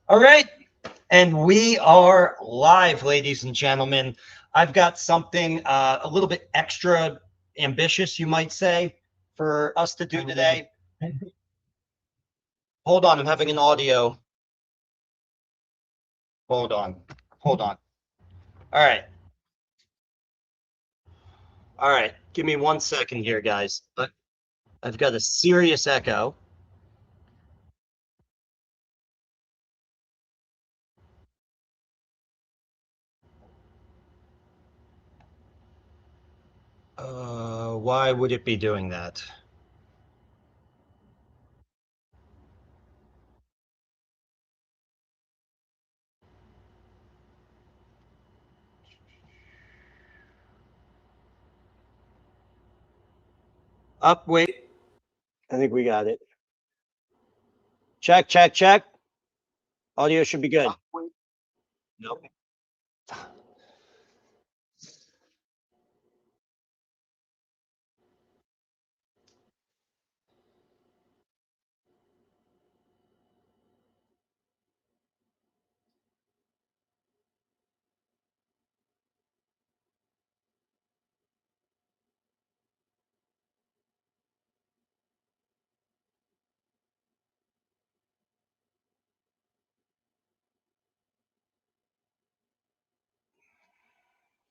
All right. And we are live, ladies and gentlemen. I've got something a little bit extra ambitious, you might say, for us to do today. Hold on, I'm having an audio. Hold on. Hold on. All right. All right. Give me 1 second here, guys. But I've got a serious echo. Why would it be doing that? Up, wait. I think we got it. Check, check, check. Audio should be good. Nope.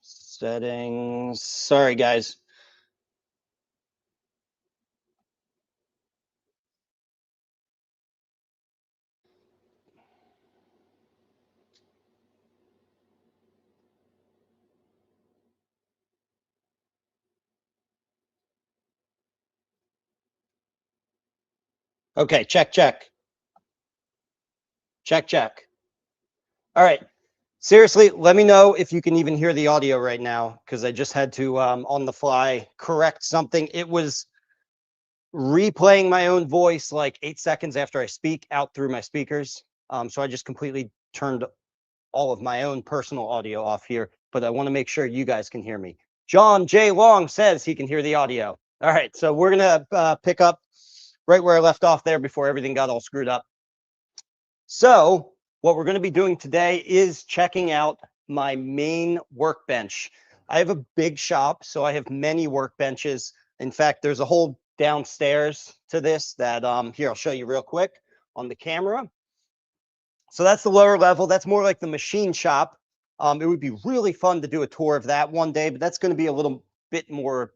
Settings. Sorry, guys. Okay, check, check. Check, check. All right. Seriously, let me know if you can even hear the audio right now, because I just had to, on the fly, correct something. It was replaying my own voice like 8 seconds after I speak out through my speakers. So I just completely turned all of my own personal audio off here, but I want to make sure you guys can hear me. John J. Long says he can hear the audio. All right, so we're going to pick up right where I left off there before everything got all screwed up. So what we're going to be doing today is checking out my main workbench. I have a big shop, so I have many workbenches. In fact, there's a whole downstairs to this that here, I'll show you real quick on the camera. So that's the lower level. That's more like the machine shop. It would be really fun to do a tour of that one day, but that's going to be a little bit more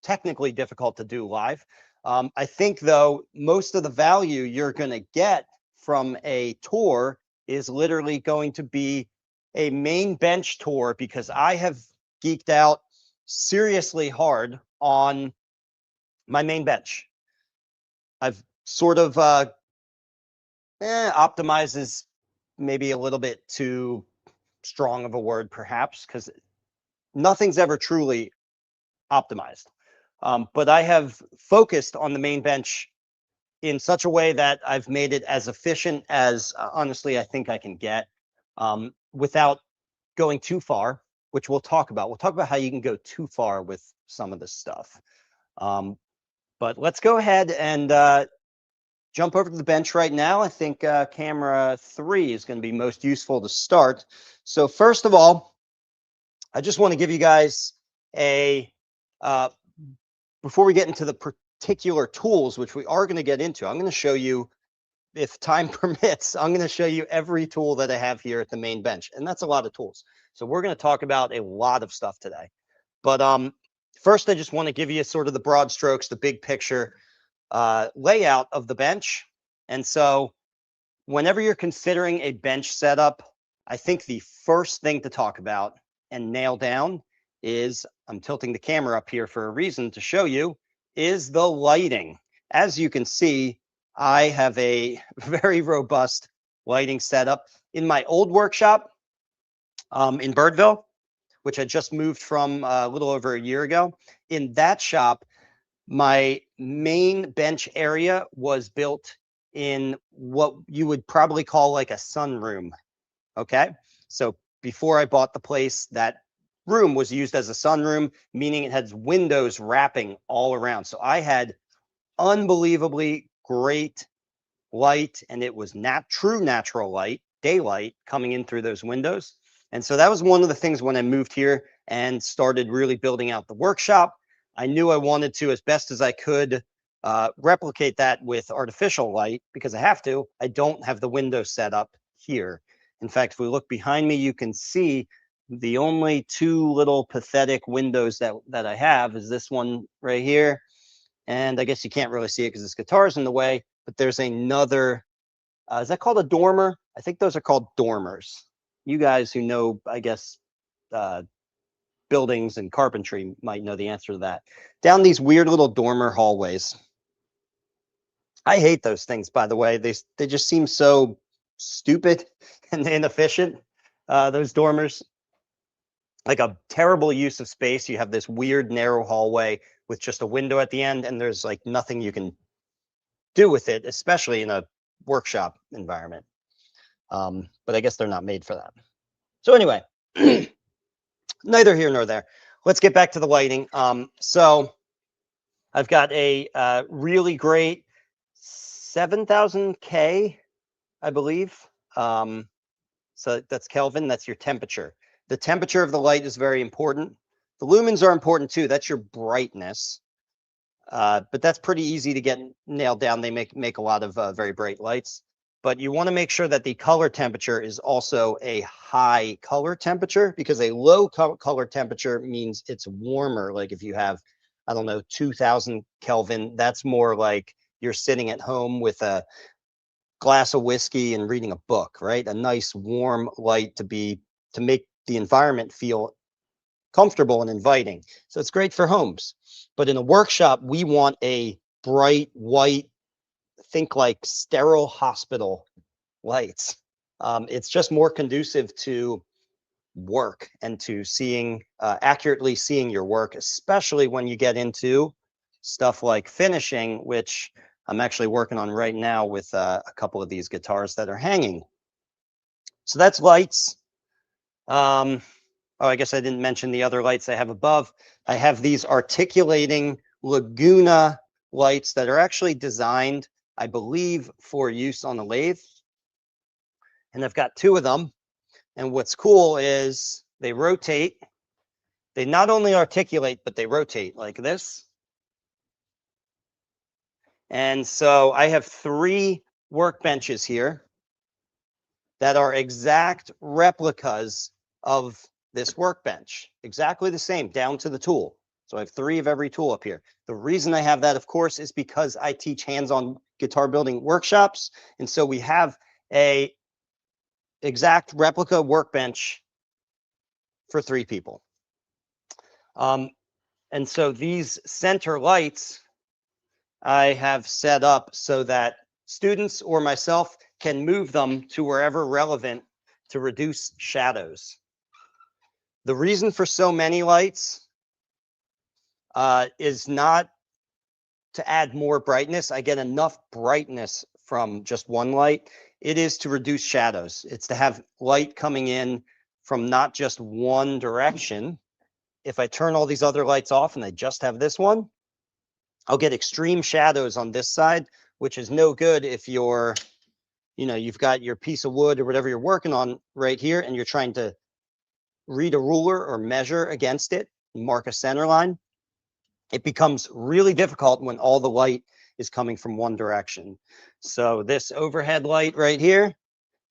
technically difficult to do live. I think, though, most of the value you're going to get from a tour is literally going to be a main bench tour, because I have geeked out seriously hard on my main bench. I've sort of optimized is maybe a little bit too strong of a word, perhaps, because nothing's ever truly optimized. But I have focused on the main bench in such a way that I've made it as efficient as honestly I think I can get, without going too far, which we'll talk about. We'll talk about how you can go too far with some of this stuff. Um, but let's go ahead and jump over to the bench right now. I think camera 3 is going to be most useful to start. So first of all, I just want to give you guys a, uh, before we get into the particular tools, which we are going to get into, I'm going to show you, if time permits, I'm going to show you every tool that I have here at the main bench. And that's a lot of tools. So we're going to talk about a lot of stuff today. But first, I just want to give you sort of the broad strokes, the big picture layout of the bench. And so whenever you're considering a bench setup, I think the first thing to talk about and nail down is, I'm tilting the camera up here for a reason to show you, is the lighting. As you can see, I have a very robust lighting setup. In my old workshop in Birdville, which I just moved from a little over a year ago, in that shop, my main bench area was built in what you would probably call like a sunroom. Okay. So before I bought the place, that room was used as a sunroom, meaning it had windows wrapping all around. So I had unbelievably great light, and it was true natural light, daylight coming in through those windows. And so that was one of the things when I moved here and started really building out the workshop. I knew I wanted to, as best as I could, replicate that with artificial light because I have to. I don't have the window set up here. In fact, if we look behind me, you can see the only two little pathetic windows that I have is this one right here. And I guess you can't really see it because this guitar's in the way, but there's another, is that called a dormer? I think those are called dormers. You guys who know, I guess, buildings and carpentry might know the answer to that. Down these weird little dormer hallways. I hate those things, by the way. They just seem so stupid and inefficient, those dormers. Like a terrible use of space. You have this weird narrow hallway with just a window at the end, and there's like nothing you can do with it, especially in a workshop environment. But I guess they're not made for that. So anyway, neither here nor there. Let's get back to the lighting. So I've got a really great 7,000K, I believe. So that's Kelvin, that's your temperature. The temperature of the light is very important. The lumens are important too. That's your brightness. But that's pretty easy to get nailed down. They make a lot of very bright lights. But you want to make sure that the color temperature is also a high color temperature, because a low color temperature means it's warmer. Like if you have, I don't know, 2,000 Kelvin, that's more like you're sitting at home with a glass of whiskey and reading a book, right? A nice warm light to make the environment feel comfortable and inviting. So it's great for homes. But in a workshop, we want a bright white, think like sterile hospital lights. It's just more conducive to work and to accurately seeing your work, especially when you get into stuff like finishing, which I'm actually working on right now with a couple of these guitars that are hanging. So that's lights. Oh, I guess I didn't mention the other lights I have above. I have these articulating Laguna lights that are actually designed, I believe, for use on a lathe. And I've got two of them. And what's cool is they rotate. They not only articulate, but they rotate like this. And so I have 3 workbenches here that are exact replicas of this workbench, exactly the same, down to the tool. So I have 3 of every tool up here. The reason I have that, of course, is because I teach hands-on guitar building workshops. And so we have a exact replica workbench for 3 people. And so these center lights I have set up so that students or myself can move them to wherever relevant to reduce shadows. The reason for so many lights is not to add more brightness. I get enough brightness from just one light. It is to reduce shadows. It's to have light coming in from not just one direction. If I turn all these other lights off and I just have this one, I'll get extreme shadows on this side, which is no good if you've got your piece of wood or whatever you're working on right here, and you're trying to read a ruler or measure against it, mark a center line. It becomes really difficult when all the light is coming from one direction. So this overhead light right here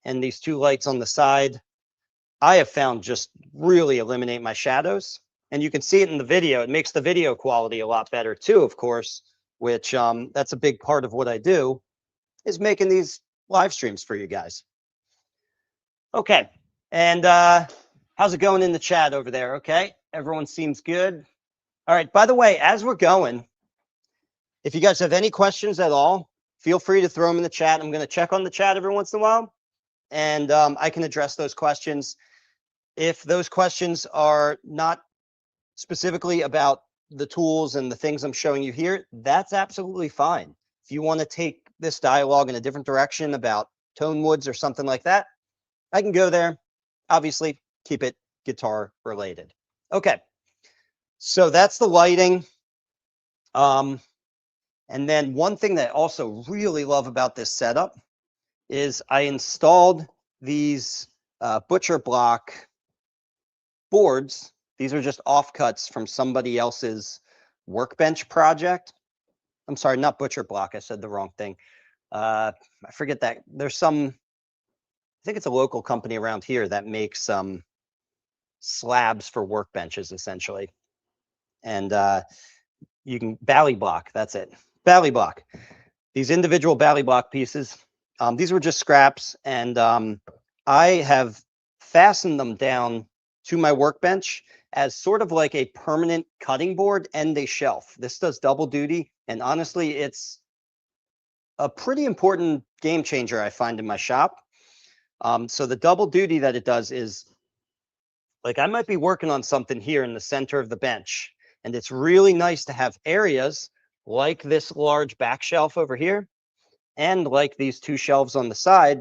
and these 2 lights on the side, I have found just really eliminate my shadows. And you can see it in the video. It makes the video quality a lot better too, of course, which that's a big part of what I do, is making these live streams for you guys. Okay, and how's it going in the chat over there? Okay, everyone seems good. All right, by the way, as we're going, if you guys have any questions at all, feel free to throw them in the chat. I'm going to check on the chat every once in a while, and I can address those questions. If those questions are not specifically about the tools and the things I'm showing you here, that's absolutely fine. If you want to take this dialogue in a different direction about tone woods or something like that, I can go there. Obviously, keep it guitar related. Okay, so that's the lighting. And And then one thing that I also really love about this setup is I installed these butcher block boards. These are just offcuts from somebody else's workbench project. I'm sorry, not butcher block. I said the wrong thing. I forget that. There's some, I think it's a local company around here that makes slabs for workbenches, essentially. And you can bally block, that's it. Bally block. These individual bally block pieces, these were just scraps, and I have fastened them down to my workbench as sort of like a permanent cutting board and a shelf. This does double duty, and honestly, it's a pretty important game changer I find in my shop. So the double duty that it does is, like, I might be working on something here in the center of the bench, and it's really nice to have areas like this large back shelf over here and like these two shelves on the side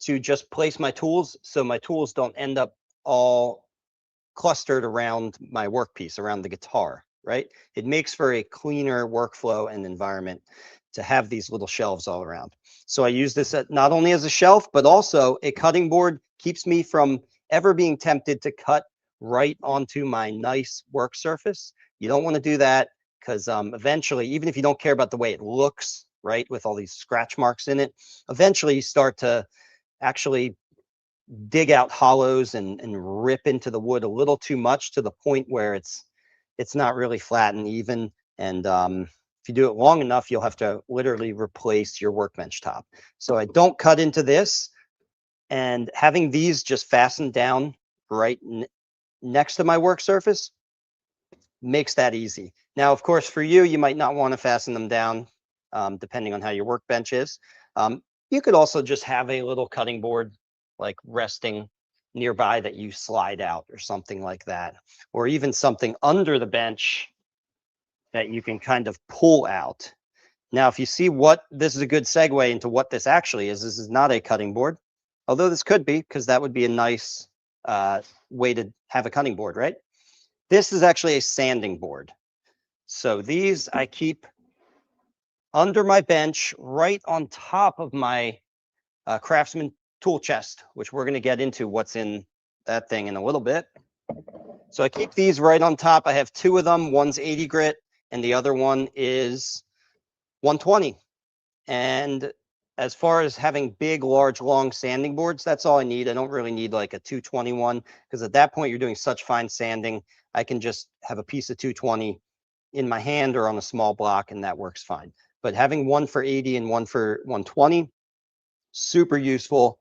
to just place my tools so my tools don't end up all clustered around my workpiece, around the guitar, right? It makes for a cleaner workflow and environment to have these little shelves all around. So I use this not only as a shelf, but also a cutting board. Keeps me from ever being tempted to cut right onto my nice work surface. You don't want to do that because eventually, even if you don't care about the way it looks, right, with all these scratch marks in it, eventually you start to actually dig out hollows and rip into the wood a little too much to the point where it's not really flat and even. And if you do it long enough, you'll have to literally replace your workbench top. So I don't cut into this, and having these just fastened down right next to my work surface makes that easy. Now, of course, for you, you might not want to fasten them down, depending on how your workbench is. You could also just have a little cutting board like resting nearby that you slide out or something like that, or even something under the bench that you can kind of pull out. Now, if you see what, this is a good segue into what this actually is. This is not a cutting board, although this could be, because that would be a nice way to have a cutting board, right? This is actually a sanding board. So these I keep under my bench, right on top of my Craftsman tool chest, which we're going to get into what's in that thing in a little bit. So I keep these right on top. I have two of them. One's 80 grit and the other one is 120. And as far as having big, large, long sanding boards, that's all I need. I don't really need like a 221 because at that point you're doing such fine sanding. I can just have a piece of 220 in my hand or on a small block and that works fine. But having one for 80 and one for 120, super useful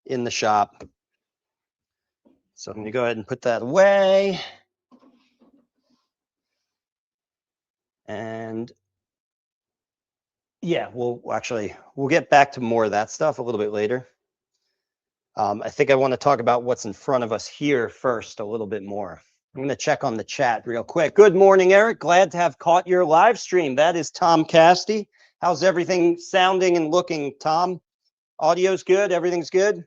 in the shop. So I'm going to go ahead and put that away. And yeah, we'll get back to more of that stuff a little bit later. I think I want to talk about what's in front of us here first a little bit more. I'm going to check on the chat real quick. Good morning, Eric. Glad to have caught your live stream. That is Tom Casty. How's everything sounding and looking, Tom? Audio's good? Everything's good?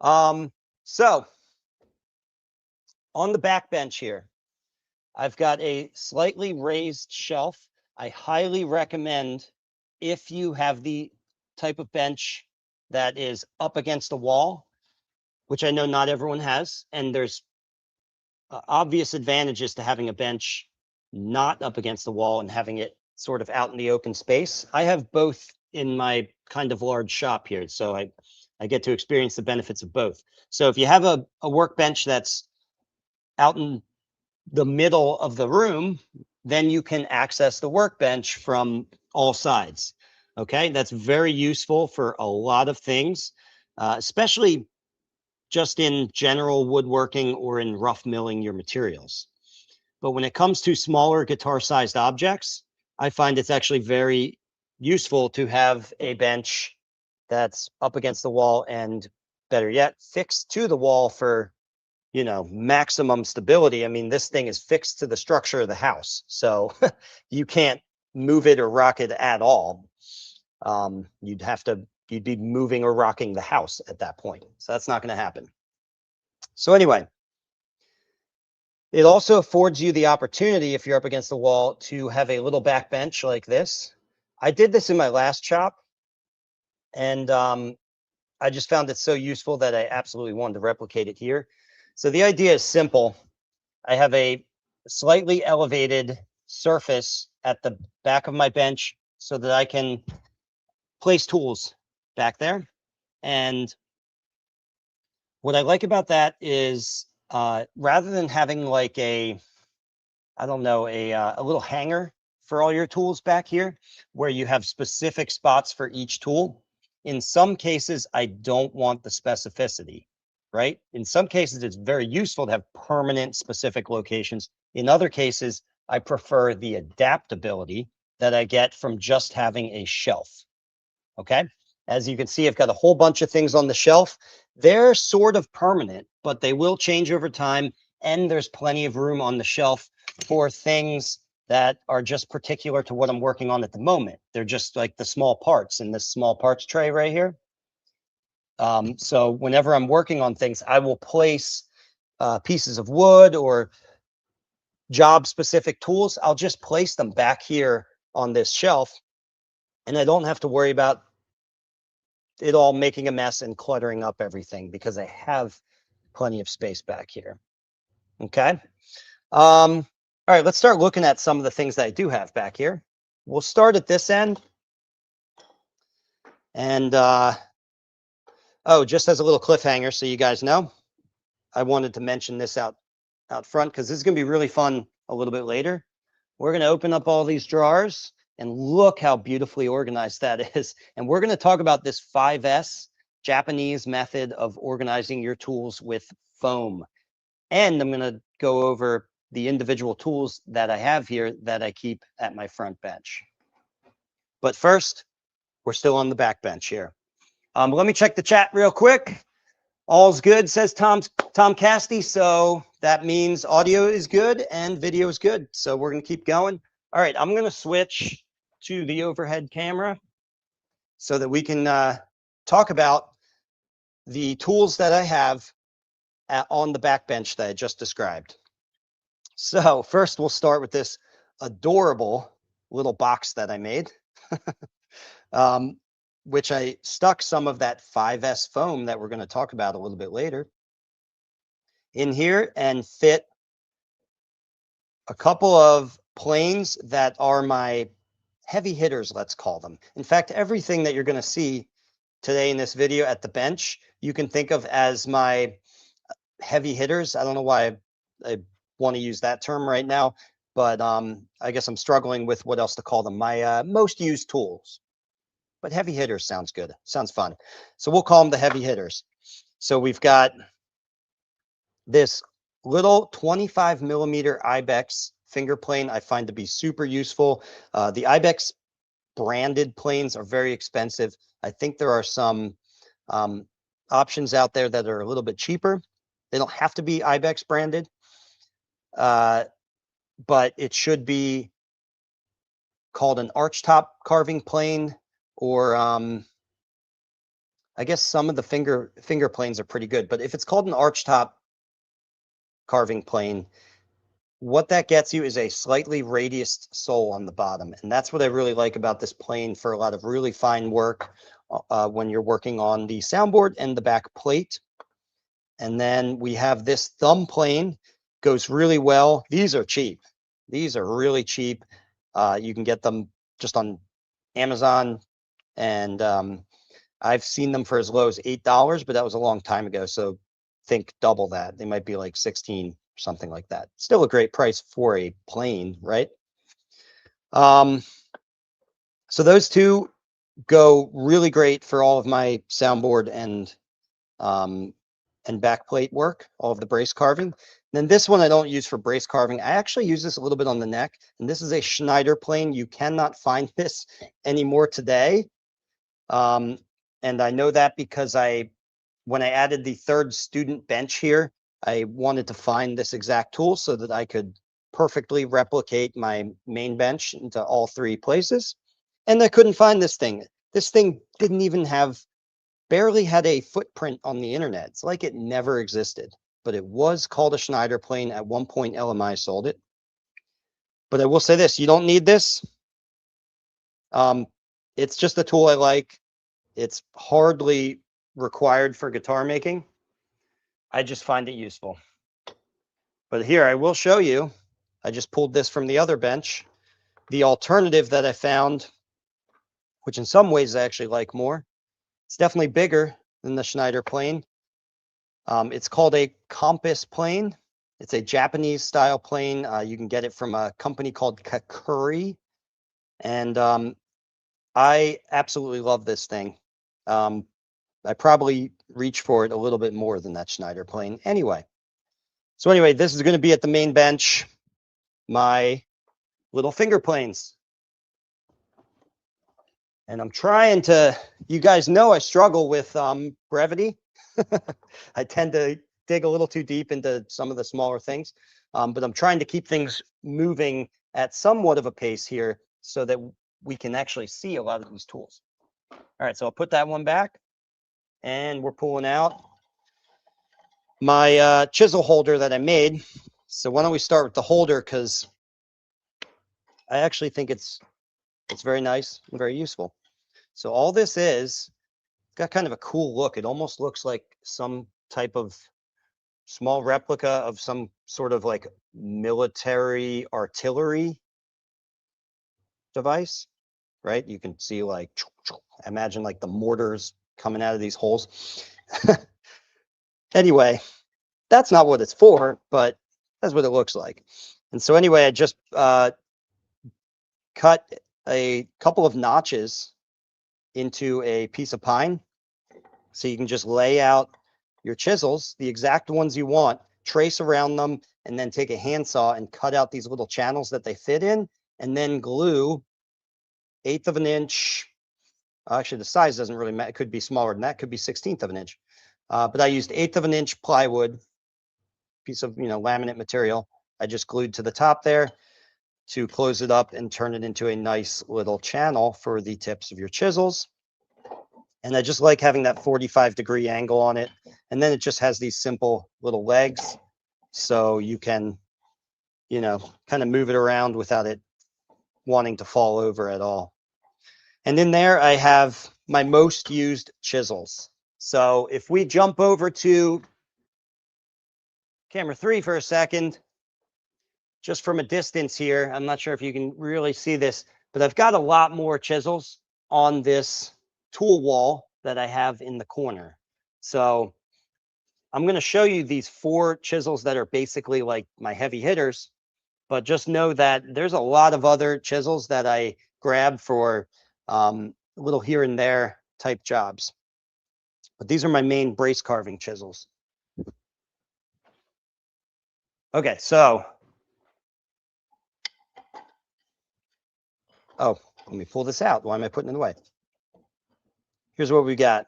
So on the back bench here, I've got a slightly raised shelf. I highly recommend, if you have the type of bench that is up against the wall, which I know not everyone has, and there's obvious advantages to having a bench not up against the wall and having it sort of out in the open space. I have both in my kind of large shop here, so I get to experience the benefits of both. So if you have a workbench that's out in the middle of the room, then you can access the workbench from all sides. Okay, that's very useful for a lot of things, especially just in general woodworking or in rough milling your materials. But when it comes to smaller guitar-sized objects, I find it's actually very useful to have a bench that's up against the wall and, better yet, fixed to the wall for, you know, maximum stability. I mean, this thing is fixed to the structure of the house, so you can't move it or rock it at all. You'd be moving or rocking the house at that point. So that's not going to happen. So anyway, It also affords you the opportunity, if you're up against the wall, to have a little back bench like this. I did this in my last shop, and I just found it so useful that I absolutely wanted to replicate it here. So the idea is simple. I have a slightly elevated surface at the back of my bench so that I can place tools back there. And what I like about that is rather than having like I don't know, a little hanger for all your tools back here, where you have specific spots for each tool. In some cases, I don't want the specificity, right? In some cases, it's very useful to have permanent specific locations. In other cases, I prefer the adaptability that I get from just having a shelf. Okay. As you can see, I've got a whole bunch of things on the shelf. They're sort of permanent, but they will change over time. And there's plenty of room on the shelf for things that are just particular to what I'm working on at the moment. They're just like the small parts in this small parts tray right here. So whenever I'm working on things, I will place pieces of wood or job specific tools. I'll just place them back here on this shelf, and I don't have to worry about it all making a mess and cluttering up everything because I have plenty of space back here. Okay. All right, let's start looking at some of the things that I do have back here. We'll start at this end. And oh, just as a little cliffhanger, so you guys know, I wanted to mention this out front because this is going to be really fun a little bit later. We're going to open up all these drawers and look how beautifully organized that is. And we're going to talk about this 5S Japanese method of organizing your tools with foam. And I'm going to go over the individual tools that I have here that I keep at my front bench. But first, we're still on the back bench here. Let me check the chat real quick. All's good, says Tom Casty. So that means audio is good and video is good. So we're going to keep going. All right, I'm going to switch to the overhead camera so that we can talk about the tools that I have on the back bench that I just described. So first we'll start with this adorable little box that I made, which I stuck some of that 5S foam that we're going to talk about a little bit later in here and fit a couple of planes that are my heavy hitters, let's call them. In fact, everything that you're going to see today in this video at the bench, you can think of as my heavy hitters. I don't know why I want to use that term right now, but I guess I'm struggling with what else to call them. My most used tools. But heavy hitters sounds good. Sounds fun. So we'll call them the heavy hitters. So we've got this little 25 millimeter Ibex finger plane I find to be super useful. The Ibex branded planes are very expensive. I think there are some options out there that are a little bit cheaper. They don't have to be Ibex branded, but it should be called an archtop carving plane, or I guess some of the finger planes are pretty good. But if it's called an archtop carving plane, what that gets you is a slightly radiused sole on the bottom. And that's what I really like about this plane for a lot of really fine work when you're working on the soundboard and the back plate. And then we have this thumb plane, goes really well. These are cheap. These are really cheap. You can get them just on Amazon, and I've seen them for as low as $8, but that was a long time ago. So think double that. They might be like 16 or something like that. Still a great price for a plane, right? So those two go really great for all of my soundboard and backplate work, all of the brace carving. And then this one I don't use for brace carving. I actually use this a little bit on the neck, and this is a Schneider plane. You cannot find this anymore today. And I know that because when I added the third student bench here, I wanted to find this exact tool so that I could perfectly replicate my main bench into all three places. And I couldn't find this thing. This thing didn't even barely had a footprint on the internet. It's like it never existed. but it was called a Schneider plane. At one point, LMI sold it. But I will say this, you don't need this. It's just a tool I like. It's hardly required for guitar making. I just find it useful. But here, I will show you, I just pulled this from the other bench. The alternative that I found, which in some ways I actually like more, it's definitely bigger than the Schneider plane. It's called a compass plane. It's a Japanese style plane. You can get it from a company called Kakuri. And I absolutely love this thing. I probably reach for it a little bit more than that Schneider plane. Anyway, so anyway, this is going to be at the main bench, my little finger planes. And I'm trying to, you guys know I struggle with brevity. I tend to dig a little too deep into some of the smaller things, but I'm trying to keep things moving at somewhat of a pace here so that we can actually see a lot of these tools. All right, so I'll put that one back, and we're pulling out my chisel holder that I made. So why don't we start with the holder, because I actually think it's very nice and very useful. So all this is, it's got kind of a cool look. It almost looks like some type of small replica of some sort of like military artillery device, right? You can see like, imagine like the mortars coming out of these holes. Anyway, that's not what it's for, but that's what it looks like. And so anyway, I just cut a couple of notches into a piece of pine. So you can just lay out your chisels, the exact ones you want, trace around them, and then take a handsaw and cut out these little channels that they fit in, and then glue 1/8 of an inch. Actually, the size doesn't really matter. It could be smaller than that. It could be 1/16 of an inch. But I used 1/8 of an inch plywood, piece of laminate material. I just glued to the top there to close it up and turn it into a nice little channel for the tips of your chisels. And I just like having that 45-degree angle on it. And then it just has these simple little legs. So you can, kind of move it around without it wanting to fall over at all. And in there, I have my most used chisels. So if we jump over to camera 3 for a second, just from a distance here, I'm not sure if you can really see this, but I've got a lot more chisels on this tool wall that I have in the corner. So I'm going to show you these 4 chisels that are basically like my heavy hitters, but just know that there's a lot of other chisels that I grab for little here and there type jobs. But these are my main brace carving chisels. Okay, so, oh, let me pull this out. Why am I putting it away? Here's what we got.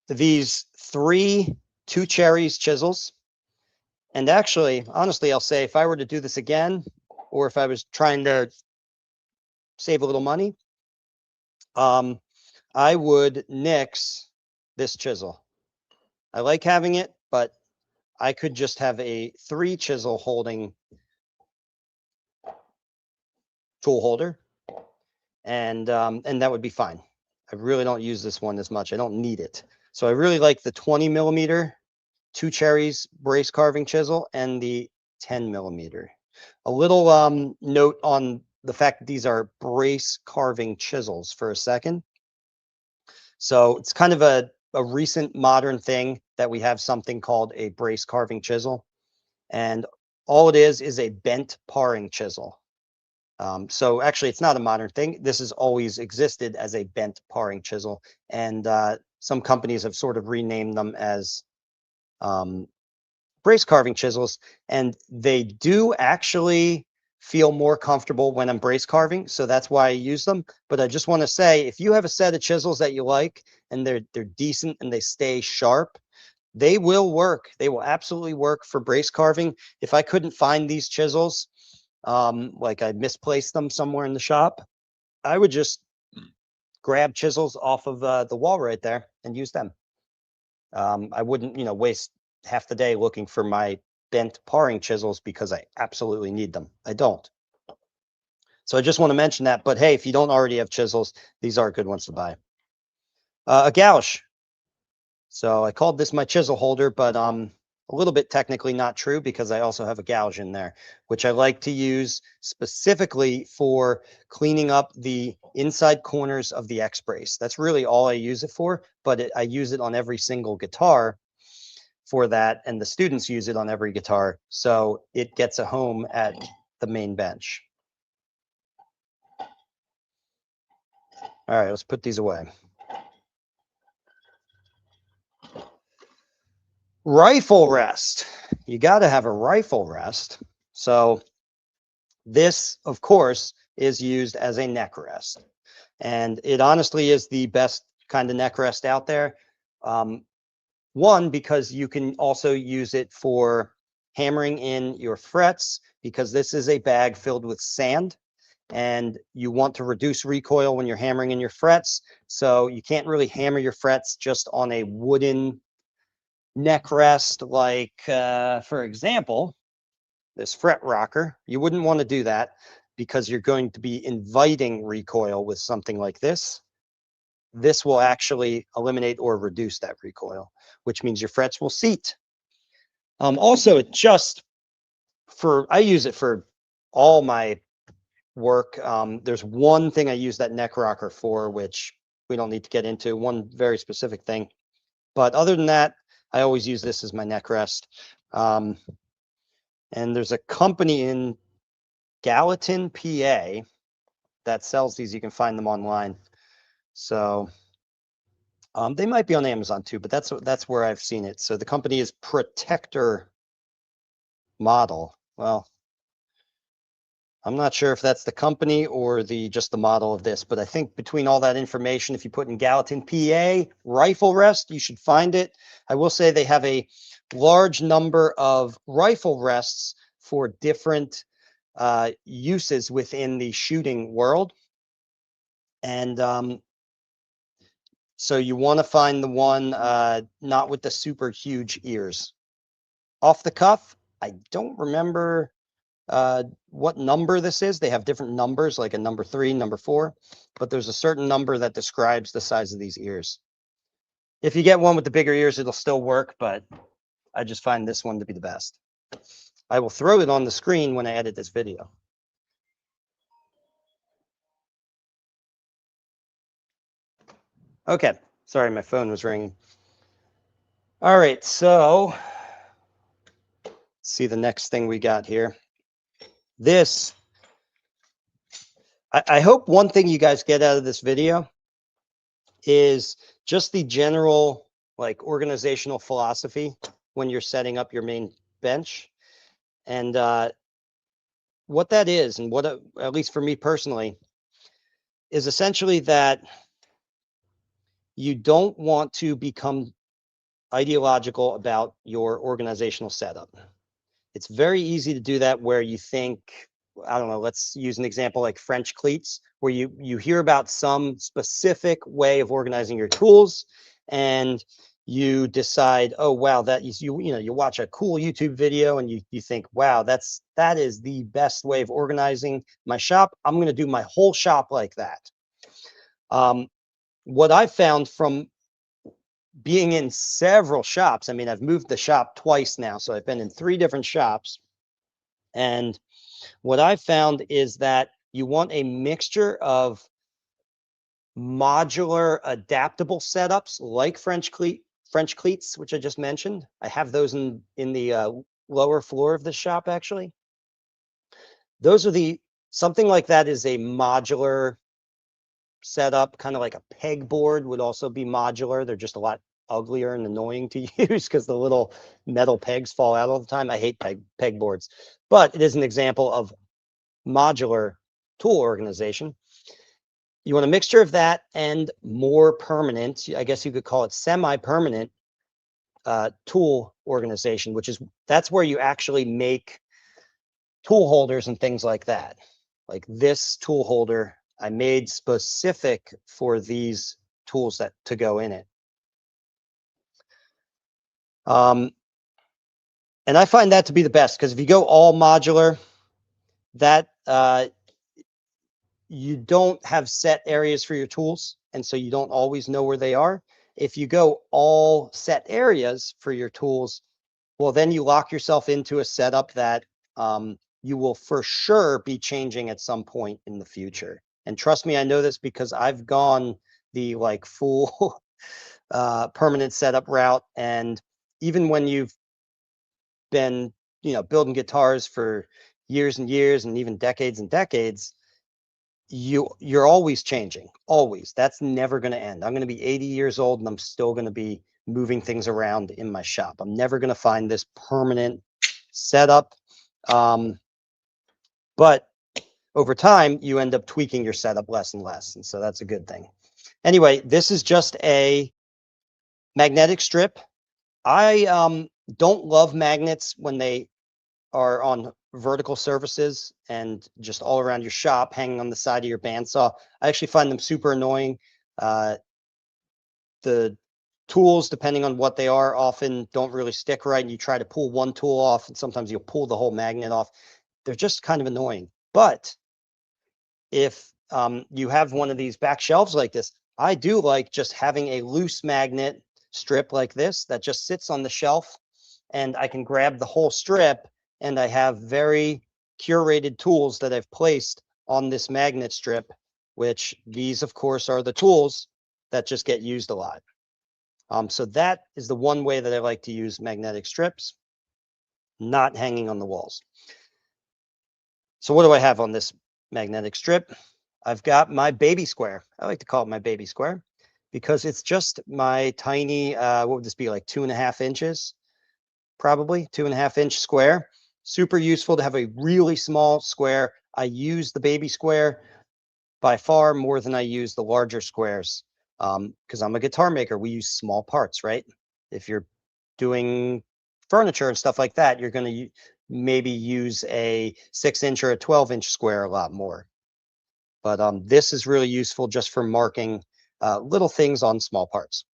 These 3 2 cherries chisels. And actually, honestly, I'll say if I were to do this again, or if I was trying to save a little money, I would nix this chisel. I like having it, but I could just have a 3 chisel holding tool holder, and that would be fine. I really don't use this one as much. I don't need it. So I really like the 20 millimeter 2 cherries brace carving chisel and the 10 millimeter. A little note on the fact that these are brace carving chisels for a second. So it's kind of a recent modern thing that we have something called a brace carving chisel. And all it is a bent paring chisel. So actually, it's not a modern thing. This has always existed as a bent paring chisel. And some companies have sort of renamed them as brace carving chisels. And they do actually feel more comfortable when I'm brace carving. So that's why I use them. But I just want to say, if you have a set of chisels that you like and they're decent and they stay sharp, they will work. They will absolutely work for brace carving. If I couldn't find these chisels, like I misplaced them somewhere in the shop, I would just grab chisels off of the wall right there and use them. I wouldn't, waste half the day looking for my bent paring chisels because I absolutely need them. I don't. So I just want to mention that. But hey, if you don't already have chisels, these are good ones to buy. A gouge. So I called this my chisel holder, but a little bit technically not true because I also have a gouge in there, which I like to use specifically for cleaning up the inside corners of the X brace. That's really all I use it for, but I use it on every single guitar for that, and the students use it on every guitar, so it gets a home at the main bench. All right, let's put these away. Rifle rest. You got to have a rifle rest. So this, of course, is used as a neck rest. And it honestly is the best kind of neck rest out there. One, because you can also use it for hammering in your frets, because this is a bag filled with sand and you want to reduce recoil when you're hammering in your frets. So you can't really hammer your frets just on a wooden neck rest, like, for example, this fret rocker. You wouldn't want to do that because you're going to be inviting recoil with something like this. This will actually eliminate or reduce that recoil, which means your frets will seat. Also, I use it for all my work. There's one thing I use that neck rocker for, which we don't need to get into, one very specific thing. But other than that, I always use this as my neck rest. And there's a company in Gallatin, PA that sells these. You can find them online. So they might be on Amazon too, but that's where I've seen it. So the company is Protector Model. Well, I'm not sure if that's the company or just the model of this, but I think between all that information, if you put in Gallatin, PA, rifle rest, you should find it. I will say they have a large number of rifle rests for different uses within the shooting world. And so you want to find the one not with the super huge ears. Off the cuff, I don't remember what number this is. They have different numbers, like a number 3, number 4, but there's a certain number that describes the size of these ears. If you get one with the bigger ears, it'll still work, but I just find this one to be the best. I will throw it on the screen when I edit this video. Okay, sorry, my phone was ringing. All right, so let's see the next thing we got here. This, I hope one thing you guys get out of this video is just the general like organizational philosophy when you're setting up your main bench. And what that is, and what, at least for me personally, is essentially that you don't want to become ideological about your organizational setup. It's very easy to do that where you think, I don't know, let's use an example like French cleats, where you hear about some specific way of organizing your tools and you decide, oh wow, that is, you watch a cool YouTube video and you think, wow, that is the best way of organizing my shop. I'm going to do my whole shop like that. What I've found from being in several shops, I mean, I've moved the shop twice now, so I've been in 3 different shops. And what I've found is that you want a mixture of modular, adaptable setups like French cleats, which I just mentioned. I have those in the lower floor of the shop, actually. Those are something like that is a modular setup, kind of like a pegboard would also be modular. They're just a lot uglier and annoying to use because the little metal pegs fall out all the time. I hate pegboards, but it is an example of modular tool organization. You want a mixture of that and more permanent, I guess you could call it semi-permanent tool organization, that's where you actually make tool holders and things like that. Like this tool holder I made specific for these tools to go in it. And I find that to be the best, because if you go all modular, that you don't have set areas for your tools, and so you don't always know where they are. If you go all set areas for your tools, well, then you lock yourself into a setup that you will for sure be changing at some point in the future. And trust me, I know this because I've gone the like full permanent setup route. And even when you've been, building guitars for years and years and even decades and decades, you're always changing, always. That's never going to end. I'm going to be 80 years old and I'm still going to be moving things around in my shop. I'm never going to find this permanent setup. But over time, you end up tweaking your setup less and less. And so that's a good thing. Anyway, this is just a magnetic strip. I don't love magnets when they are on vertical surfaces and just all around your shop, hanging on the side of your bandsaw. I actually find them super annoying. The tools, depending on what they are, often don't really stick right, and you try to pull one tool off, and sometimes you'll pull the whole magnet off. They're just kind of annoying. But if you have one of these back shelves like this, I do like just having a loose magnet strip like this that just sits on the shelf, and I can grab the whole strip, and I have very curated tools that I've placed on this magnet strip, which these, of course, are the tools that just get used a lot. So that is the one way that I like to use magnetic strips, not hanging on the walls. So what do I have on this magnetic strip? I've got my baby square. I like to call it my baby square because it's just my tiny, what would this be, like 2.5 inches? Probably 2.5 inch square. Super useful to have a really small square. I use the baby square by far more than I use the larger squares, because I'm a guitar maker. We use small parts, right? If you're doing furniture and stuff like that, you're going to maybe use a 6-inch or a 12-inch square a lot more. But this is really useful just for marking little things on small parts.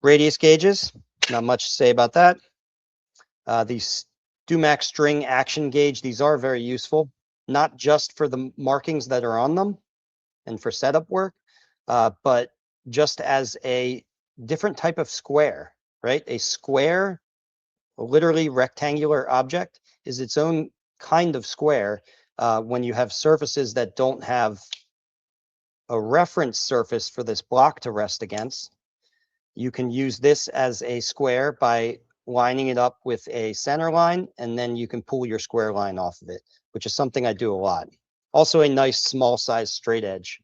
Radius gauges, not much to say about that. These Dumax string action gauge, these are very useful, not just for the markings that are on them and for setup work, but just as a different type of square, right? A square, a literally rectangular object, is its own kind of square when you have surfaces that don't have a reference surface for this block to rest against. You can use this as a square by lining it up with a center line, and then you can pull your square line off of it, which is something I do a lot. Also a nice small size straight edge.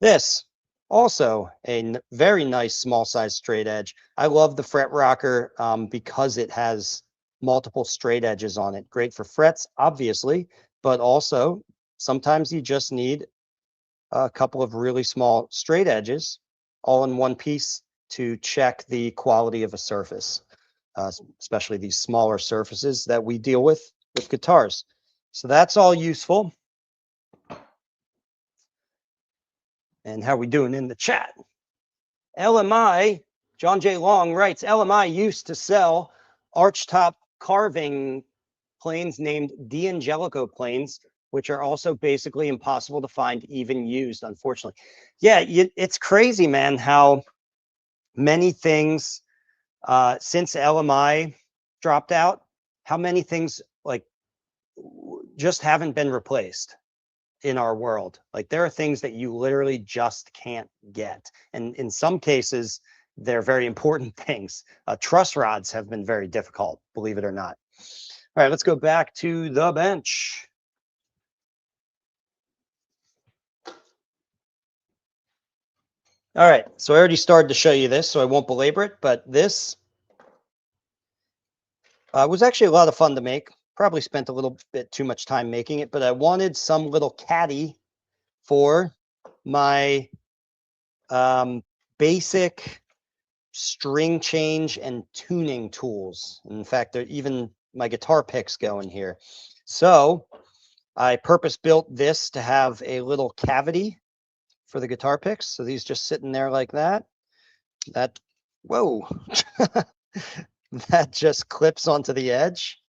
This, also a very nice small size straight edge. I love the fret rocker because it has multiple straight edges on it. Great for frets, obviously, but also sometimes you just need a couple of really small straight edges all in one piece to check the quality of a surface, especially these smaller surfaces that we deal with guitars. So that's all useful. And how are we doing in the chat? LMI, John J. Long writes, LMI used to sell archtop carving planes named D'Angelico planes, which are also basically impossible to find even used, unfortunately. Yeah, it's crazy, man, how many things since LMI dropped out, how many things like just haven't been replaced in our world. Like there are things that you literally just can't get. And in some cases, they're very important things. Truss rods have been very difficult, believe it or not. All right, let's go back to the bench. All right, so I already started to show you this, so I won't belabor it, but this was actually a lot of fun to make. Probably spent a little bit too much time making it, but I wanted some little caddy for my basic string change and tuning tools. In fact, even my guitar picks go in here. So I purpose built this to have a little cavity for the guitar picks. So these just sitting there like that. That Whoa. That just clips onto the edge.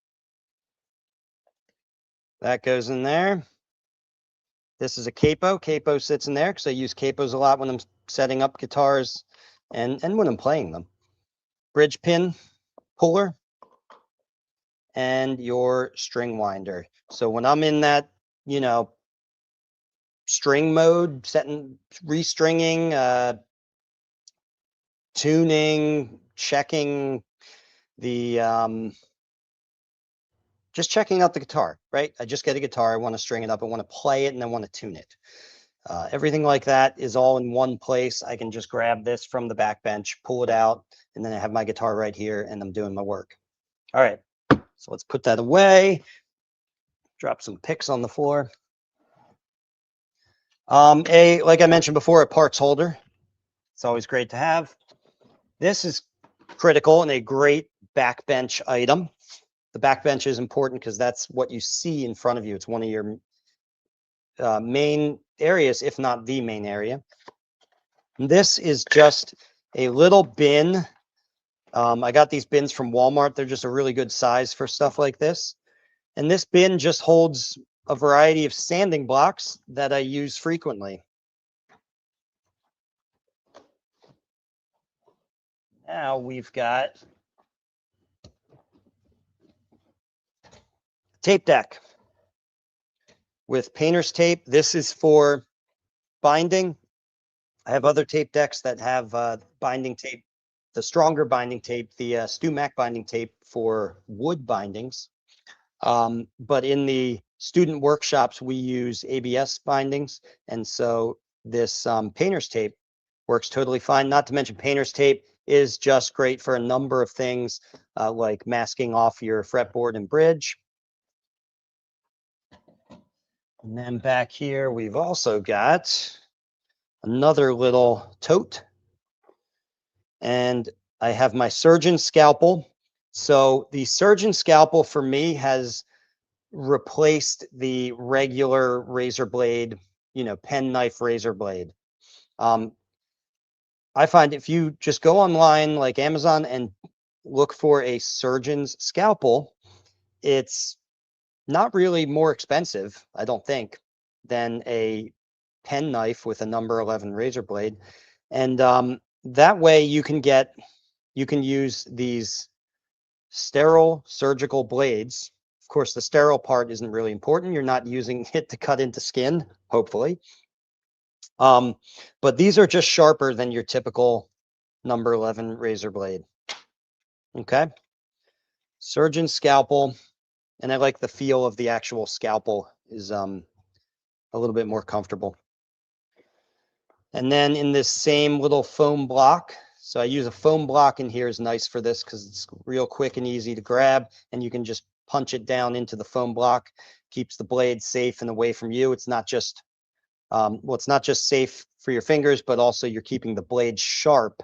That goes in there. This is a capo. Capo sits in there because I use capos a lot when I'm setting up guitars and when I'm playing them. Bridge pin puller and your string winder. So when I'm in that, you know, string mode, setting, restringing, tuning, checking the, just checking out the guitar, right? I just get a guitar, I want to string it up, I want to play it, and I want to tune it. Everything like that is all in one place. I can just grab this from the back bench, pull it out, and then I have my guitar right here, and I'm doing my work. All right, so let's put that away. Drop some picks on the floor. Like I mentioned before, a parts holder. It's always great to have. This is critical and a great backbench item. The backbench is important because that's what you see in front of you. It's one of your main areas, if not the main area. And this is just a little bin. I got these bins from Walmart. They're just a really good size for stuff like this. And this bin just holds a variety of sanding blocks that I use frequently. Now we've got tape deck with painter's tape. This is for binding. I have other tape decks that have binding tape, the stronger binding tape, the StuMac binding tape for wood bindings. But in the student workshops, we use ABS bindings. And so this painter's tape works totally fine. Not to mention painter's tape is just great for a number of things like masking off your fretboard and bridge. And then back here, we've also got another little tote. And I have my surgeon scalpel. So the surgeon scalpel for me has replaced the regular razor blade, you know, pen knife razor blade. I find if you just go online like Amazon and look for a surgeon's scalpel, it's not really more expensive, I don't think, than a pen knife with a number 11 razor blade. And that way you can use these sterile surgical blades. Of course, the sterile part isn't really important. You're not using it to cut into skin, hopefully. But these are just sharper than your typical number 11 razor blade. Okay. Surgeon scalpel. And I like the feel of the actual scalpel is a little bit more comfortable. And then in this same little foam block, so I use a foam block in here is nice for this because it's real quick and easy to grab, and you can just punch it down into the foam block. Keeps the blade safe and away from you. It's not just it's not just safe for your fingers, but also you're keeping the blade sharp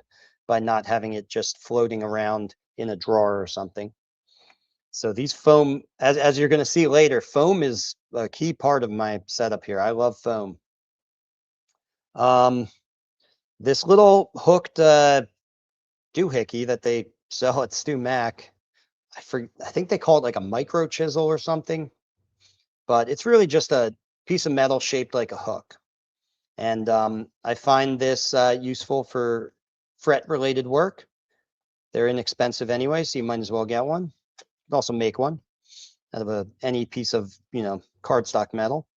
by not having it just floating around in a drawer or something. So these foam, as you're going to see later, foam is a key part of my setup here. I love foam. This little hooked doohickey that they sell at StuMac, I think they call it like a micro chisel or something, but it's really just a piece of metal shaped like a hook. And I find this useful for fret related work. They're inexpensive anyway, so you might as well get one. You can also make one out of any piece of, you know, cardstock metal.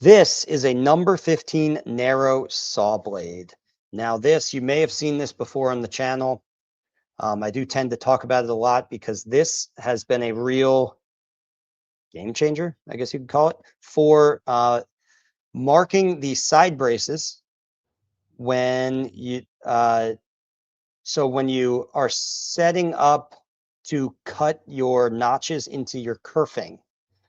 This is a number 15 narrow saw blade. Now this, you may have seen this before on the channel. I do tend to talk about it a lot because this has been a real game changer, I guess you could call it, for marking the side braces when you, so when you are setting up to cut your notches into your kerfing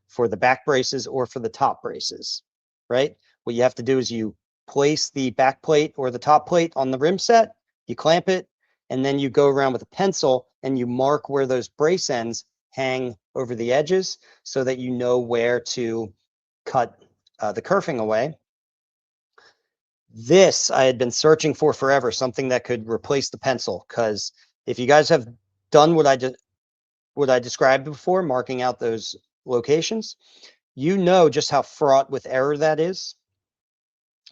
for the back braces or for the top braces, right? What you have to do is you place the back plate or the top plate on the rim set, you clamp it, and then you go around with a pencil and you mark where those brace ends hang over the edges so that you know where to cut the kerfing away. This I had been searching for forever, something that could replace the pencil. Because if you guys have done what I described before, marking out those locations, you know just how fraught with error that is,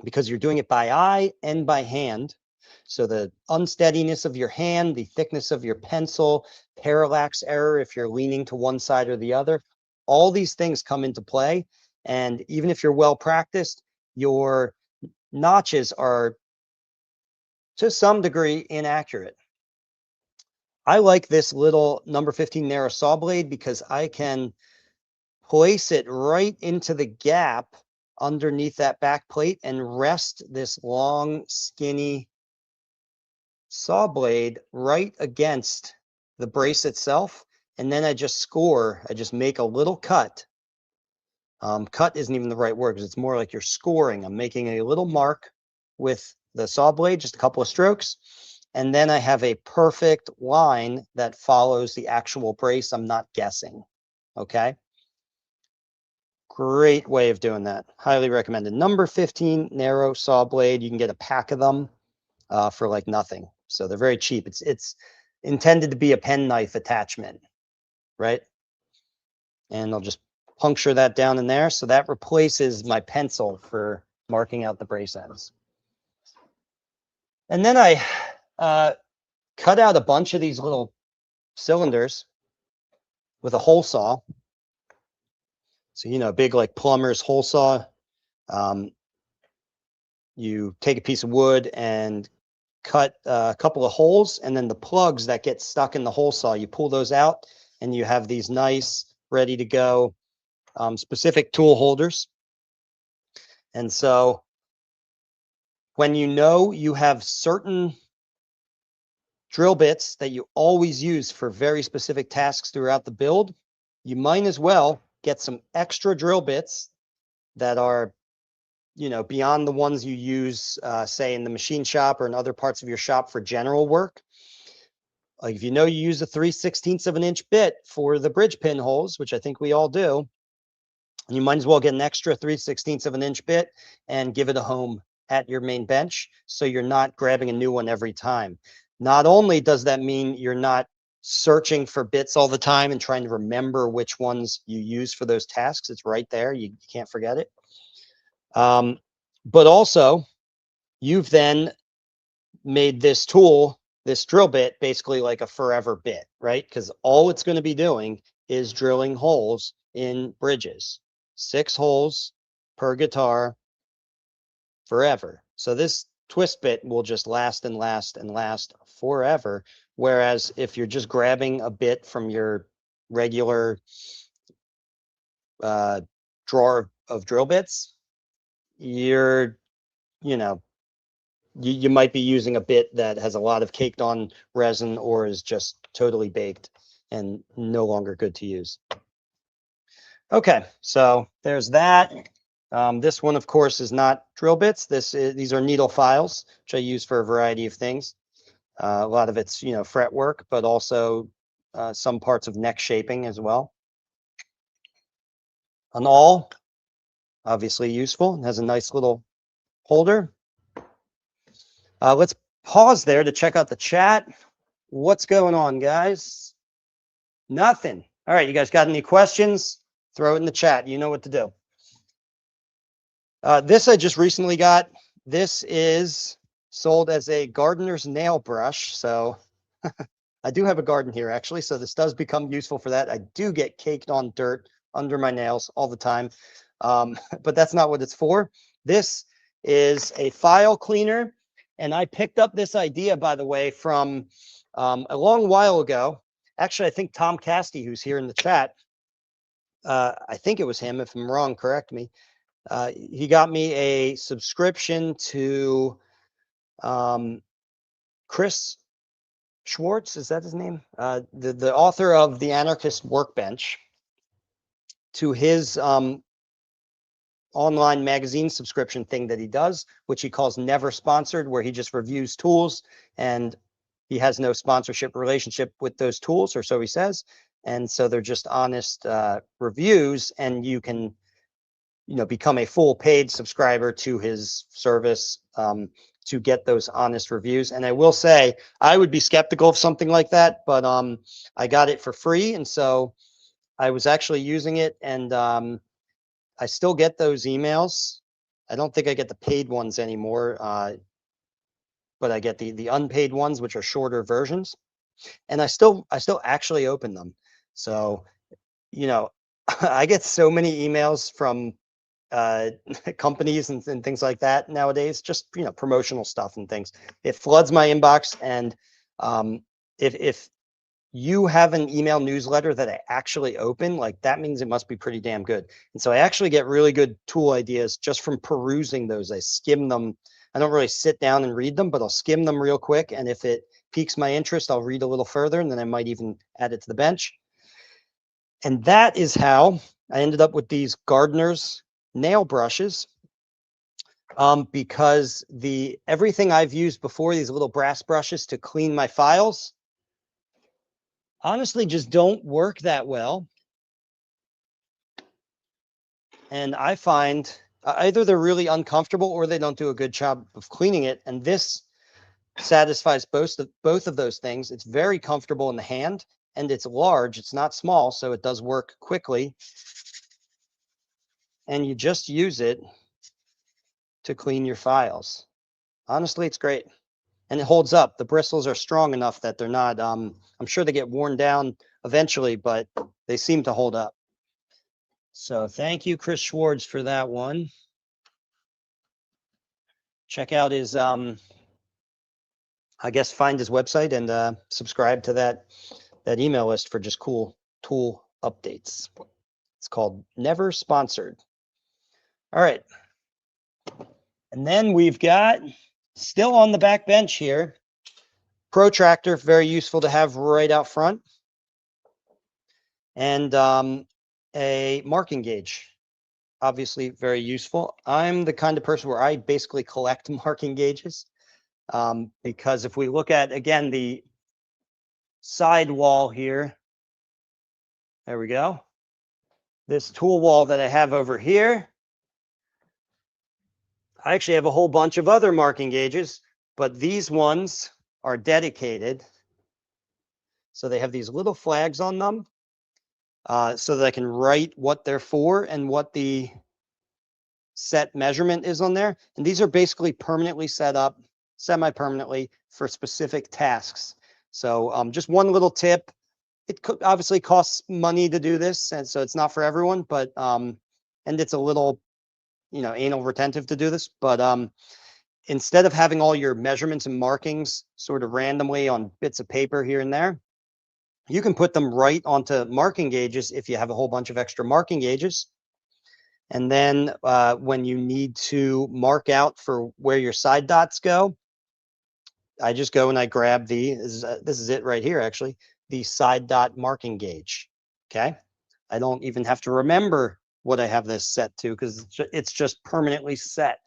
because you're doing it by eye and by hand. So the unsteadiness of your hand, the thickness of your pencil, parallax error if you're leaning to one side or the other, all these things come into play. And even if you're well practiced, your notches are to some degree inaccurate. I like this little number 15 narrow saw blade because I can place it right into the gap underneath that back plate and rest this long, skinny saw blade right against the brace itself. And then I just score, I just make a little cut. Cut isn't even the right word because it's more like you're scoring. I'm making a little mark with the saw blade, just a couple of strokes. And then I have a perfect line that follows the actual brace. I'm not guessing. Okay. Great way of doing that. Highly recommended. Number 15 narrow saw blade. You can get a pack of them for like nothing. So they're very cheap. It's intended to be a penknife attachment, right? And I'll just puncture that down in there. So that replaces my pencil for marking out the brace ends. And then I cut out a bunch of these little cylinders with a hole saw. So, you know, big like plumber's hole saw. You take a piece of wood and cut a couple of holes, and then the plugs that get stuck in the hole saw, you pull those out, and you have these nice, ready to go specific tool holders. And so when you know you have certain drill bits that you always use for very specific tasks throughout the build, you might as well get some extra drill bits that are, you know, beyond the ones you use, say in the machine shop or in other parts of your shop for general work. Like if you know you use a 3/16 of an inch bit for the bridge pin holes, which I think we all do, you might as well get an extra 3/16 of an inch bit and give it a home at your main bench, so you're not grabbing a new one every time. Not only does that mean you're not searching for bits all the time and trying to remember which ones you use for those tasks, it's right there, you can't forget it. But also, you've then made this tool, this drill bit, basically like a forever bit, right? Because all it's going to be doing is drilling holes in bridges. 6 holes per guitar forever. So this twist bit will just last and last and last forever. Whereas if you're just grabbing a bit from your regular drawer of drill bits, you're, you know, you might be using a bit that has a lot of caked on resin or is just totally baked and no longer good to use. Okay, so there's that. This one, of course, is not drill bits. These are needle files, which I use for a variety of things. A lot of it's, you know, fret work, but also some parts of neck shaping as well. An awl, obviously useful. It has a nice little holder. Let's pause there to check out the chat. What's going on, guys? Nothing. All right, you guys got any questions? Throw it in the chat. You know what to do. This I just recently got. This is sold as a gardener's nail brush. So I do have a garden here, actually. So this does become useful for that. I do get caked on dirt under my nails all the time. But that's not what it's for. This is a file cleaner. And I picked up this idea, by the way, from a long while ago. Actually, I think Tom Casti, who's here in the chat, I think it was him. If I'm wrong, correct me. He got me a subscription to Chris Schwartz. Is that his name? The author of The Anarchist Workbench, to his online magazine subscription thing that he does, which he calls Never Sponsored, where he just reviews tools and he has no sponsorship relationship with those tools, or so he says. And so they're just honest reviews, and you can, you know, become a full paid subscriber to his service to get those honest reviews. And I will say, I would be skeptical of something like that, but I got it for free. And so I was actually using it, and I still get those emails. I don't think I get the paid ones anymore, but I get the unpaid ones, which are shorter versions. And I still actually open them. So, you know, I get so many emails from companies and things like that nowadays, just, you know, promotional stuff and things. It floods my inbox. And if you have an email newsletter that I actually open, like, that means it must be pretty damn good. And so I actually get really good tool ideas just from perusing those. I skim them. I don't really sit down and read them, but I'll skim them real quick. And if it piques my interest, I'll read a little further, and then I might even add it to the bench. And that is how I ended up with these gardener's nail brushes, because everything I've used before, these little brass brushes to clean my files, honestly just don't work that well. And I find either they're really uncomfortable or they don't do a good job of cleaning it. And this satisfies both of those things. It's very comfortable in the hand, and it's large. It's not small, so it does work quickly. And you just use it to clean your files. Honestly, it's great. And it holds up. The bristles are strong enough that they're not, I'm sure they get worn down eventually, but they seem to hold up. So thank you, Chris Schwartz, for that one. Check out his, I guess, find his website and subscribe to that email list for just cool tool updates. It's called Never Sponsored. All right. And then we've got, still on the back bench here, protractor, very useful to have right out front. And a marking gauge, obviously very useful. I'm the kind of person where I basically collect marking gauges, because if we look at, again, the side wall here, there we go. This tool wall that I have over here, I actually have a whole bunch of other marking gauges, but these ones are dedicated. So they have these little flags on them, so that I can write what they're for and what the set measurement is on there. And these are basically permanently set up, semi-permanently, for specific tasks. So just one little tip. It obviously costs money to do this, and so it's not for everyone, but and it's a little, you know, anal retentive to do this. But instead of having all your measurements and markings sort of randomly on bits of paper here and there, you can put them right onto marking gauges if you have a whole bunch of extra marking gauges. And then when you need to mark out for where your side dots go, I just go and I grab this is it right here, actually, the side dot marking gauge. Okay. I don't even have to remember what I have this set to, because it's just permanently set.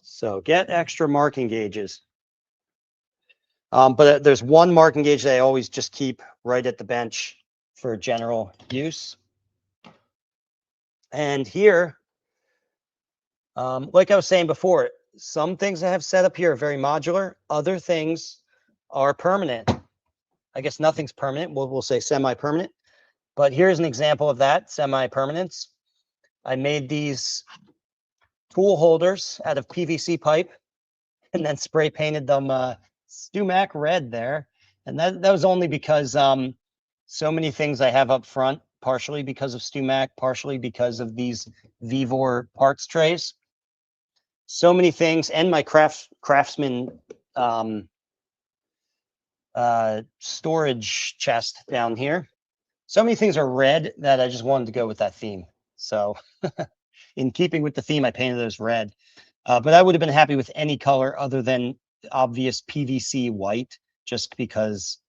So get extra marking gauges. But there's one marking gauge that I always just keep right at the bench for general use. And here, like I was saying before, some things I have set up here are very modular. Other things are permanent. I guess nothing's permanent. We'll say semi-permanent. But here's an example of that, semi-permanence. I made these tool holders out of PVC pipe and then spray painted them Stumac red there. And that was only because so many things I have up front, partially because of Stumac, partially because of these Vevor parts trays. So many things, and my Craftsman storage chest down here. So many things are red that I just wanted to go with that theme. So in keeping with the theme, I painted those red. But I would have been happy with any color other than obvious PVC white, just because,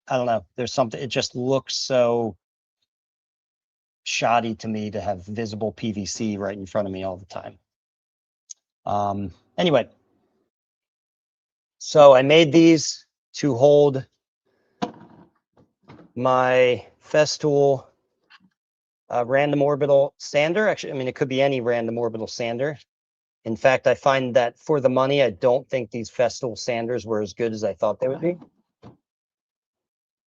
I don't know, there's something, it just looks so shoddy to me to have visible PVC right in front of me all the time. Anyway, so I made these to hold my Festool random orbital sander. Actually, I mean, it could be any random orbital sander. In fact, I find that for the money, I don't think these Festool sanders were as good as I thought they would be.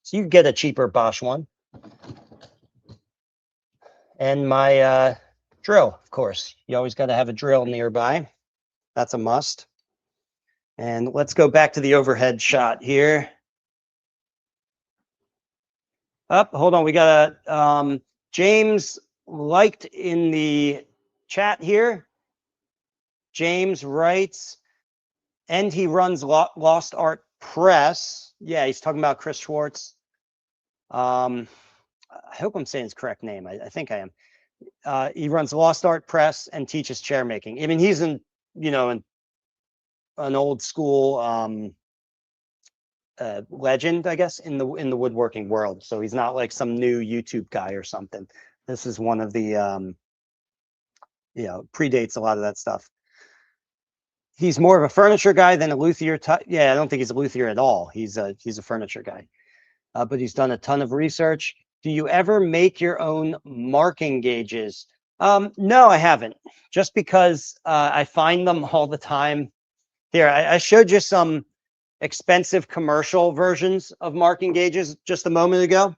So you get a cheaper Bosch one. And my drill, of course. You always got to have a drill nearby. That's a must. And let's go back to the overhead shot here. Up, hold on. We got a James liked in the chat here. James writes, and he runs Lost Art Press. Yeah, he's talking about Chris Schwartz. I hope I'm saying his correct name. I think I am. He runs Lost Art Press and teaches chair making. I mean, he's an old school legend, I guess, in the woodworking world. So he's not like some new YouTube guy or something. This is one of the predates a lot of that stuff. He's more of a furniture guy than a luthier. Yeah, I don't think he's a luthier at all. He's a furniture guy, but he's done a ton of research. Do you ever make your own marking gauges? No, I haven't. Just because I find them all the time. Here, I showed you some expensive commercial versions of marking gauges just a moment ago.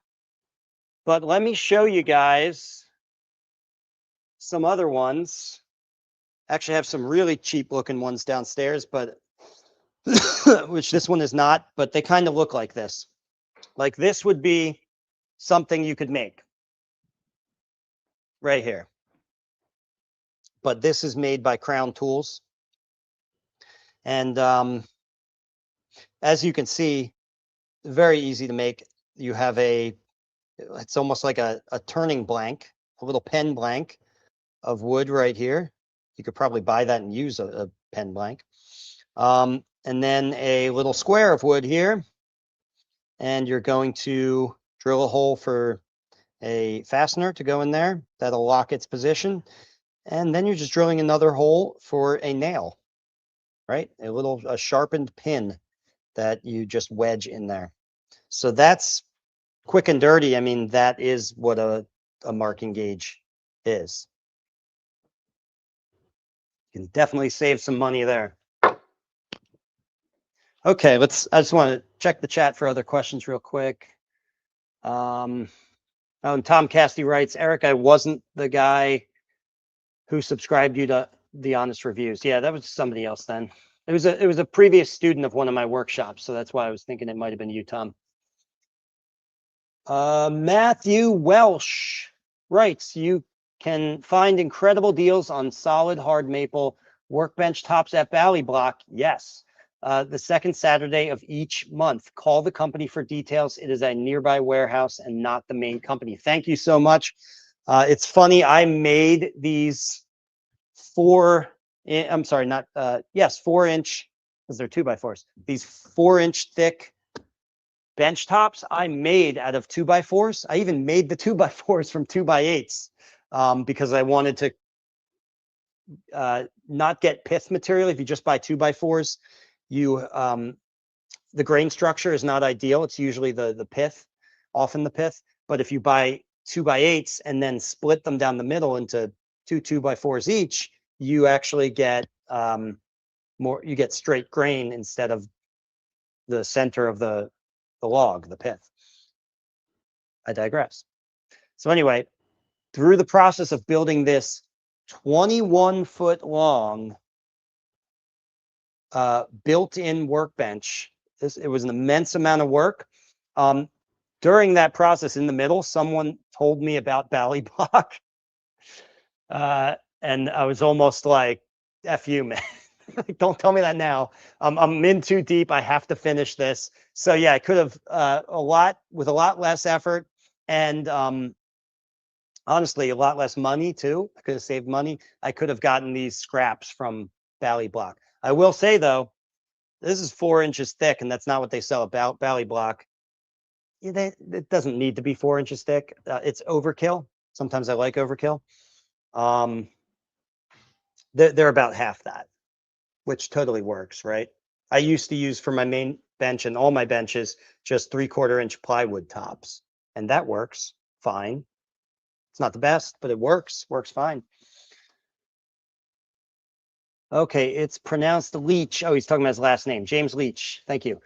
But let me show you guys some other ones. Actually, I have some really cheap looking ones downstairs, but which this one is not, but they kind of look like this. Like this would be something you could make right here. But this is made by Crown Tools. And as you can see, very easy to make. You have it's almost like a turning blank, a little pen blank of wood right here. You could probably buy that and use a pen blank. And then a little square of wood here. And you're going to drill a hole for a fastener to go in there. That'll lock its position. And then you're just drilling another hole for a nail, right? A sharpened pin that you just wedge in there. So that's quick and dirty. I mean, that is what a marking gauge is. You can definitely save some money there. Okay, I just want to check the chat for other questions real quick. And Tom Casty writes, Eric, I wasn't the guy who subscribed you to the honest reviews. Yeah, that was somebody else then. It was a previous student of one of my workshops, so that's why I was thinking it might have been you, Tom. Matthew Welsh writes, you can find incredible deals on solid hard maple workbench tops at Valley Block. Yes. The second Saturday of each month. Call the company for details. It is a nearby warehouse and not the main company. Thank you so much. It's funny, I made these 4-inch, because they're 2x4s. These 4-inch thick bench tops I made out of 2x4s. I even made the 2x4s from 2x8s because I wanted to not get pith material. If you just buy 2x4s, the grain structure is not ideal. It's usually the pith, often the pith. But if you buy 2x8s and then split them down the middle into 2x4s each, you actually get more. You get straight grain instead of the center of the log, the pith. I digress. So anyway, through the process of building this 21-foot long built-in workbench, it was an immense amount of work. During that process, in the middle, someone told me about Bally Block, and I was almost like, "F you, man! Like, don't tell me that now. I'm in too deep. I have to finish this." So yeah, I could have with a lot less effort, and honestly, a lot less money too. I could have saved money. I could have gotten these scraps from Bally Block. I will say though, this is 4 inches thick, and that's not what they sell at Bally Block. It doesn't need to be 4 inches thick. It's overkill. Sometimes I like overkill. They're about half that, which totally works, right? I used to use for my main bench and all my benches just 3/4 inch plywood tops, and that works fine. It's not the best, but it works fine. Okay, it's pronounced Leach. Oh, he's talking about his last name, James Leach. Thank you.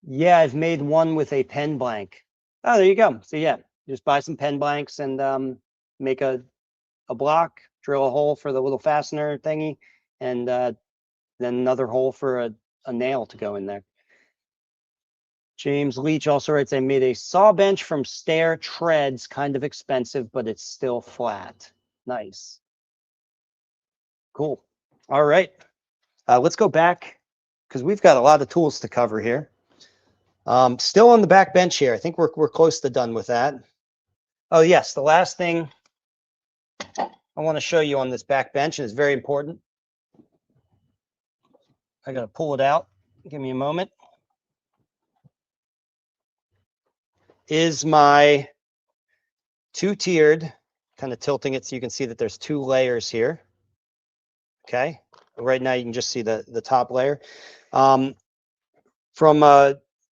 Yeah, I've made one with a pen blank. Oh, there you go. So yeah, just buy some pen blanks and make a block, drill a hole for the little fastener thingy, and then another hole for a nail to go in there. James Leach also writes, I made a saw bench from stair treads, kind of expensive, but it's still flat. Nice. Cool. All right. Let's go back because we've got a lot of tools to cover here. Still on the back bench here. I think we're close to done with that. Oh yes, the last thing I want to show you on this back bench, and it's very important. I got to pull it out. Give me a moment. Is my two-tiered, kind of tilting it so you can see that there's two layers here. Okay. Right now you can just see the top layer. From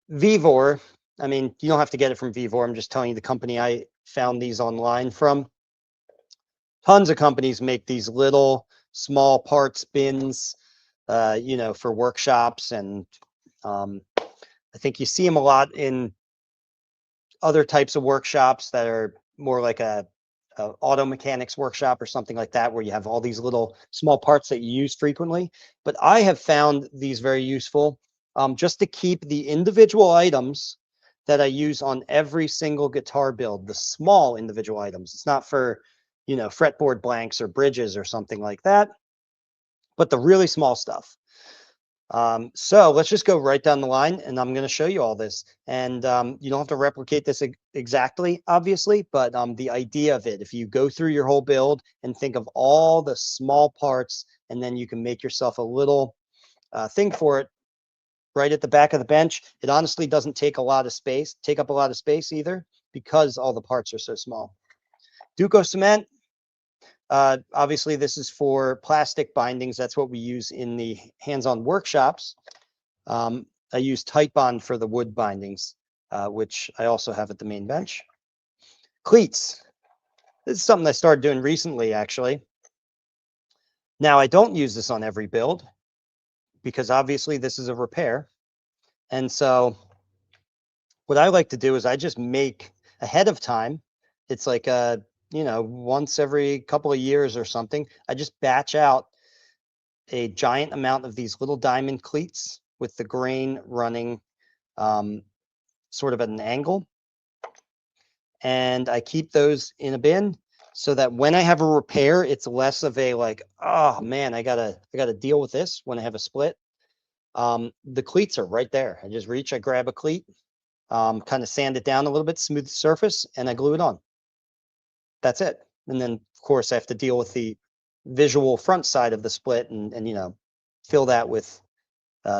Vivor, I mean, you don't have to get it from Vivor. I'm just telling you the company I found these online from. Tons of companies make these little small parts bins, you know, for workshops. And I think you see them a lot in other types of workshops that are more like a auto mechanics workshop or something like that, where you have all these little small parts that you use frequently. But I have found these very useful just to keep the individual items that I use on every single guitar build, the small individual items. It's not for, you know, fretboard blanks or bridges or something like that, but the really small stuff. So let's just go right down the line and I'm going to show you all this. And you don't have to replicate this exactly, obviously, but the idea of it, if you go through your whole build and think of all the small parts, and then you can make yourself a little thing for it right at the back of the bench. It honestly doesn't take a lot of space, take up a lot of space either, because all the parts are so small. Duco cement. Obviously, this is for plastic bindings. That's what we use in the hands-on workshops. I use Tight Bond for the wood bindings, which I also have at the main bench. Cleats. This is something I started doing recently, actually. Now, I don't use this on every build because obviously this is a repair. And so what I like to do is I just make ahead of time. It's like, you know, once every couple of years or something, I just batch out a giant amount of these little diamond cleats with the grain running sort of at an angle. And I keep those in a bin so that when I have a repair, it's less of a like, oh man, I gotta deal with this when I have a split. The cleats are right there. I just reach, I grab a cleat, kind of sand it down a little bit, smooth the surface, and I glue it on. That's it. And then of course I have to deal with the visual front side of the split and you know, fill that with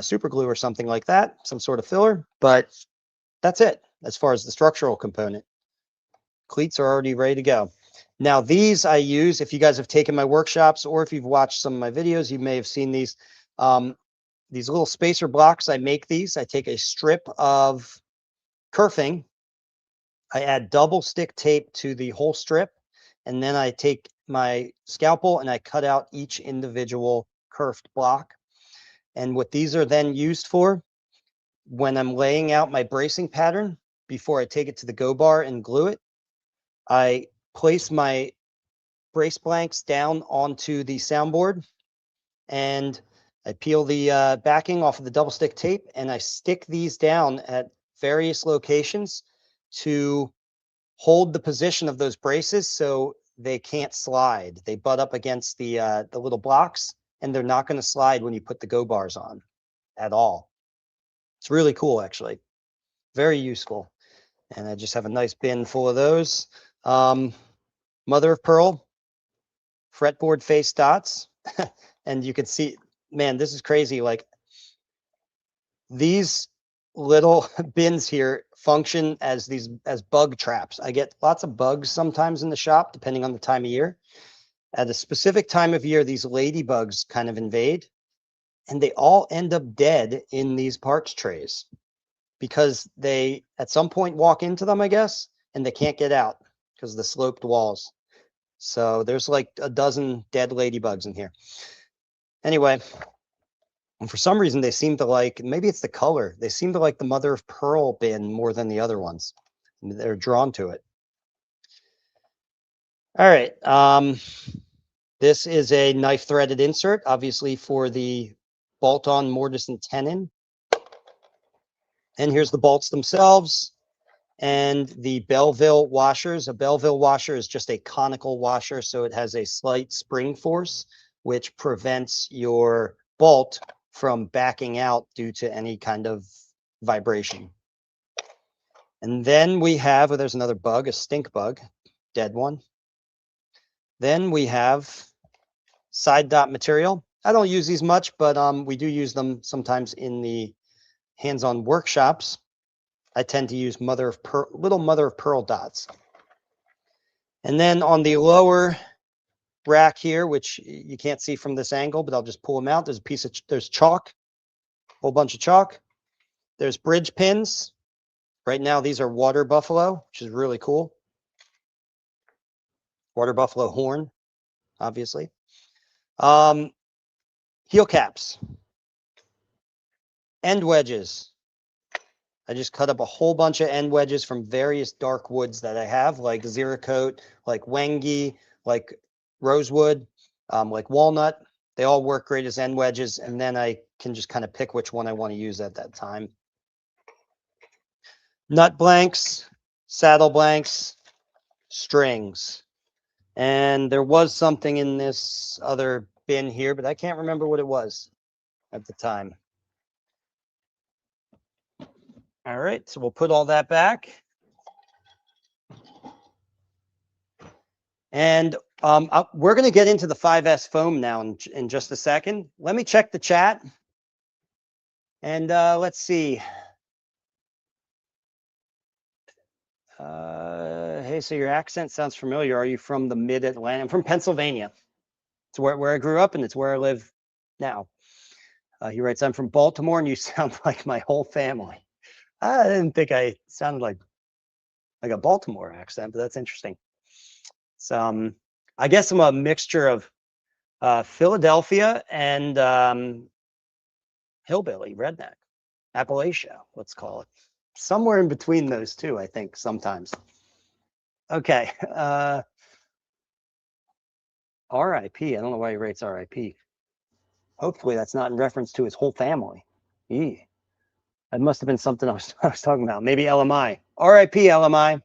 super glue or something like that, some sort of filler, but that's it as far as the structural component. Cleats are already ready to go. Now these I use, if you guys have taken my workshops or if you've watched some of my videos, you may have seen these. These little spacer blocks, I make these. I take a strip of kerfing, I add double stick tape to the whole strip, and then I take my scalpel and I cut out each individual kerfed block. And what these are then used for, when I'm laying out my bracing pattern, before I take it to the go bar and glue it, I place my brace blanks down onto the soundboard and I peel the backing off of the double stick tape and I stick these down at various locations to hold the position of those braces so they can't slide. They butt up against the little blocks and they're not going to slide when you put the go bars on at all. It's really cool, actually. Very useful. And I just have a nice bin full of those. Mother of pearl, fretboard face dots. And you can see, man, this is crazy. Like these little bins here function as bug traps. I get lots of bugs sometimes in the shop, depending on the time of year. At a specific time of year, these ladybugs kind of invade and they all end up dead in these parts trays because they at some point walk into them, I guess, and they can't get out because of the sloped walls. So there's like a dozen dead ladybugs in here. Anyway, and for some reason they seem to like, maybe it's the color. They seem to like the mother of pearl bin more than the other ones. They're drawn to it. All right. This is a knife threaded insert, obviously for the bolt-on mortise and tenon. And here's the bolts themselves and the Belleville washers. A Belleville washer is just a conical washer, so it has a slight spring force, which prevents your bolt from backing out due to any kind of vibration. And then we have, oh, there's another bug, a stink bug, dead one. Then we have side dot material. I don't use these much, but we do use them sometimes in the hands-on workshops. I tend to use little mother of pearl dots. And then on the lower rack here, which you can't see from this angle, but I'll just pull them out. There's chalk, a whole bunch of chalk. There's bridge pins. Right now, these are water buffalo, which is really cool. Water buffalo horn, obviously. Heel caps, end wedges. I just cut up a whole bunch of end wedges from various dark woods that I have, like Zeracote, like Wengi, like rosewood, like walnut. They all work great as end wedges, and then I can just kind of pick which one I want to use at that time. Nut blanks, saddle blanks, strings. And there was something in this other bin here, but I can't remember what it was at the time. All right, so we'll put all that back. And we're going to get into the 5S foam now in just a second. Let me check the chat. And let's see. Hey, so your accent sounds familiar. Are you from the mid-Atlantic? I'm from Pennsylvania. It's where I grew up, and it's where I live now. He writes, I'm from Baltimore, and you sound like my whole family. I didn't think I sounded like a Baltimore accent, but that's interesting. So I guess I'm a mixture of Philadelphia and hillbilly, redneck, Appalachia, let's call it. Somewhere in between those two, I think, sometimes. Okay. R.I.P. I don't know why he writes R.I.P. Hopefully that's not in reference to his whole family. Eee. That must have been something I was talking about. Maybe LMI. R.I.P. LMI.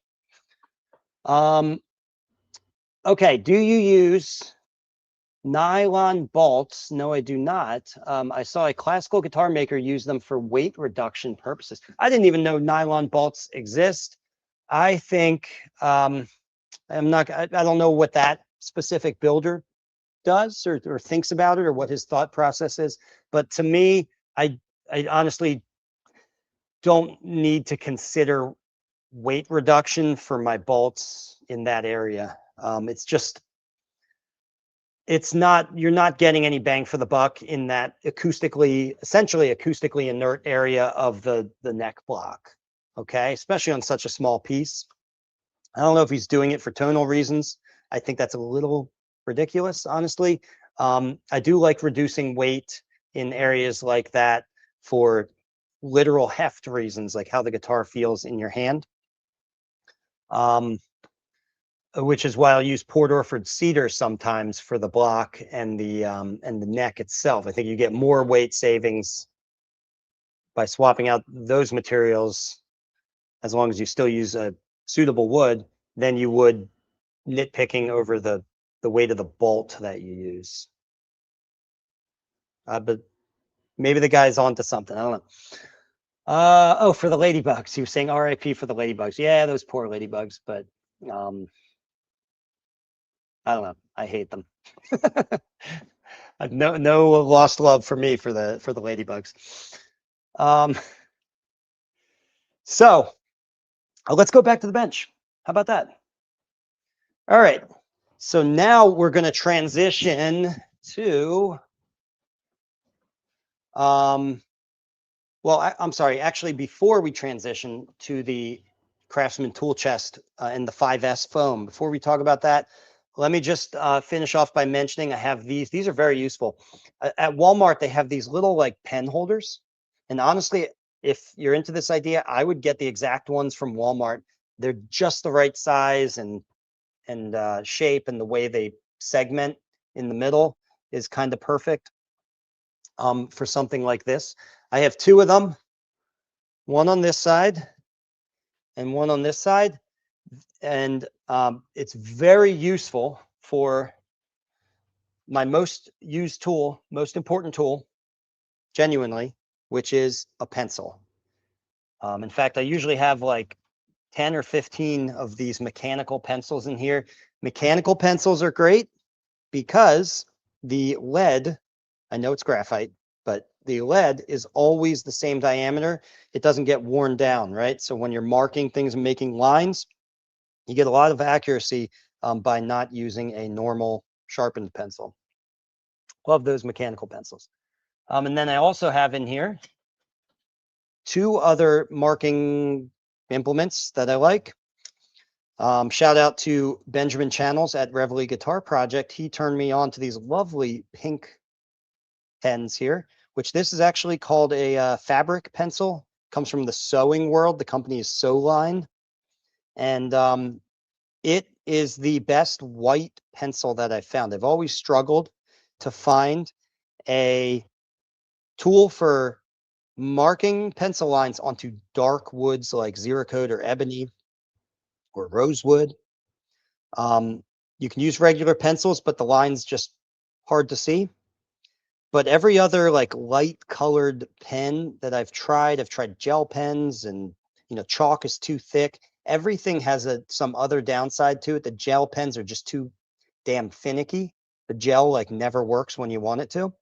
Okay. Do you use nylon bolts? No, I do not. I saw a classical guitar maker use them for weight reduction purposes. I didn't even know nylon bolts exist. I think I don't know what that specific builder does or thinks about it or what his thought process is. But to me, I honestly don't need to consider weight reduction for my bolts in that area. You're not getting any bang for the buck in that essentially acoustically inert area of the neck block. Okay, especially on such a small piece. I don't know if he's doing it for tonal reasons. I think that's a little ridiculous, honestly. I do like reducing weight in areas like that for literal heft reasons, like how the guitar feels in your hand. Which is why I'll use Port Orford cedar sometimes for the block and the neck itself. I think you get more weight savings by swapping out those materials, as long as you still use a suitable wood, than you would nitpicking over the weight of the bolt that you use. But maybe the guy's onto something. I don't know. Oh, for the ladybugs. He was saying RIP for the ladybugs. Yeah, those poor ladybugs, but I don't know. I hate them. No lost love for me for the ladybugs. So let's go back to the bench. How about that? All right. So now we're going to transition to well, I'm sorry. Actually, before we transition to the Craftsman tool chest and the 5S foam, before we talk about that, let me just finish off by mentioning I have these. These are very useful. At Walmart, they have these little like pen holders. And honestly, if you're into this idea, I would get the exact ones from Walmart. They're just the right size and shape, and the way they segment in the middle is kind of perfect for something like this. I have two of them, one on this side and one on this side. And it's very useful for my most used tool, most important tool, genuinely, which is a pencil. In fact, I usually have like 10 or 15 of these mechanical pencils in here. Mechanical pencils are great because the lead, I know it's graphite, but the lead is always the same diameter. It doesn't get worn down, right? So when you're marking things and making lines, you get a lot of accuracy by not using a normal sharpened pencil. Love those mechanical pencils. And then I also have in here two other marking implements that I like. Shout out to Benjamin Channels at Reveille Guitar Project. He turned me on to these lovely pink pens here, which this is actually called a fabric pencil. Comes from the sewing world. The company is Sewline. And it is the best white pencil that I've found. I've always struggled to find a tool for marking pencil lines onto dark woods like Cerakote or ebony or rosewood. You can use regular pencils, but the line's just hard to see. But every other like light colored pen that I've tried gel pens, and chalk is too thick. Everything has some other downside to it. The gel pens are just too damn finicky. The gel like never works when you want it to.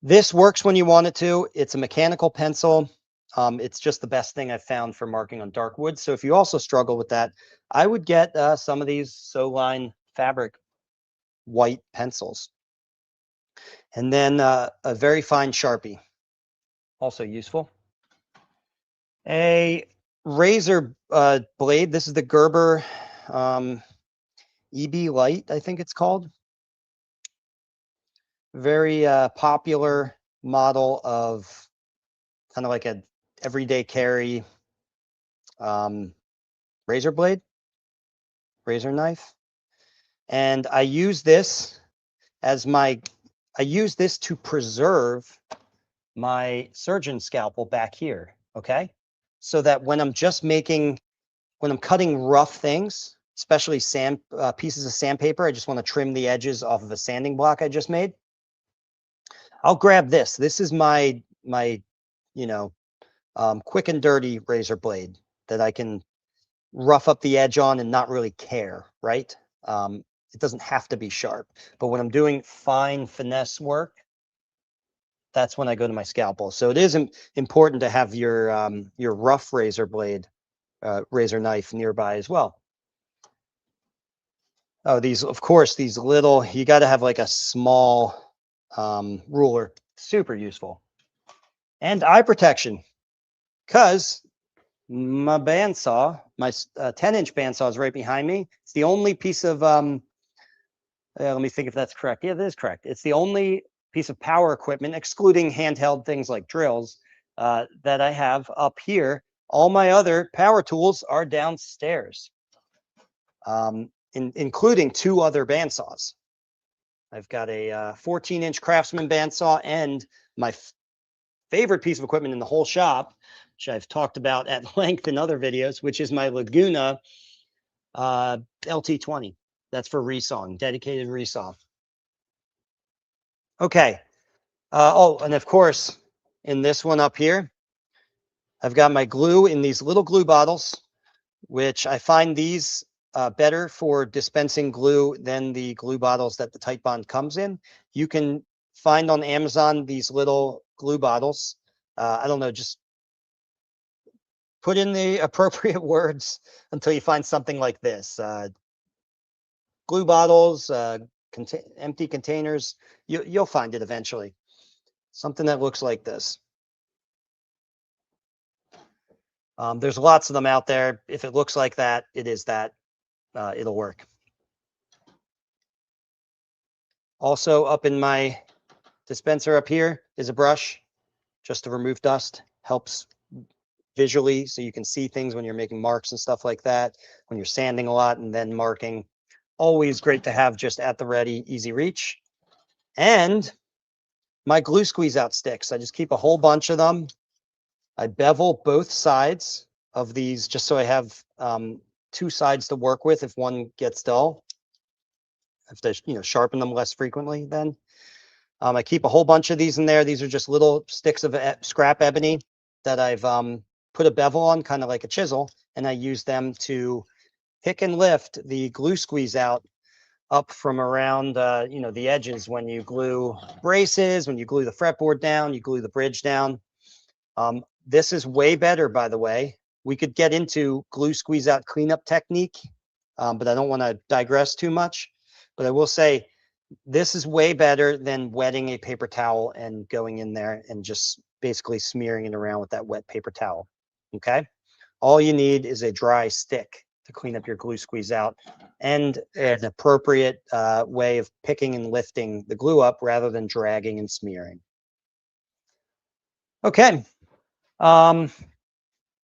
This works when you want it to. It's a mechanical pencil. It's just the best thing I've found for marking on dark wood. So if you also struggle with that, I would get some of these Sewline fabric white pencils. And then a very fine Sharpie, also useful. A razor blade. This is the Gerber EB Light, I think it's called. Very popular model of kind of like an everyday carry razor blade, razor knife. And I use this I use this to preserve my surgeon scalpel back here, okay? So that when I'm cutting rough things, especially pieces of sandpaper, I just want to trim the edges off of a sanding block I just made. I'll grab this. This is my quick and dirty razor blade that I can rough up the edge on and not really care, right? It doesn't have to be sharp, but when I'm doing fine finesse work, that's when I go to my scalpel. So it is important to have your rough razor blade, razor knife nearby as well. Oh, of course, these little, you got to have like a small ruler, super useful. And eye protection, because my bandsaw, my 10-inch bandsaw is right behind me. It's the only piece of, let me think if that's correct. Yeah, that is correct. It's the only piece of power equipment, excluding handheld things like drills, that I have up here. All my other power tools are downstairs, including two other bandsaws. I've got a 14-inch Craftsman bandsaw and my favorite piece of equipment in the whole shop, which I've talked about at length in other videos, which is my Laguna LT20. That's for resawing, dedicated resaw. Okay. Oh, and of course, in this one up here, I've got my glue in these little glue bottles, which I find these better for dispensing glue than the glue bottles that the Titebond comes in. You can find on Amazon these little glue bottles. I don't know, just put in the appropriate words until you find something like this. Glue bottles, empty containers, you'll find it eventually. Something that looks like this. There's lots of them out there. If it looks like that, it is that. It'll work. Also up in my dispenser up here is a brush just to remove dust. Helps visually so you can see things when you're making marks and stuff like that, when you're sanding a lot and then marking. Always great to have just at the ready, easy reach. And my glue squeeze out sticks. I just keep a whole bunch of them. I bevel both sides of these just so I have two sides to work with if one gets dull. I have to, sharpen them less frequently then. I keep a whole bunch of these in there. These are just little sticks of scrap ebony that I've put a bevel on, kind of like a chisel, and I use them to pick and lift the glue squeeze out up from around, the edges when you glue braces, when you glue the fretboard down, you glue the bridge down. This is way better, by the way. We could get into glue squeeze out cleanup technique, but I don't want to digress too much. But I will say this is way better than wetting a paper towel and going in there and just basically smearing it around with that wet paper towel. Okay. All you need is a dry stick to clean up your glue squeeze out and an appropriate way of picking and lifting the glue up rather than dragging and smearing. Okay.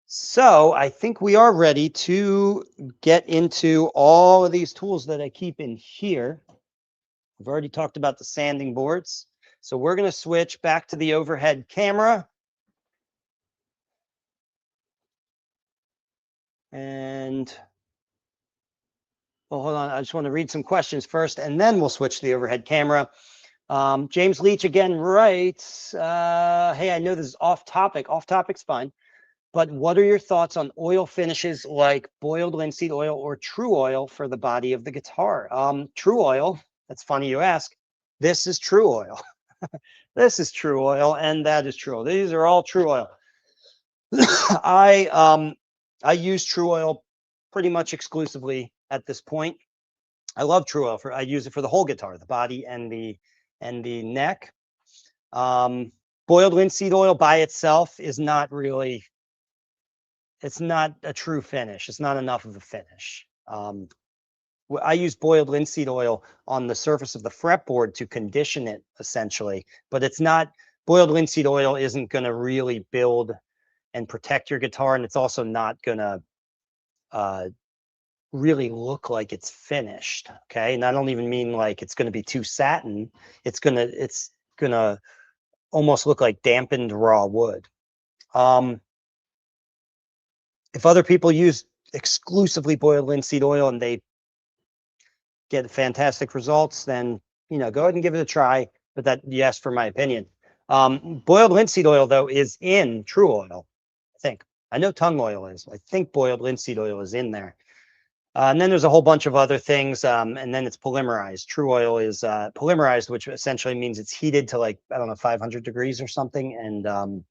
So I think we are ready to get into all of these tools that I keep in here. We've already talked about the sanding boards. So we're going to switch back to the overhead camera. And, well, hold on. I just want to read some questions first, and then we'll switch to the overhead camera. James Leach again writes, hey, I know this is off topic. Off topic's fine. But what are your thoughts on oil finishes like boiled linseed oil or Tru Oil for the body of the guitar? Tru Oil, that's funny you ask. This is Tru Oil. This is Tru Oil, and that is Tru Oil. These are all Tru Oil. I use Tru Oil pretty much exclusively at this point. I love Tru Oil. I use it for the whole guitar, the body and the neck. Boiled linseed oil by itself is not really. It's not a true finish. It's not enough of a finish. I use boiled linseed oil on the surface of the fretboard to condition it, essentially. But it's not, boiled linseed oil isn't going to really build and protect your guitar, and it's also not going to really look like it's finished. Okay, and I don't even mean like it's going to be too satin. It's gonna almost look like dampened raw wood. If other people use exclusively boiled linseed oil and they get fantastic results, then, go ahead and give it a try. But that, yes, for my opinion. Boiled linseed oil, though, is in Tru Oil, I think. I know tung oil is. I think boiled linseed oil is in there. And then there's a whole bunch of other things, and then it's polymerized. Tru Oil is polymerized, which essentially means it's heated to, like, I don't know, 500 degrees or something. And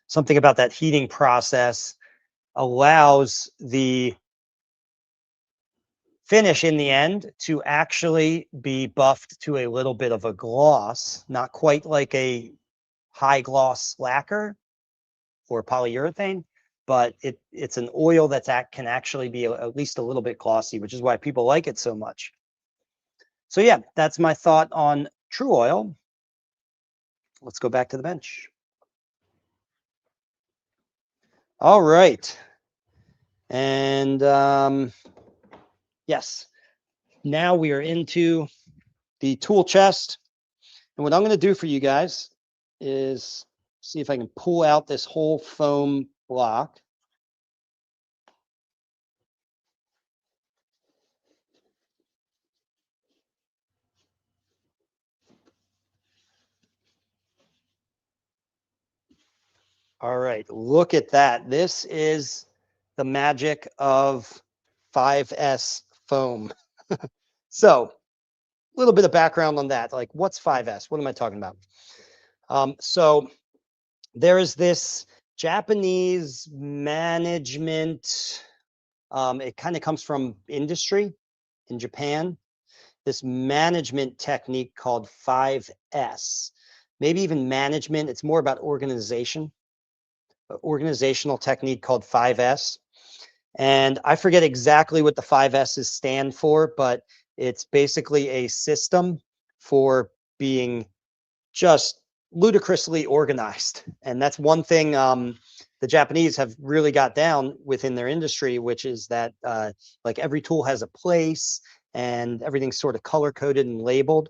something about that heating process allows the finish in the end to actually be buffed to a little bit of a gloss, not quite like a high gloss lacquer or polyurethane, but it's an oil can actually be at least a little bit glossy, which is why people like it so much. So yeah, that's my thought on Tru Oil. Let's go back to the bench. All right. And yes, now we are into the tool chest. And what I'm going to do for you guys is see if I can pull out this whole foam block. All right, look at that. This is the magic of 5S foam. So, a little bit of background on that. Like, what's 5S? What am I talking about? So, there is this Japanese management. It kind of comes from industry in Japan. This management technique called 5S. Maybe even management. It's more about organization. Organizational technique called 5S. And I forget exactly what the 5S's stand for, but it's basically a system for being just ludicrously organized. And that's one thing the Japanese have really got down within their industry, which is that like every tool has a place and everything's sort of color coded and labeled.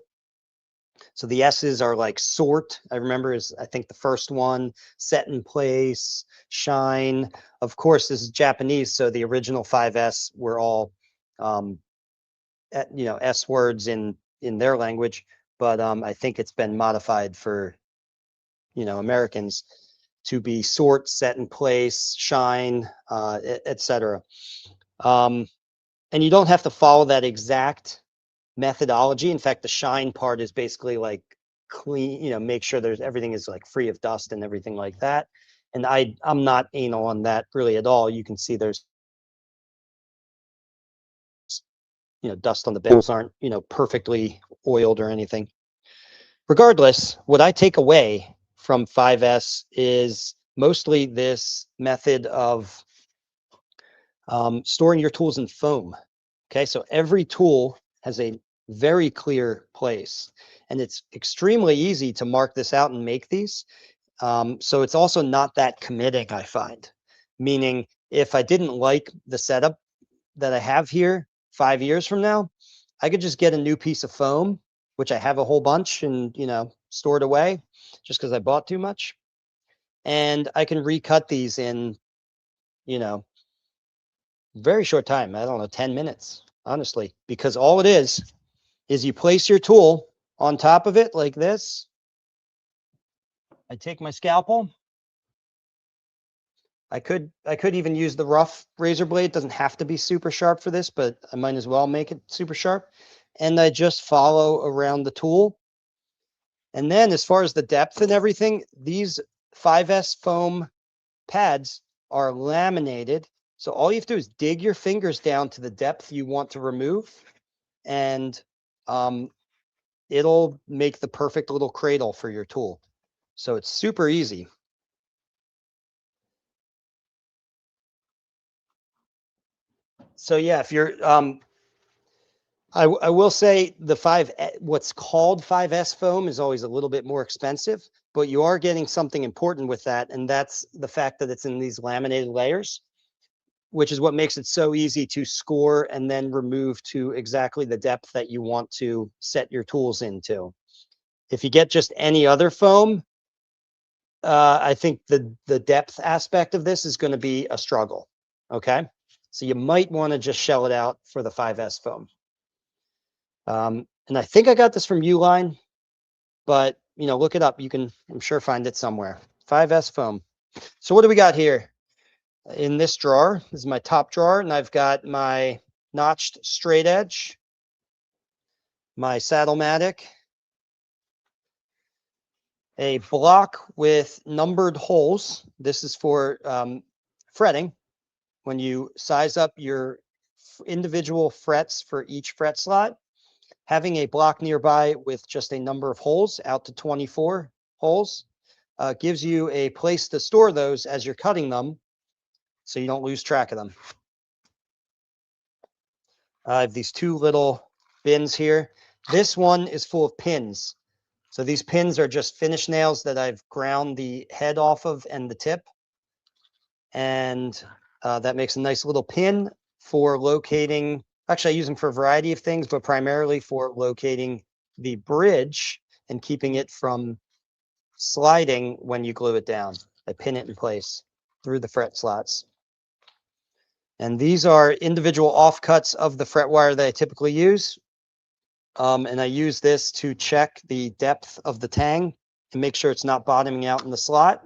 So the S's are like sort, I remember is I think the first one, set in place, shine. Of course, this is Japanese, so the original 5S were all S words in their language, but I think it's been modified for Americans to be sort, set in place, shine, etc. And you don't have to follow that exact methodology. In fact, the shine part is basically like clean, make sure everything is like free of dust and everything like that. And I'm not anal on that really at all. You can see there's dust on the bells aren't perfectly oiled or anything. Regardless, what I take away from 5S is mostly this method of storing your tools in foam. Okay, so every tool has a very clear place, and it's extremely easy to mark this out and make these. So it's also not that committing, I find. Meaning, if I didn't like the setup that I have here 5 years from now, I could just get a new piece of foam, which I have a whole bunch and stored away just because I bought too much. And I can recut these in, very short time. I don't know, 10 minutes, honestly, because all it is you place your tool on top of it like this. I take my scalpel. I could even use the rough razor blade. It doesn't have to be super sharp for this, but I might as well make it super sharp. And I just follow around the tool. And then as far as the depth and everything, these 5S foam pads are laminated. So all you have to do is dig your fingers down to the depth you want to remove, and it'll make the perfect little cradle for your tool. So it's super easy. So yeah, if you're, I will say what's called 5S foam is always a little bit more expensive, but you are getting something important with that, and that's the fact that it's in these laminated layers, which is what makes it so easy to score and then remove to exactly the depth that you want to set your tools into. If you get just any other foam, I think the depth aspect of this is going to be a struggle. Okay, so you might want to just shell it out for the 5S foam. And I think I got this from Uline, but look it up. You can, I'm sure, find it somewhere. 5S foam. So what do we got here? In this drawer, this is my top drawer, and I've got my notched straight edge, my Saddle-matic, a block with numbered holes. This is for fretting. When you size up your individual frets for each fret slot, having a block nearby with just a number of holes out to 24 holes gives you a place to store those as you're cutting them, so you don't lose track of them. I have these two little bins here. This one is full of pins. So these pins are just finish nails that I've ground the head off of and the tip. And that makes a nice little pin for locating. Actually, I use them for a variety of things, but primarily for locating the bridge and keeping it from sliding when you glue it down. I pin it in place through the fret slots. And these are individual offcuts of the fret wire that I typically use. And I use this to check the depth of the tang and make sure it's not bottoming out in the slot.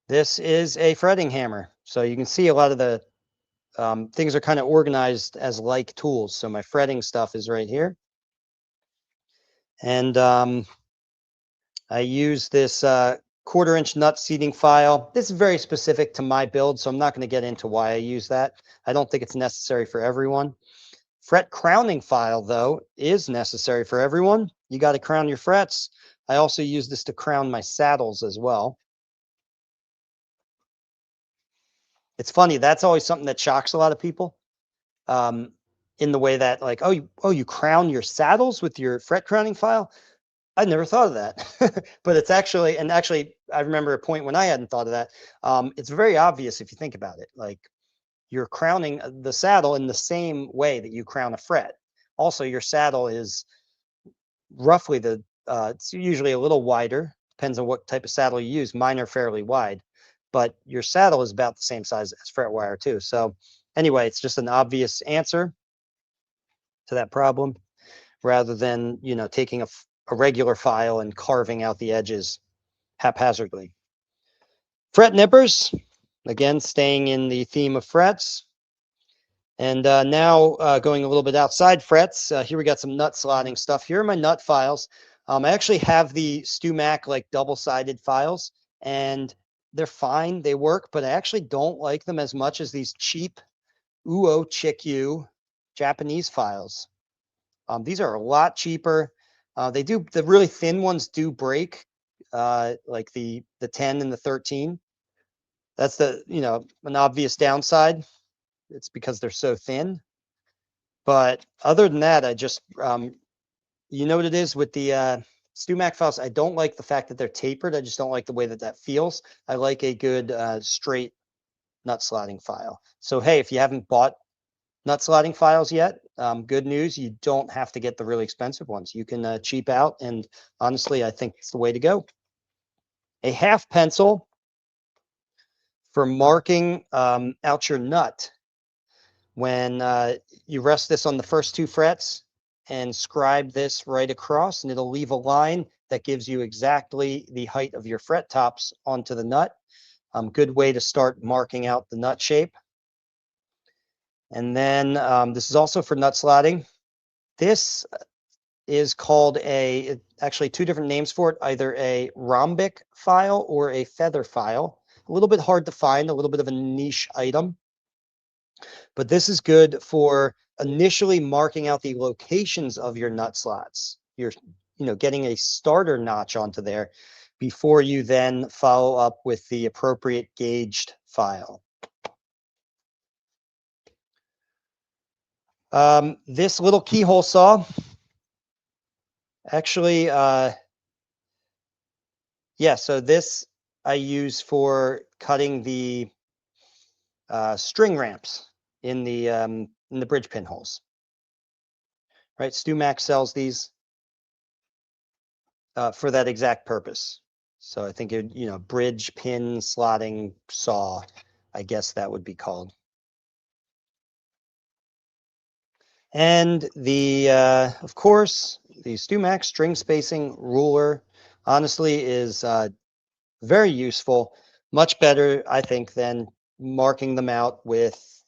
This is a fretting hammer. So you can see a lot of the things are kind of organized as like tools. So my fretting stuff is right here. And I use this 1/4-inch nut seating file. This is very specific to my build, so I'm not going to get into why I use that. I don't think it's necessary for everyone. Fret crowning file, though, is necessary for everyone. You got to crown your frets. I also use this to crown my saddles as well. It's funny, that's always something that shocks a lot of people. in the way that like, oh, you crown your saddles with your fret crowning file. I never thought of that, but it's actually, and actually, I remember a point when I hadn't thought of that. It's very obvious if you think about it. Like you're crowning the saddle in the same way that you crown a fret. Also, your saddle is roughly it's usually a little wider, depends on what type of saddle you use. Mine are fairly wide, but your saddle is about the same size as fret wire too. So anyway, it's just an obvious answer to that problem rather than, taking a regular file and carving out the edges haphazardly. Fret nippers, again, staying in the theme of frets. And now going a little bit outside frets, here we got some nut slotting stuff. Here are my nut files. I actually have the StewMac like double-sided files, and they're fine. They work, but I actually don't like them as much as these cheap Uo Chikyu Japanese files. These are a lot cheaper. The really thin ones do break, like the 10 and the 13. That's an obvious downside. It's because they're so thin. But other than that, I just, you know what it is with the StewMac files, I don't like the fact that they're tapered. I just don't like the way that feels. I like a good straight nut slotting file. So, hey, if you haven't bought nut slotting files yet, good news, you don't have to get the really expensive ones. You can cheap out, and honestly, I think it's the way to go. A half pencil for marking out your nut. When you rest this on the first two frets and scribe this right across, and it'll leave a line that gives you exactly the height of your fret tops onto the nut. Good way to start marking out the nut shape. And then this is also for nut slotting. This is called actually two different names for it, either a rhombic file or a feather file. A little bit hard to find, a little bit of a niche item. But this is good for initially marking out the locations of your nut slots. You're, getting a starter notch onto there before you then follow up with the appropriate gauged file. This little keyhole saw, actually, so this I use for cutting the string ramps in the bridge pin holes. Right, StewMac sells these for that exact purpose. So I think bridge pin slotting saw, I guess that would be called. And of course, the StewMac string spacing ruler, honestly, is very useful. Much better, I think, than marking them out with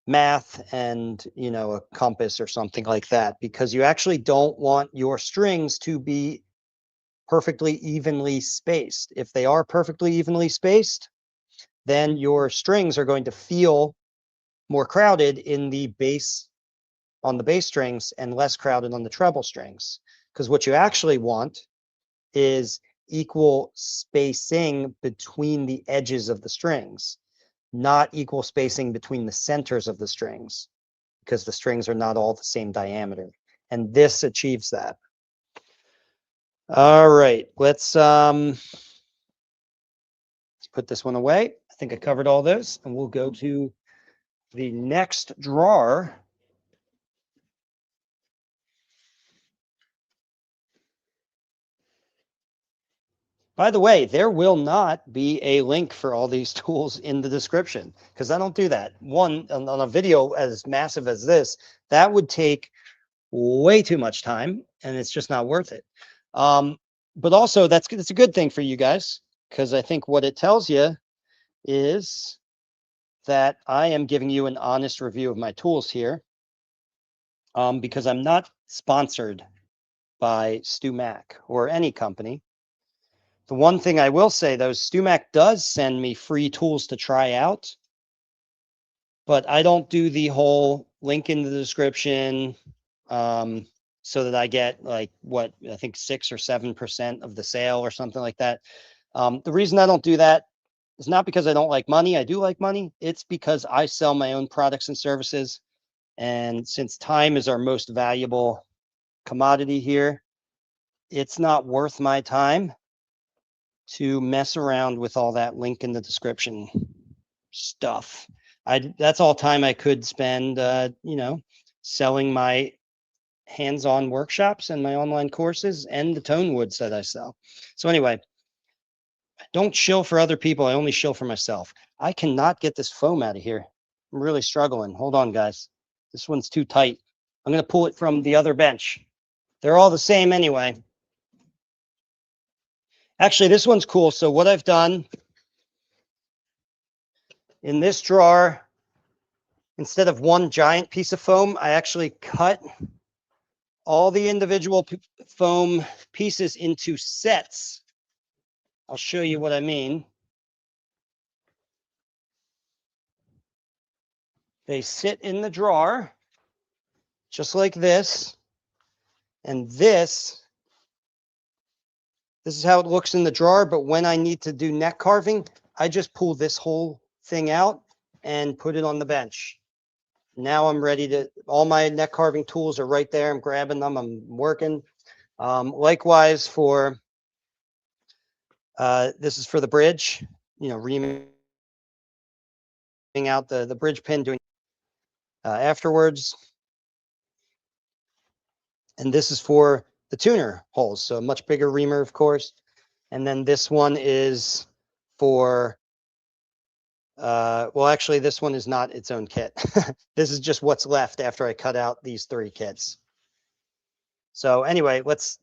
math and a compass or something like that, because you actually don't want your strings to be perfectly evenly spaced. If they are perfectly evenly spaced, then your strings are going to feel more crowded on the bass strings and less crowded on the treble strings. Because what you actually want is equal spacing between the edges of the strings, not equal spacing between the centers of the strings, because the strings are not all the same diameter. And this achieves that. All right, let's put this one away. I think I covered all those, and we'll go to the next drawer. By the way, there will not be a link for all these tools in the description, because I don't do that. One, on a video as massive as this, that would take way too much time, and it's just not worth it. But also, it's a good thing for you guys, because I think what it tells you is that I am giving you an honest review of my tools here, because I'm not sponsored by StewMac or any company. The one thing I will say, though, StewMac does send me free tools to try out, but I don't do the whole link in the description so that I get like what I think 6 or 7% of the sale or something like that. The reason I don't do that is not because I don't like money. I do like money. It's because I sell my own products and services. And since time is our most valuable commodity here, it's not worth my time to mess around with all that link in the description stuff. That's all time I could spend, selling my hands-on workshops and my online courses and the tone woods that I sell. So anyway, I don't shill for other people. I only shill for myself. I cannot get this foam out of here. I'm really struggling. Hold on, guys. This one's too tight. I'm going to pull it from the other bench. They're all the same anyway. Actually, this one's cool. So what I've done in this drawer, instead of one giant piece of foam, I actually cut all the individual foam pieces into sets. I'll show you what I mean. They sit in the drawer just like this. And this is how it looks in the drawer. But when I need to do neck carving, I just pull this whole thing out and put it on the bench. Now I'm ready to, all my neck carving tools are right there. I'm grabbing them, I'm working. Likewise for, this is for the bridge, reaming out the bridge pin, doing afterwards. And this is for the tuner holes, so a much bigger reamer, of course. And then this one is for, well, actually, this one is not its own kit. This is just what's left after I cut out these 3 kits. So anyway, let's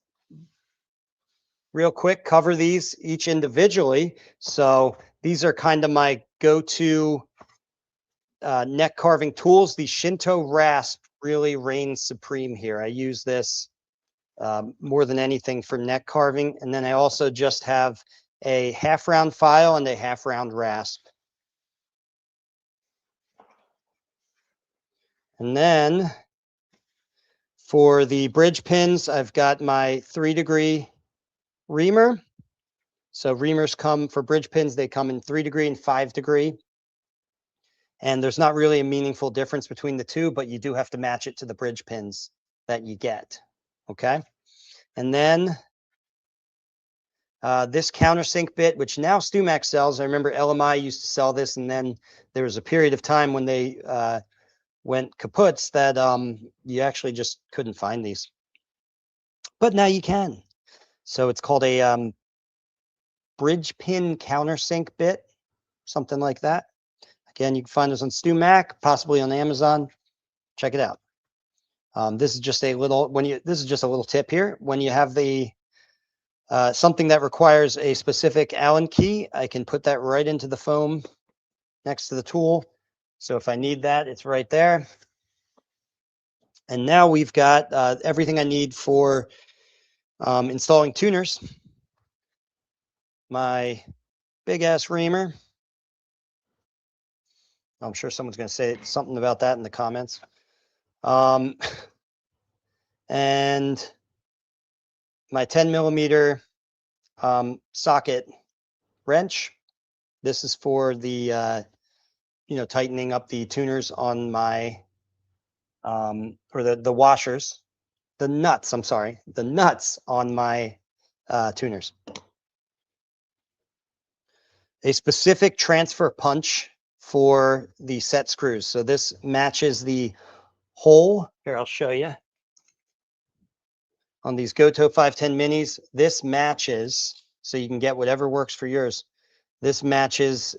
real quick cover these each individually. So these are kind of my go-to neck carving tools. The Shinto rasp really reigns supreme here. I use this more than anything for neck carving. And then I also just have a half round file and a half round rasp. And then for the bridge pins, I've got my 3-degree reamer. So reamers come for bridge pins, they come in 3-degree and 5-degree. And there's not really a meaningful difference between the two, but you do have to match it to the bridge pins that you get. Okay. And then this countersink bit, which now StewMac sells. I remember LMI used to sell this, and then there was a period of time when they went kaputs that you actually just couldn't find these. But now you can. So it's called a bridge pin countersink bit, something like that. Again, you can find this on StewMac, possibly on Amazon. Check it out. This is just a little this is just a little tip here. When you have the something that requires a specific Allen key, I can put that right into the foam next to the tool. So if I need that, it's right there. And now we've got everything I need for installing tuners. My big ass reamer. I'm sure someone's going to say something about that in the comments. And my 10mm socket wrench. This is for the tightening up the tuners on my or the washers, the nuts. I'm sorry, the nuts on my tuners. A specific transfer punch for the set screws. So this matches the hole. Here, I'll show you. On these Goto 510 minis, this matches, so you can get whatever works for yours. This matches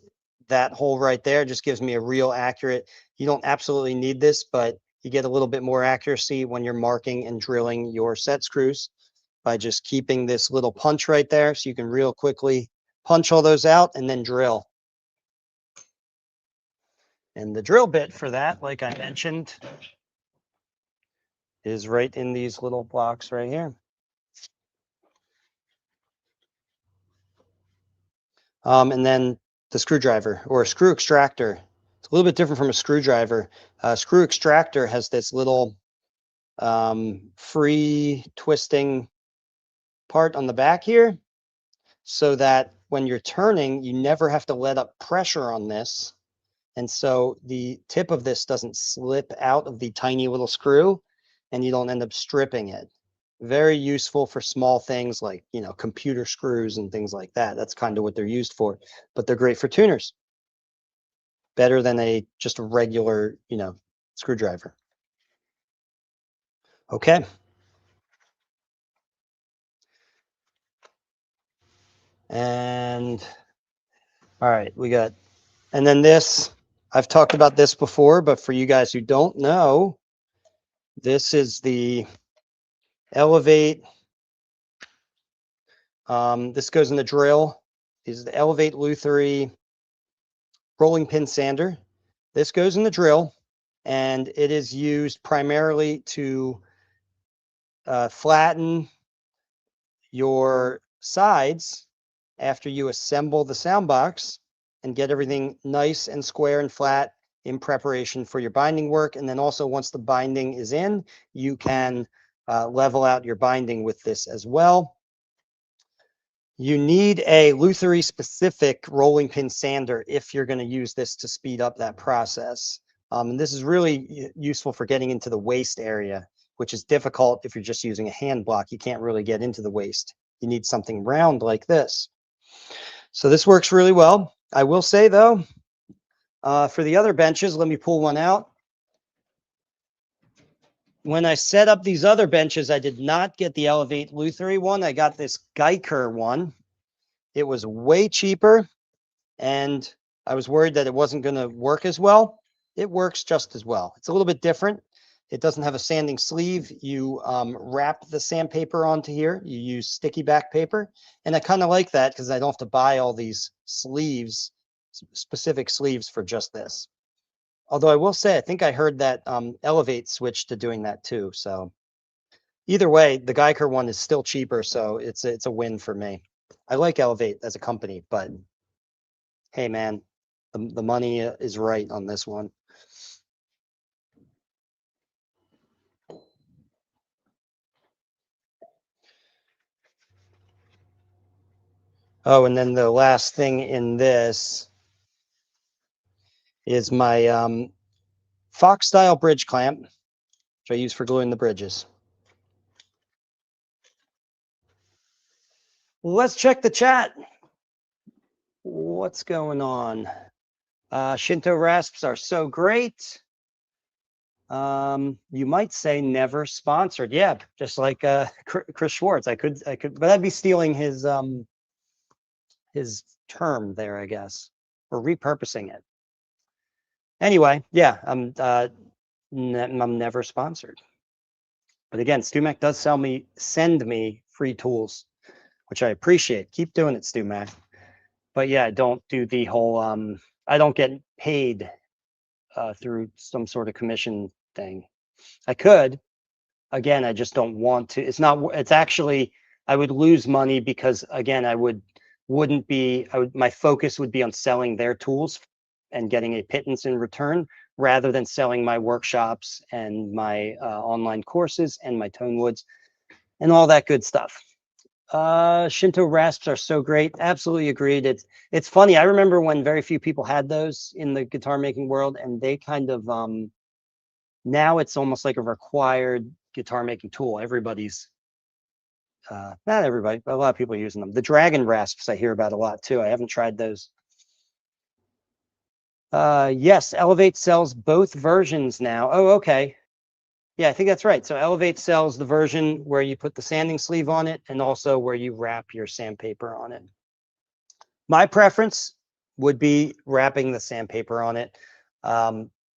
that hole right there, just gives me a real accurate, you don't absolutely need this, but you get a little bit more accuracy when you're marking and drilling your set screws by just keeping this little punch right there, so you can real quickly punch all those out and then drill. And the drill bit for that, like I mentioned, is right in these little blocks right here. And then the screwdriver or a screw extractor. It's a little bit different from a screwdriver. A screw extractor has this little free twisting part on the back here, so that when you're turning, you never have to let up pressure on this And so the tip of this doesn't slip out of the tiny little screw and you don't end up stripping it. Very useful for small things like, you know, computer screws and things like that. That's kind of what they're used for, but they're great for tuners. Better than just a regular, you know, screwdriver. Okay. And all right, and then this, I've talked about this before, but for you guys who don't know, this is the Elevate. This goes in the drill. This is the Elevate Lutherie rolling pin sander. This goes in the drill, and it is used primarily to flatten your sides after you assemble the sound box and get everything nice and square and flat in preparation for your binding work. And then also once the binding is in, you can level out your binding with this as well. You need a Lutherie specific rolling pin sander if you're going to use this to speed up that process. And this is really useful for getting into the waist area, which is difficult if you're just using a hand block. You can't really get into the waist. You need something round like this. So this works really well. I will say though, for the other benches, let me pull one out. When I set up these other benches, I did not get the Elevate Lutherie one. I got this Geiker one. It was way cheaper, and I was worried that it wasn't going to work as well. It works just as well. It's a little bit different. It doesn't have a sanding sleeve. You wrap the sandpaper onto here. You use sticky back paper. And I kind of like that because I don't have to buy all these sleeves, specific sleeves for just this. Although I will say, I think I heard that Elevate switched to doing that too. So either way, the Geiker one is still cheaper. So it's a win for me. I like Elevate as a company, but hey, man, the money is right on this one. Oh, and then the last thing in this is my Fox style bridge clamp, which I use for gluing the bridges. Let's check the chat. What's going on? Shinto rasps are so great. You might say never sponsored. Yeah, just like Chris Schwartz. I could, but I'd be stealing his term there, I guess, or repurposing it. Anyway, yeah, I'm never sponsored. But again, StuMac does send me free tools, which I appreciate. Keep doing it, StuMac. But yeah, I don't do the whole I don't get paid through some sort of commission thing. I could. Again, I just don't want to. It's actually, I would lose money because again, my focus would be on selling their tools and getting a pittance in return rather than selling my workshops and my online courses and my tone woods and all that good stuff. Shinto rasps are so great. Absolutely agreed. It's funny. I remember when very few people had those in the guitar making world, and they kind of now it's almost like a required guitar making tool. Everybody's not everybody, but a lot of people are using them. The dragon rasps I hear about a lot too. I haven't tried those. Yes, Elevate sells both versions now. Oh, okay. Yeah, I think that's right. So Elevate sells the version where you put the sanding sleeve on it and also where you wrap your sandpaper on it. My preference would be wrapping the sandpaper on it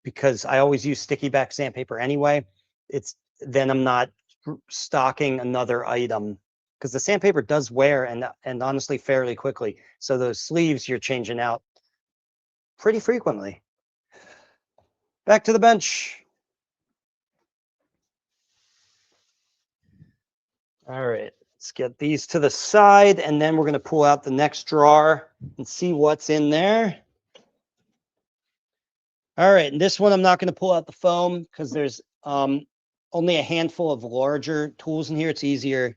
because I always use sticky back sandpaper anyway. Then I'm not stocking another item because the sandpaper does wear and honestly fairly quickly. So those sleeves you're changing out pretty frequently. Back to the bench. All right, let's get these to the side and then we're going to pull out the next drawer and see what's in there. All right, and this one I'm not going to pull out the foam because there's only a handful of larger tools in here. It's easier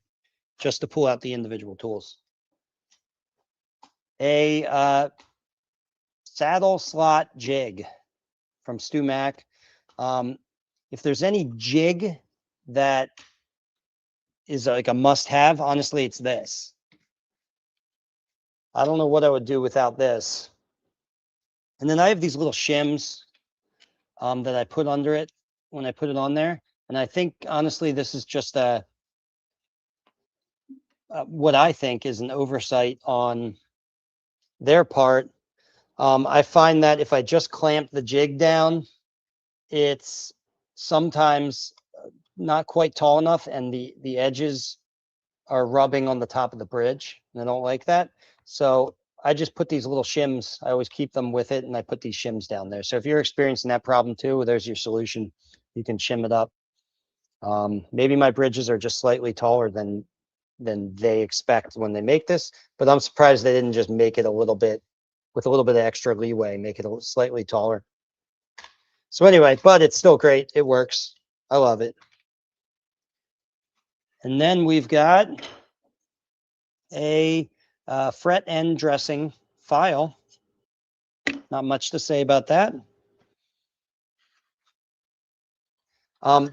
just to pull out the individual tools. A saddle slot jig from Stu Mac. If there's any jig that is like a must-have, honestly, it's this. I don't know what I would do without this. And then I have these little shims that I put under it when I put it on there. And I think, honestly, this is just what I think is an oversight on their part. I find that if I just clamp the jig down, it's sometimes not quite tall enough and the edges are rubbing on the top of the bridge, and I don't like that. So I just put these little shims. I always keep them with it, and I put these shims down there. So if you're experiencing that problem too, there's your solution. You can shim it up. Maybe my bridges are just slightly taller than they expect when they make this, but I'm surprised they didn't just make it a little bit with a little bit of extra leeway, make it a slightly taller. So anyway, but it's still great. It works. I love it. And then we've got a fret end dressing file. Not much to say about that.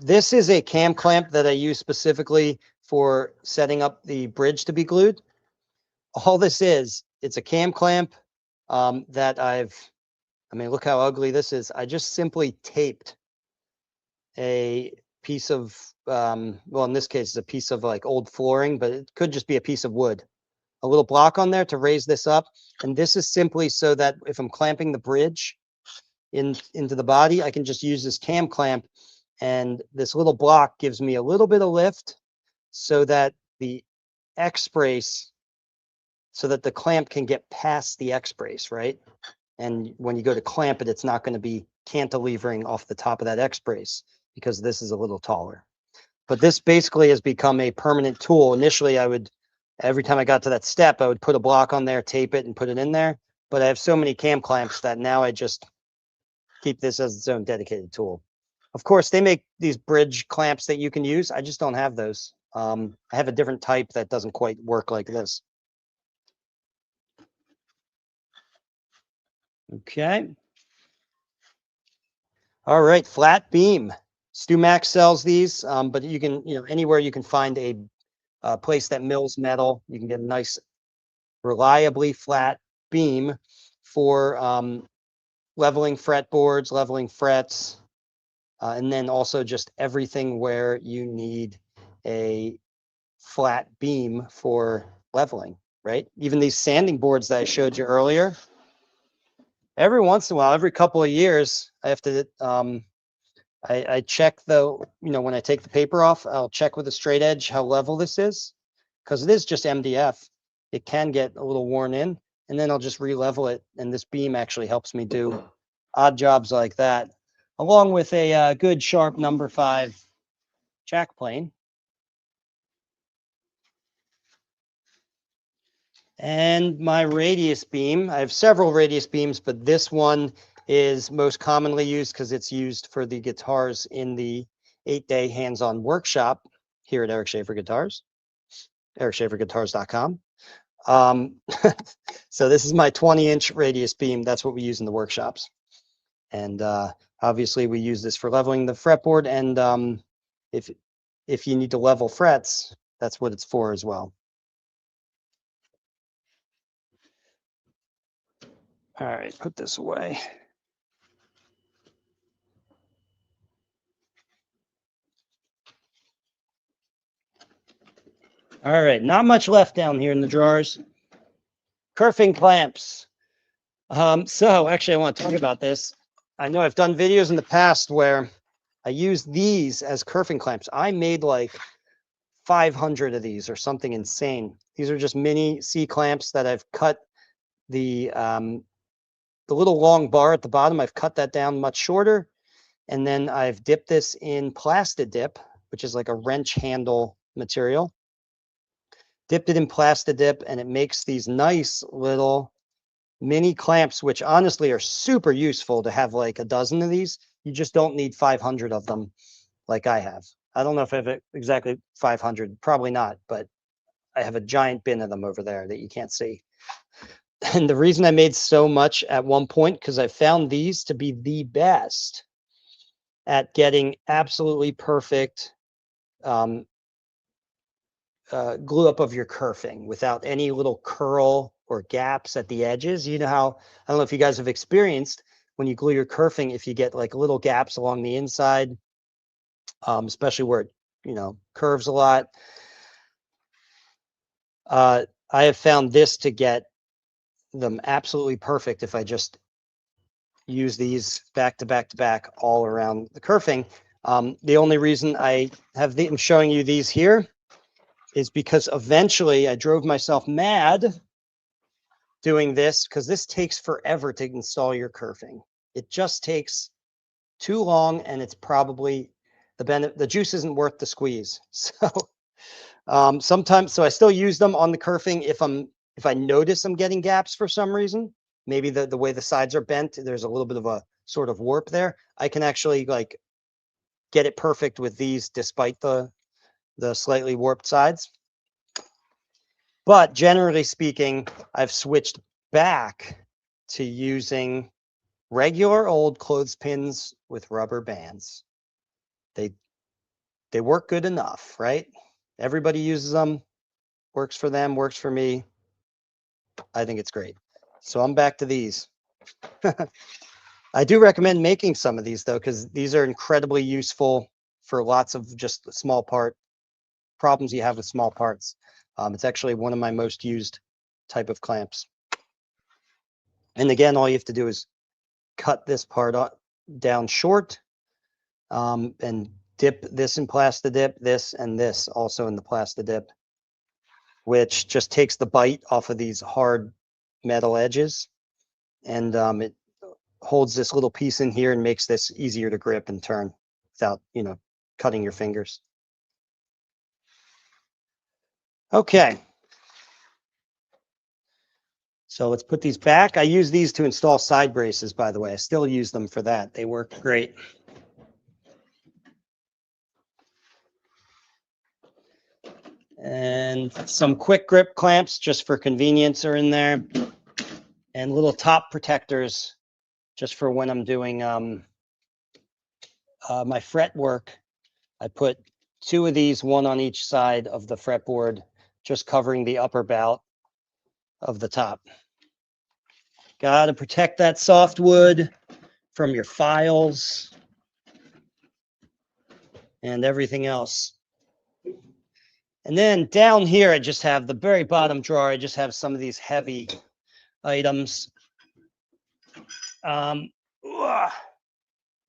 This is a cam clamp that I use specifically for setting up the bridge to be glued. All this is, it's a cam clamp that I mean, look how ugly this is. I just simply taped a piece of, well, in this case, it's a piece of like old flooring, but it could just be a piece of wood. A little block on there to raise this up. And this is simply so that if I'm clamping the bridge into the body, I can just use this cam clamp, and this little block gives me a little bit of lift so that the X brace, so that the clamp can get past the X brace, right? And when you go to clamp it, it's not going to be cantilevering off the top of that X brace because this is a little taller. But this basically has become a permanent tool. Initially, I would, every time I got to that step, I would put a block on there, tape it, and put it in there. But I have so many cam clamps that now I just keep this as its own dedicated tool. Of course, they make these bridge clamps that you can use. I just don't have those. I have a different type that doesn't quite work like this. Okay. All right, flat beam. Stu Mac sells these, but you can, anywhere you can find a place that mills metal, you can get a nice, reliably flat beam for leveling fretboards, leveling frets, and then also just everything where you need a flat beam for leveling, right? Even these sanding boards that I showed you earlier, every once in a while, every couple of years, I have to, I check though, when I take the paper off, I'll check with a straight edge how level this is, because it is just MDF. It can get a little worn in, and then I'll just re-level it. And this beam actually helps me do odd jobs like that, along with a good sharp number 5 jack plane. And my radius beam, I have several radius beams, but this one is most commonly used because it's used for the guitars in the 8-day hands-on workshop here at Eric Schaefer Guitars, ericschaeferguitars.com. So this is my 20-inch radius beam. That's what we use in the workshops. And obviously we use this for leveling the fretboard. And if you need to level frets, that's what it's for as well. All right, put this away. All right, not much left down here in the drawers. Kerfing clamps. So actually I want to talk about this. I know I've done videos in the past where I use these as kerfing clamps. I made like 500 of these or something insane. These are just mini C clamps that I've cut the little long bar at the bottom. I've cut that down much shorter. And then I've dipped this in Plastidip, which is like a wrench handle material. Dipped it in Plastidip, and it makes these nice little mini clamps, which honestly are super useful to have like a dozen of these. You just don't need 500 of them like I have. I don't know if I have exactly 500, probably not, but I have a giant bin of them over there that you can't see. And the reason I made so much at one point, because I found these to be the best at getting absolutely perfect glue up of your kerfing without any little curl or gaps at the edges. You know how, I don't know if you guys have experienced when you glue your kerfing, if you get like little gaps along the inside, especially where it, curves a lot. I have found this to get them absolutely perfect if I just use these back to back to back all around the kerfing. The only reason I have I'm showing you these here is because eventually I drove myself mad doing this, because this takes forever to install your kerfing. It just takes too long, and it's probably the juice isn't worth the squeeze. So sometimes, so I still use them on the kerfing if I notice I'm getting gaps for some reason. Maybe the way the sides are bent, there's a little bit of a sort of warp there. I can actually like get it perfect with these despite the slightly warped sides. But generally speaking, I've switched back to using regular old clothespins with rubber bands. They work good enough, right? Everybody uses them. Works for them, works for me. I think it's great. So I'm back to these. I do recommend making some of these though, because these are incredibly useful for lots of just small part problems you have with small parts. It's actually one of my most used type of clamps. And again, all you have to do is cut this part down short and dip this in Plastidip, this and this also in the Plastidip, which just takes the bite off of these hard metal edges. And it holds this little piece in here and makes this easier to grip and turn without, cutting your fingers. Okay. So let's put these back. I use these to install side braces, by the way. I still use them for that. They work great. And some quick grip clamps just for convenience are in there. And little top protectors just for when I'm doing my fret work. I put 2 of these, one on each side of the fretboard, just covering the upper bout of the top. Got to protect that softwood from your files and everything else. And then down here, I just have the very bottom drawer. I just have some of these heavy items.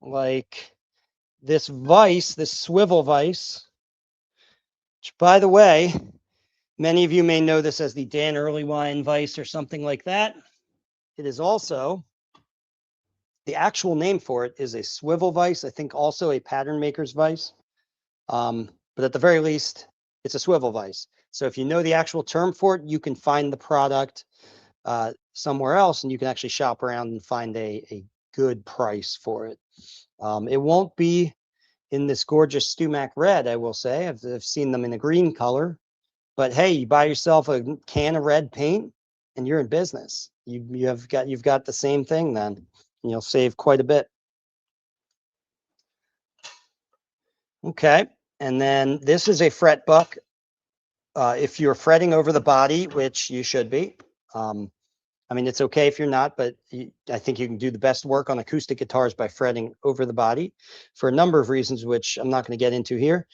Like this vise, this swivel vise, which, by the way, many of you may know this as the Dan Earlywine vise or something like that. It is also, the actual name for it is a swivel vise. I think also a pattern maker's vise. But at the very least, it's a swivel vise. So if you know the actual term for it, you can find the product somewhere else, and you can actually shop around and find a good price for it. It won't be in this gorgeous Stumac red, I will say. I've seen them in a green color. But hey, you buy yourself a can of red paint and you're in business. You've got the same thing then, and you'll save quite a bit. Okay, and then this is a fret buck. If you're fretting over the body, which you should be, I mean, it's okay if you're not, but I think you can do the best work on acoustic guitars by fretting over the body for a number of reasons, which I'm not going to get into here.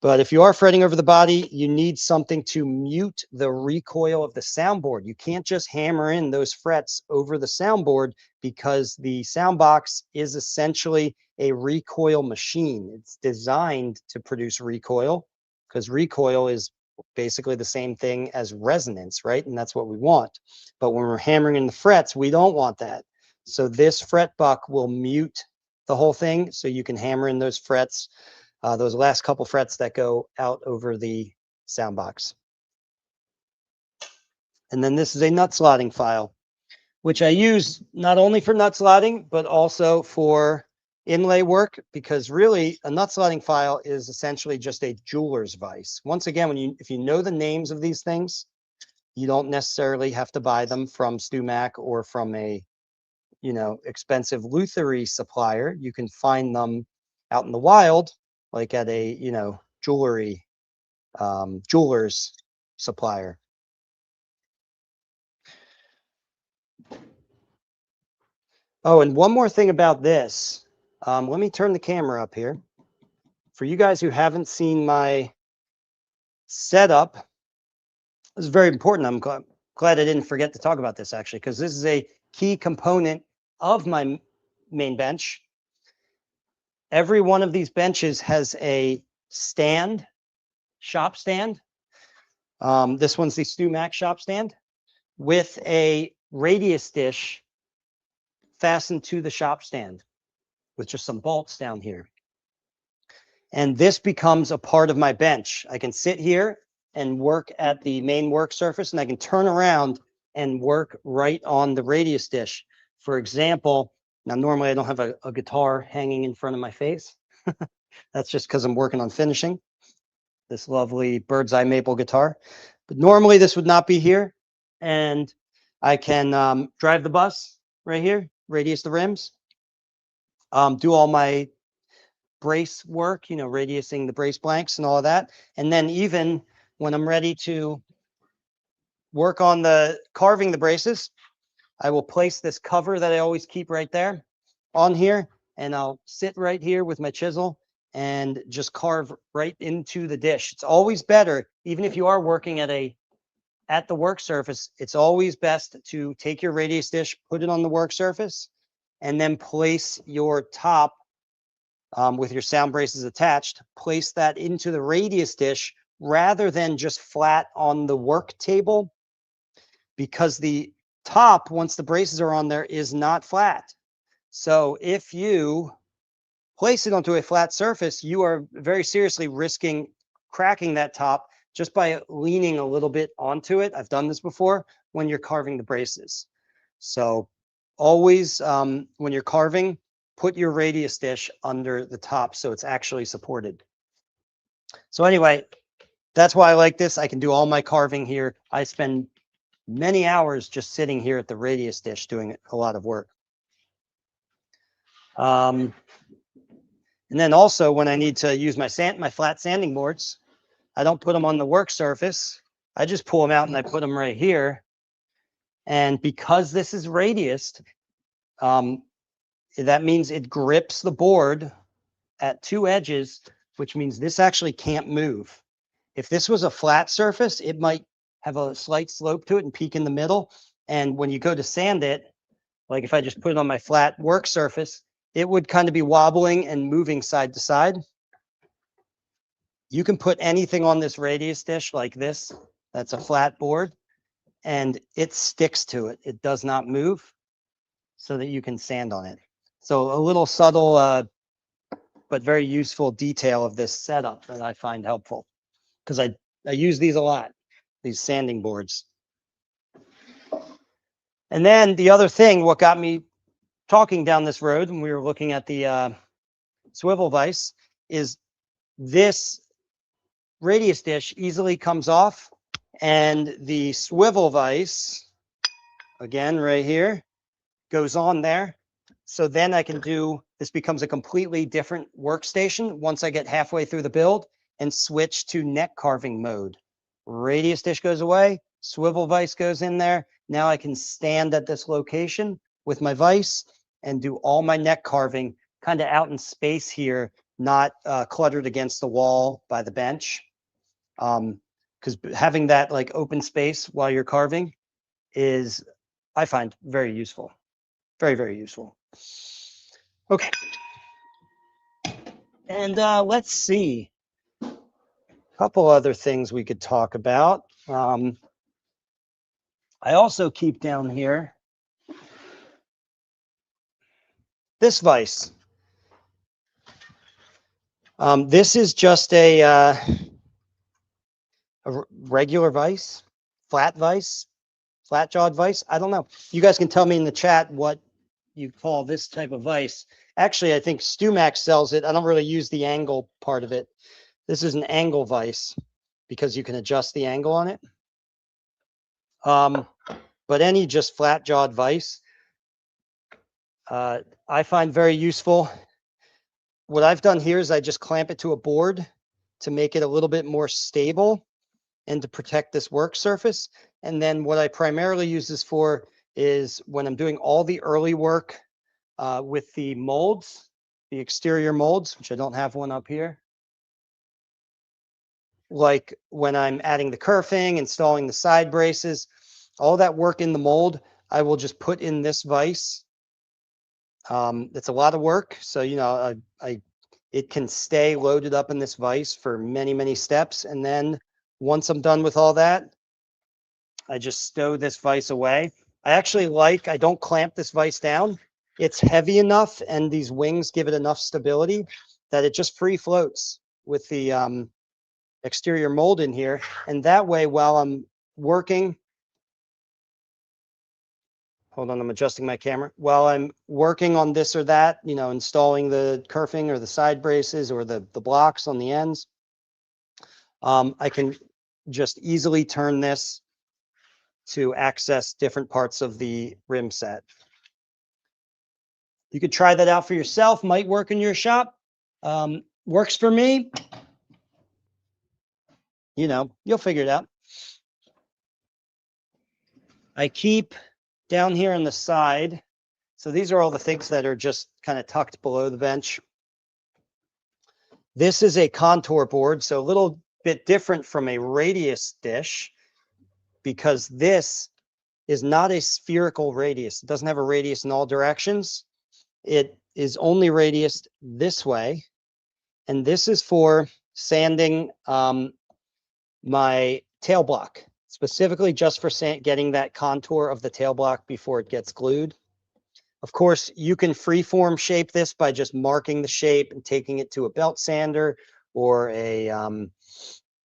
But if you are fretting over the body, you need something to mute the recoil of the soundboard. You can't just hammer in those frets over the soundboard, because the sound box is essentially a recoil machine. It's designed to produce recoil, because recoil is basically the same thing as resonance, right? And that's what we want. But when we're hammering in the frets, we don't want that. So this fret buck will mute the whole thing, so you can hammer in those frets, those last couple frets that go out over the sound box. And then this is a nut slotting file, which I use not only for nut slotting, but also for inlay work, because really a nut slotting file is essentially just a jeweler's vise. Once again, if you know the names of these things, You don't necessarily have to buy them from StewMac or from a, expensive lutherie supplier. You can find them out in the wild, like at a, jewelry, jeweler's supplier. Oh, and one more thing about this. Let me turn the camera up here. For you guys who haven't seen my setup, this is very important. I'm glad I didn't forget to talk about this, actually, because this is a key component of my main bench. Every one of these benches has a stand, shop stand. This one's the StewMac shop stand with a radius dish fastened to the shop stand with just some bolts down here. And this becomes a part of my bench. I can sit here and work at the main work surface, and I can turn around and work right on the radius dish. For example, now normally I don't have a guitar hanging in front of my face. That's just because I'm working on finishing this lovely bird's eye maple guitar. But normally this would not be here. And I can drive the bus right here, radius the rims, do all my brace work, radiusing the brace blanks and all of that. And then even when I'm ready to work on the carving the braces, I will place this cover that I always keep right there on here, and I'll sit right here with my chisel and just carve right into the dish. It's always better, even if you are working at the work surface, it's always best to take your radius dish, put it on the work surface, and then place your top with your sound braces attached, place that into the radius dish rather than just flat on the work table, because the top, once the braces are on there, is not flat. So if you place it onto a flat surface, you are very seriously risking cracking that top just by leaning a little bit onto it. I've done this before when you're carving the braces. So always, when you're carving, put your radius dish under the top so it's actually supported. So anyway, that's why I like this. I can do all my carving here. I spend many hours just sitting here at the radius dish doing a lot of work. And then also when I need to use my flat sanding boards, I don't put them on the work surface. I just pull them out and I put them right here. And because this is radiused, that means it grips the board at two edges, which means this actually can't move. If this was a flat surface, it might have a slight slope to it and peak in the middle. And when you go to sand it, like if I just put it on my flat work surface, it would kind of be wobbling and moving side to side. You can put anything on this radius dish like this, that's a flat board, and it sticks to it. It does not move, so that you can sand on it. So a little subtle, but very useful detail of this setup that I find helpful, because I use these a lot, these sanding boards. And then the other thing, what got me talking down this road when we were looking at the swivel vise, is this radius dish easily comes off, and the swivel vise, again right here, goes on there. So then I can do, this becomes a completely different workstation once I get halfway through the build and switch to neck carving mode. Radius dish goes away, swivel vise goes in there. Now I can stand at this location with my vise and do all my neck carving kind of out in space here, not cluttered against the wall by the bench. Because having that like open space while you're carving is, I find, very useful. Very, very useful. Okay. And let's see. A couple other things we could talk about. I also keep down here this vise. This is just a regular vise, flat jawed vise. I don't know. You guys can tell me in the chat what you call this type of vise. Actually, I think StewMac sells it. I don't really use the angle part of it. This is an angle vise because you can adjust the angle on it. but any just flat jawed vise, I find very useful. What I've done here is I just clamp it to a board to make it a little bit more stable and to protect this work surface. And then what I primarily use this for is when I'm doing all the early work with the molds, the exterior molds, which I don't have one up here. Like when I'm adding the kerfing, installing the side braces, all that work in the mold, I will just put in this vise. It's a lot of work. So, you know, it can stay loaded up in this vise for many, many steps. And then once I'm done with all that, I just stow this vise away. I don't clamp this vise down. It's heavy enough and these wings give it enough stability that it just free floats with the exterior mold in here. And that way, while I'm working, hold on, I'm adjusting my camera. While I'm working on this or that, you know, installing the kerfing or the side braces or the blocks on the ends, I can just easily turn this to access different parts of the rim set. You could try that out for yourself, might work in your shop. Works for me. You know, you'll figure it out. I keep down here on the side. So these are all the things that are just kind of tucked below the bench. This is a contour board, so a little bit different from a radius dish because this is not a spherical radius. It doesn't have a radius in all directions. It is only radiused this way. And this is for sanding my tail block, specifically just for getting that contour of the tail block before it gets glued. Of course, you can freeform shape this by just marking the shape and taking it to a belt sander or a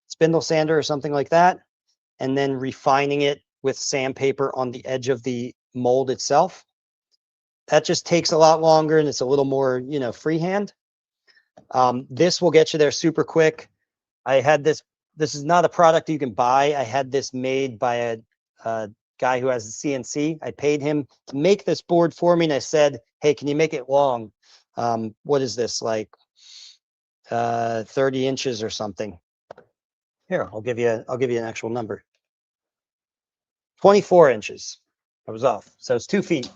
spindle sander or something like that, and then refining it with sandpaper on the edge of the mold itself. That just takes a lot longer and it's a little more, you know, freehand. This will get you there super quick. I had this is not a product you can buy. I had this made by a guy who has a CNC. I paid him to make this board for me and I said, hey, can you make it long? What is this, like 30 inches or something? Here, I'll give you an actual number. 24 inches. I was off. So it's 2 feet.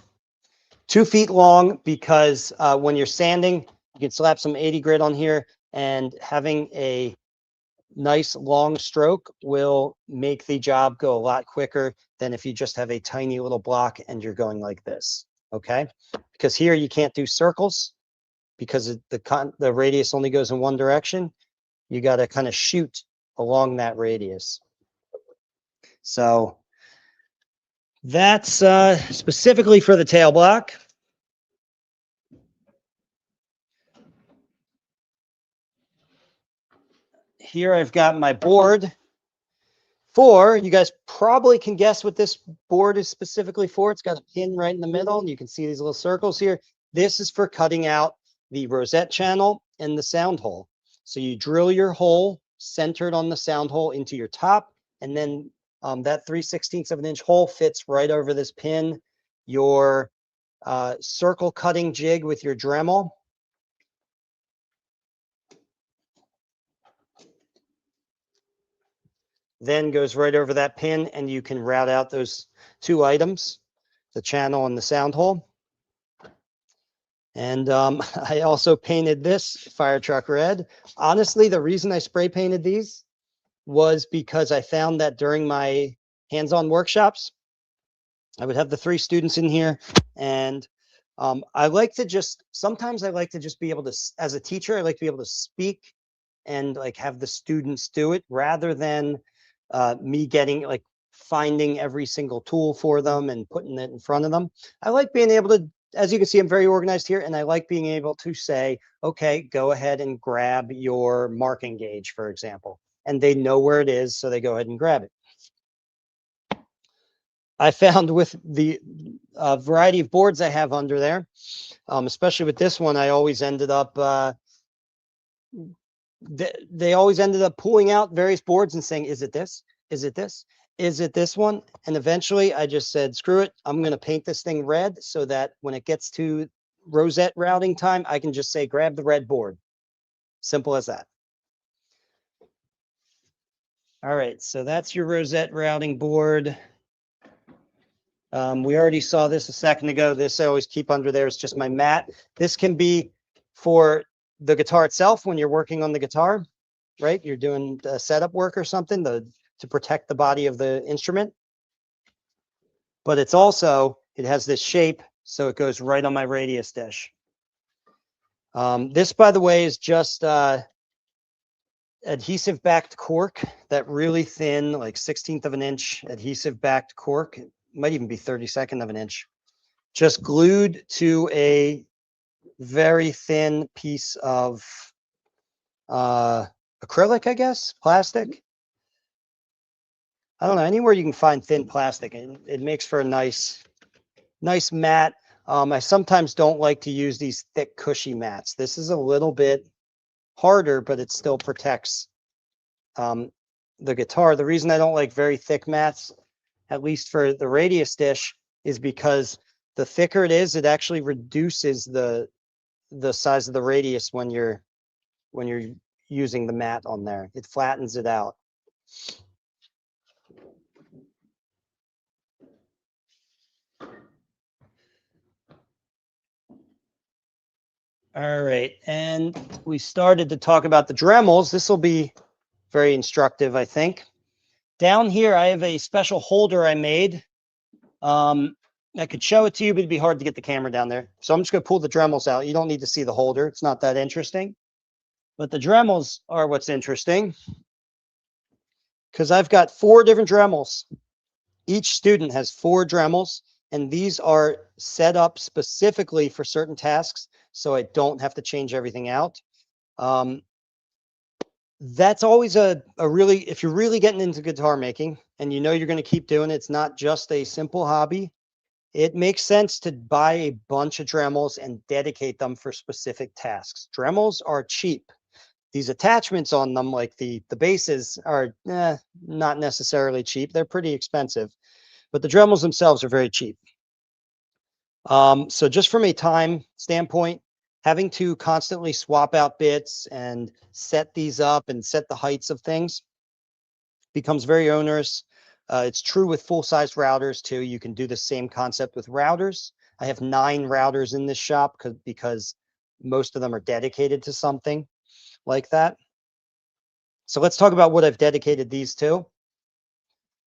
2 feet long because when you're sanding, you can slap some 80 grit on here and having a nice long stroke will make the job go a lot quicker than if you just have a tiny little block and you're going like this. Okay, because here you can't do circles because the radius only goes in one direction. You got to kind of shoot along that radius. So that's specifically for the tail block. Here I've got my board for, you guys probably can guess what this board is specifically for. It's got a pin right in the middle and you can see these little circles here. This is for cutting out the rosette channel and the sound hole. So you drill your hole centered on the sound hole into your top, and then that 3/16 of an inch hole fits right over this pin. Your circle cutting jig with your Dremel then goes right over that pin, and you can route out those 2 items, the channel and the sound hole. And I also painted this fire truck red. Honestly, the reason I spray painted these was because I found that during my hands-on workshops, I would have the 3 students in here, and I like to just, sometimes I like to just be able to, as a teacher, I like to be able to speak and like have the students do it rather than me getting like finding every single tool for them and putting it in front of them. I like being able to, as you can see, I'm very organized here, and I like being able to say, okay, go ahead and grab your marking gauge, for example, and they know where it is, so they go ahead and grab it. I found with the variety of boards I have under there, especially with this one, I always ended up, they always ended up pulling out various boards and saying, is it this? Is it this? Is it this one? And eventually I just said, screw it. I'm going to paint this thing red so that when it gets to rosette routing time, I can just say, grab the red board. Simple as that. All right, so that's your rosette routing board. We already saw this a second ago. This I always keep under there. It's just my mat. This can be for the guitar itself when you're working on the guitar, right? You're doing setup work or something to protect the body of the instrument. But it's also, it has this shape, so it goes right on my radius dish. This, by the way, is just adhesive backed cork, that really thin, like 1/16 of an inch adhesive backed cork. It might even be 32nd of an inch, just glued to a very thin piece of acrylic, I guess, plastic. I don't know, anywhere you can find thin plastic, it makes for a nice mat. I sometimes don't like to use these thick, cushy mats. This is a little bit harder, but it still protects the guitar. The reason I don't like very thick mats, at least for the radius dish, is because the thicker it is, it actually reduces the size of the radius when you're using the mat on there. It flattens it out. All right, and we started to talk about the Dremels. This will be very instructive, I think. Down here, I have a special holder I made. I could show it to you, but it'd be hard to get the camera down there. So I'm just going to pull the Dremels out. You don't need to see the holder. It's not that interesting. But the Dremels are what's interesting, because I've got 4 different Dremels. Each student has 4 Dremels, and these are set up specifically for certain tasks, so I don't have to change everything out. That's always a really, if you're really getting into guitar making and you know you're going to keep doing it, it's not just a simple hobby. It makes sense to buy a bunch of Dremels and dedicate them for specific tasks. Dremels are cheap. These attachments on them, like the bases, are not necessarily cheap. They're pretty expensive, but the Dremels themselves are very cheap. So just from a time standpoint, having to constantly swap out bits and set these up and set the heights of things becomes very onerous. It's true with full-size routers too. You can do the same concept with routers. I have 9 routers in this shop because most of them are dedicated to something like that. So let's talk about what I've dedicated these to.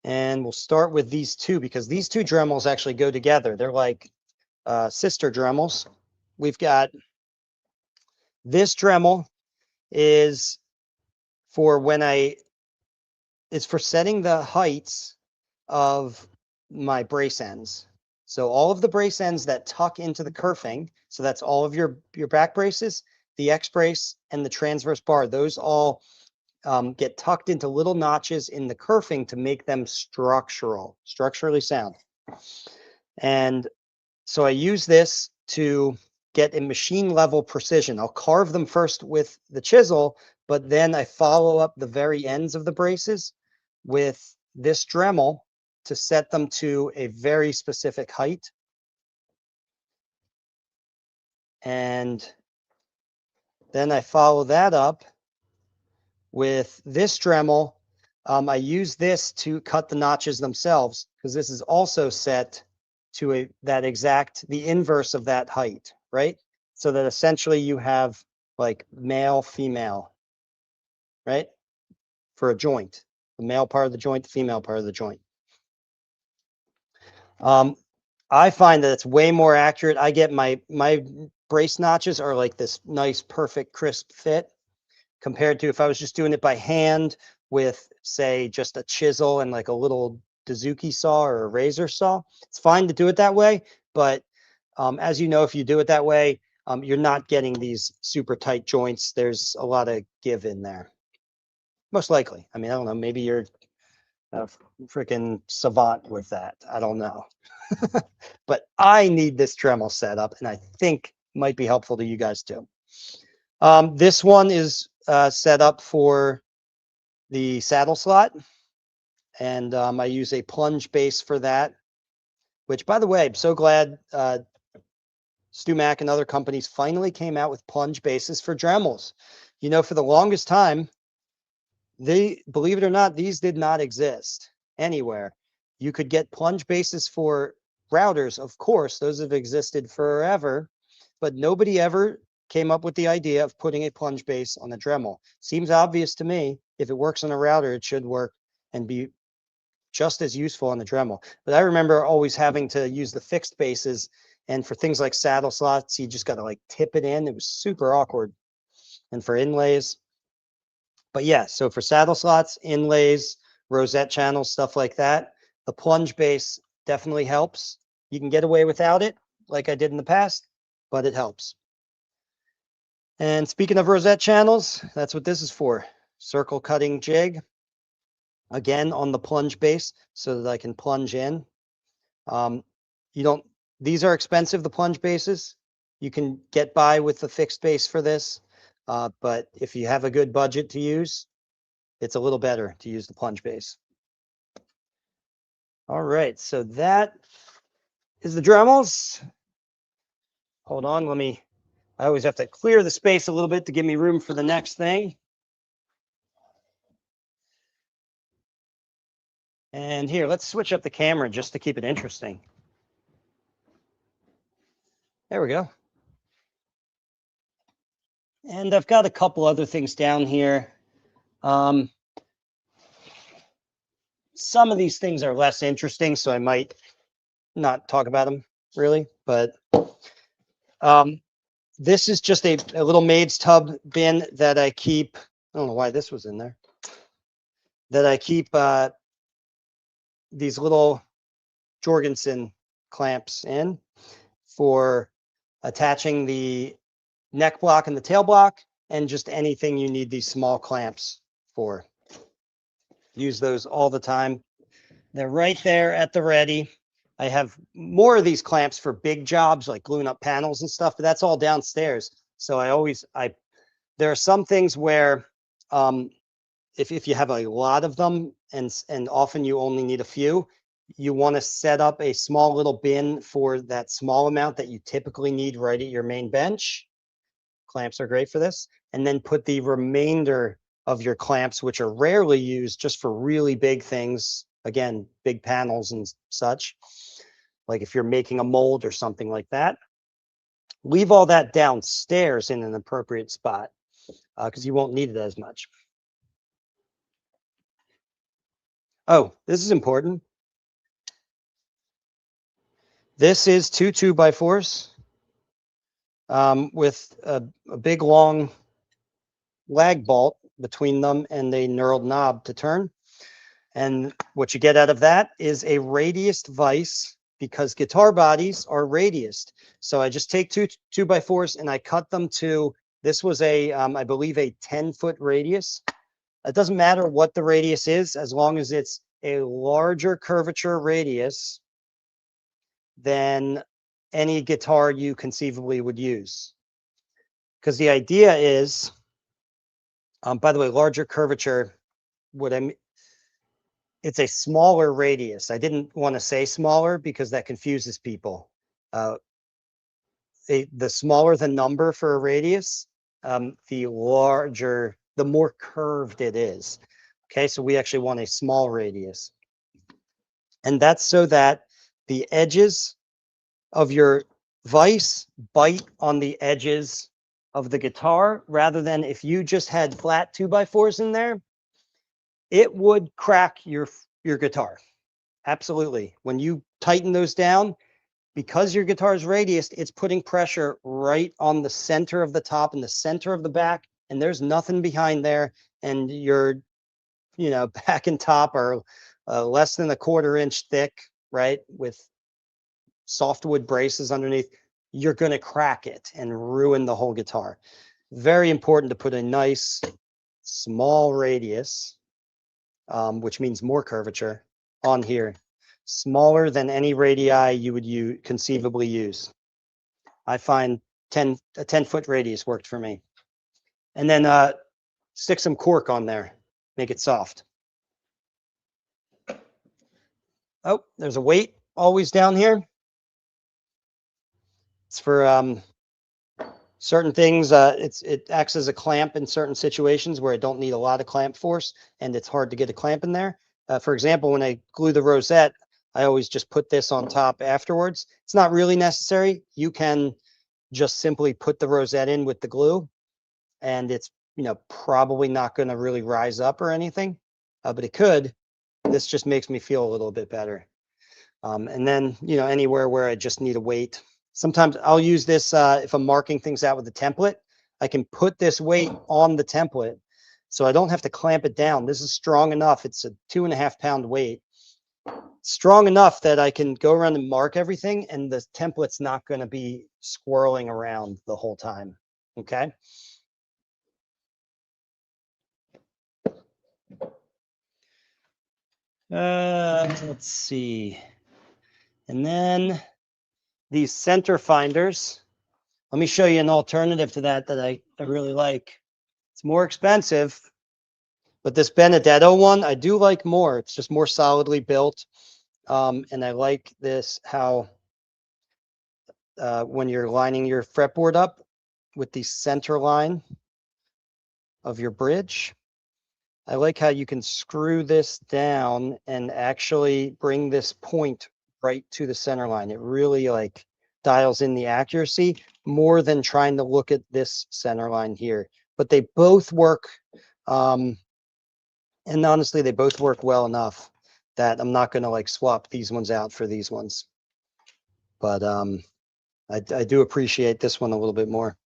And we'll start with these 2, because these 2 Dremels actually go together. They're like sister Dremels. We've got this Dremel is for it's for setting the heights of my brace ends. So all of the brace ends that tuck into the kerfing, so that's all of your back braces, the X brace and the transverse bar, those all get tucked into little notches in the kerfing to make them structurally sound. And so I use this to get a machine level precision. I'll carve them first with the chisel, but then I follow up the very ends of the braces with this Dremel to set them to a very specific height. And then I follow that up with this Dremel. I use this to cut the notches themselves, because this is also set to the inverse of that height, right? So that essentially you have like male, female, right? For a joint, the male part of the joint, the female part of the joint. I find that it's way more accurate. I get my brace notches are like this nice, perfect, crisp fit, compared to if I was just doing it by hand with, say, just a chisel and like a little Dozuki saw or a razor saw. It's fine to do it that way, but as you know, if you do it that way, you're not getting these super tight joints. There's a lot of give in there, most likely. I mean, I don't know, maybe you're a freaking savant with that. I don't know. But I need this Dremel set up, and I think might be helpful to you guys too. This one is set up for the saddle slot, and I use a plunge bass for that, which, by the way, I'm so glad Stu Mack and other companies finally came out with plunge basses for Dremels. You know, for the longest time, believe it or not, these did not exist anywhere. You could get plunge basses for routers, of course, those have existed forever, but nobody ever came up with the idea of putting a plunge bass on a Dremel. Seems obvious to me. If it works on a router, it should work and be just as useful on the Dremel. But I remember always having to use the fixed basses, and for things like saddle slots, you just got to like tip it in. It was super awkward. And for inlays, but yeah, so for saddle slots, inlays, rosette channels, stuff like that, the plunge bass definitely helps. You can get away without it, like I did in the past, but it helps. And speaking of rosette channels, that's what this is for. Circle cutting jig, again on the plunge bass, so that I can plunge in. These are expensive, the plunge basses. You can get by with the fixed bass for this, but if you have a good budget to use, it's a little better to use the plunge bass. All right, so that is the Dremels. Hold on, I always have to clear the space a little bit to give me room for the next thing. And here, let's switch up the camera just to keep it interesting. There we go. And I've got a couple other things down here. Some of these things are less interesting, so I might not talk about them really, but this is just a little maid's tub bin that I keep. I don't know why this was in there. That I keep these little Jorgensen clamps in for attaching the neck block and the tail block, and just anything you need these small clamps for. Use those all the time. They're right there at the ready. I have more of these clamps for big jobs like gluing up panels and stuff, but that's all downstairs. So there are some things where if you have a lot of them and often you only need a few, you want to set up a small little bin for that small amount that you typically need right at your main bench. Clamps are great for this. And then put the remainder of your clamps, which are rarely used, just for really big things. Again, big panels and such. Like if you're making a mold or something like that, leave all that downstairs in an appropriate spot because you won't need it as much. Oh, this is important. This is two 2x4s with a big long lag bolt between them and a knurled knob to turn. And what you get out of that is a radiused vise, because guitar bodies are radiused. So I just take two 2x4s and I cut them to, this was I believe a 10-foot radius. It doesn't matter what the radius is, as long as it's a larger curvature radius than any guitar you conceivably would use. Because the idea is, by the way, larger curvature, it's a smaller radius. I didn't want to say smaller because that confuses people. The smaller the number for a radius, the more curved it is. Okay, so we actually want a small radius. And that's so that the edges of your vise bite on the edges of the guitar, rather than if you just had flat 2x4s in there, it would crack your guitar. Absolutely. When you tighten those down, because your guitar is radiused, it's putting pressure right on the center of the top and the center of the back, and there's nothing behind there, and your back and top are less than a 1/4 inch thick, right, with softwood braces underneath. You're going to crack it and ruin the whole guitar. Very important to put a nice small radius, which means more curvature, on here. Smaller than any radii you would conceivably use. I find a 10-foot radius worked for me. And then stick some cork on there, make it soft. Oh, there's a weight always down here. It's for certain things. It acts as a clamp in certain situations where I don't need a lot of clamp force and it's hard to get a clamp in there. For example, when I glue the rosette, I always just put this on top afterwards. It's not really necessary. You can just simply put the rosette in with the glue and it's, probably not going to really rise up or anything, but it could. This just makes me feel a little bit better. And then, anywhere where I just need a weight. Sometimes I'll use this if I'm marking things out with a template. I can put this weight on the template so I don't have to clamp it down. This is strong enough. It's a 2.5 pound weight. Strong enough that I can go around and mark everything and the template's not going to be swirling around the whole time. Okay. Let's see. And then these center finders. Let me show you an alternative to that I really like. It's more expensive, but this Benedetto one, I do like more. It's just more solidly built. And I like this, how when you're lining your fretboard up with the center line of your bridge, I like how you can screw this down and actually bring this point right to the center line. It really like dials in the accuracy more than trying to look at this center line here. But they both work, and honestly, they both work well enough that I'm not going to like swap these ones out for these ones. But I do appreciate this one a little bit more.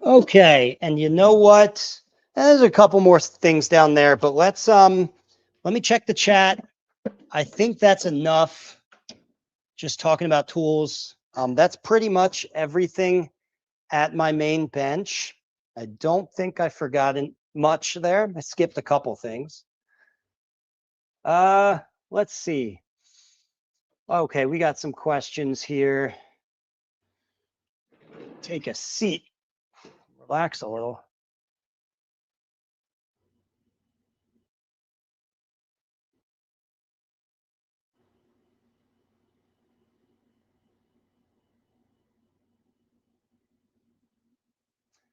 Okay, and you know what? There's a couple more things down there, but let me check the chat. I think that's enough. Just talking about tools. That's pretty much everything at my main bench. I don't think I've forgotten much there. I skipped a couple things. Let's see. Okay, we got some questions here. Take a seat. Relax a little.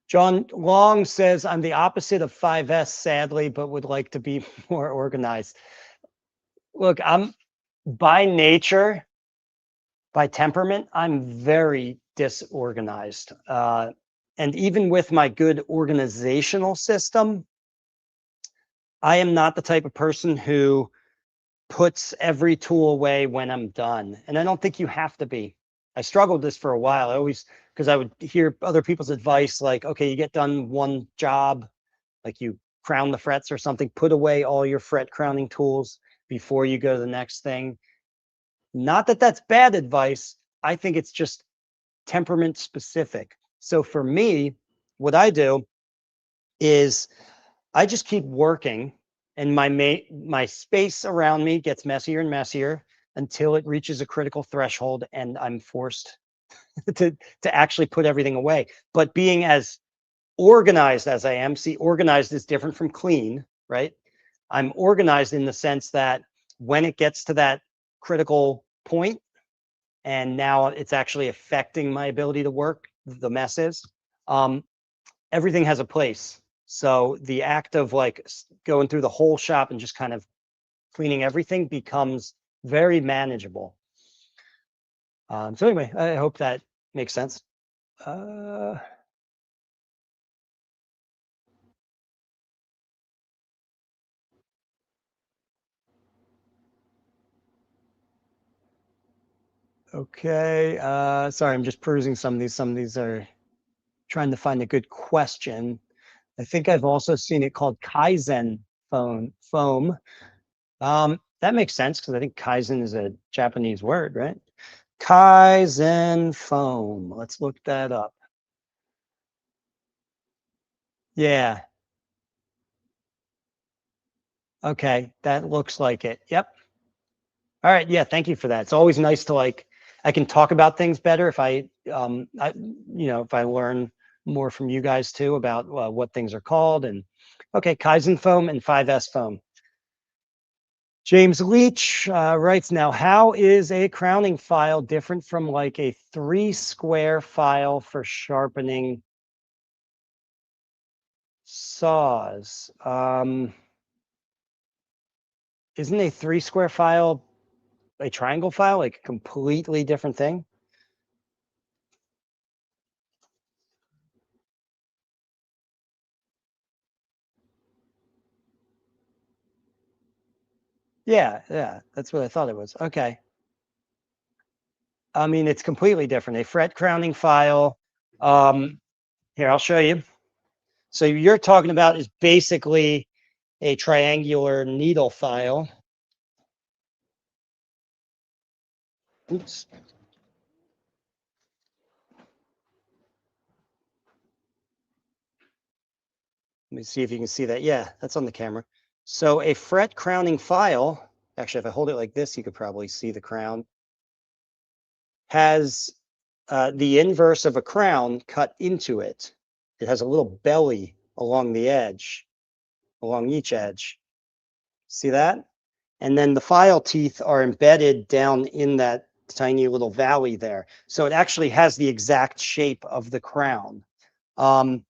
John Long says, I'm the opposite of 5S, sadly, but would like to be more organized. Look, I'm by nature, by temperament, I'm very disorganized. And even with my good organizational system, I am not the type of person who puts every tool away when I'm done. And I don't think you have to be. I struggled this for a while. I always, because I would hear other people's advice like, okay, you get done one job, like you crown the frets or something, put away all your fret crowning tools before you go to the next thing. Not that that's bad advice. I think it's just temperament specific. So for me, what I do is I just keep working and my space around me gets messier and messier until it reaches a critical threshold and I'm forced to actually put everything away. But being as organized as I am, see, organized is different from clean, right? I'm organized in the sense that when it gets to that critical point and now it's actually affecting my ability to work, the messes, everything has a place. So the act of like going through the whole shop and just kind of cleaning everything becomes very manageable. So anyway, I hope that makes sense. Okay. Sorry, I'm just perusing some of these. Some of these are trying to find a good question. I think I've also seen it called Kaizen foam. That makes sense because I think Kaizen is a Japanese word, right? Kaizen foam. Let's look that up. Yeah. Okay, that looks like it. Yep. All right. Yeah. Thank you for that. It's always nice to like, I can talk about things better if if I learn more from you guys too about what things are called. And okay, Kaizen foam and 5S foam. James Leach writes, now, how is a crowning file different from like a 3-square file for sharpening saws? Isn't a 3-square file a triangle file, like a completely different thing? Yeah, that's what I thought it was. Okay. I mean, it's completely different. A fret crowning file. Here, I'll show you. So you're talking about is basically a triangular needle file. Oops. Let me see if you can see that. Yeah, that's on the camera. So a fret crowning file, actually, if I hold it like this, you could probably see the crown, has the inverse of a crown cut into it. It has a little belly along the edge, along each edge. See that? And then the file teeth are embedded down in that tiny little valley there. So it actually has the exact shape of the crown. Um,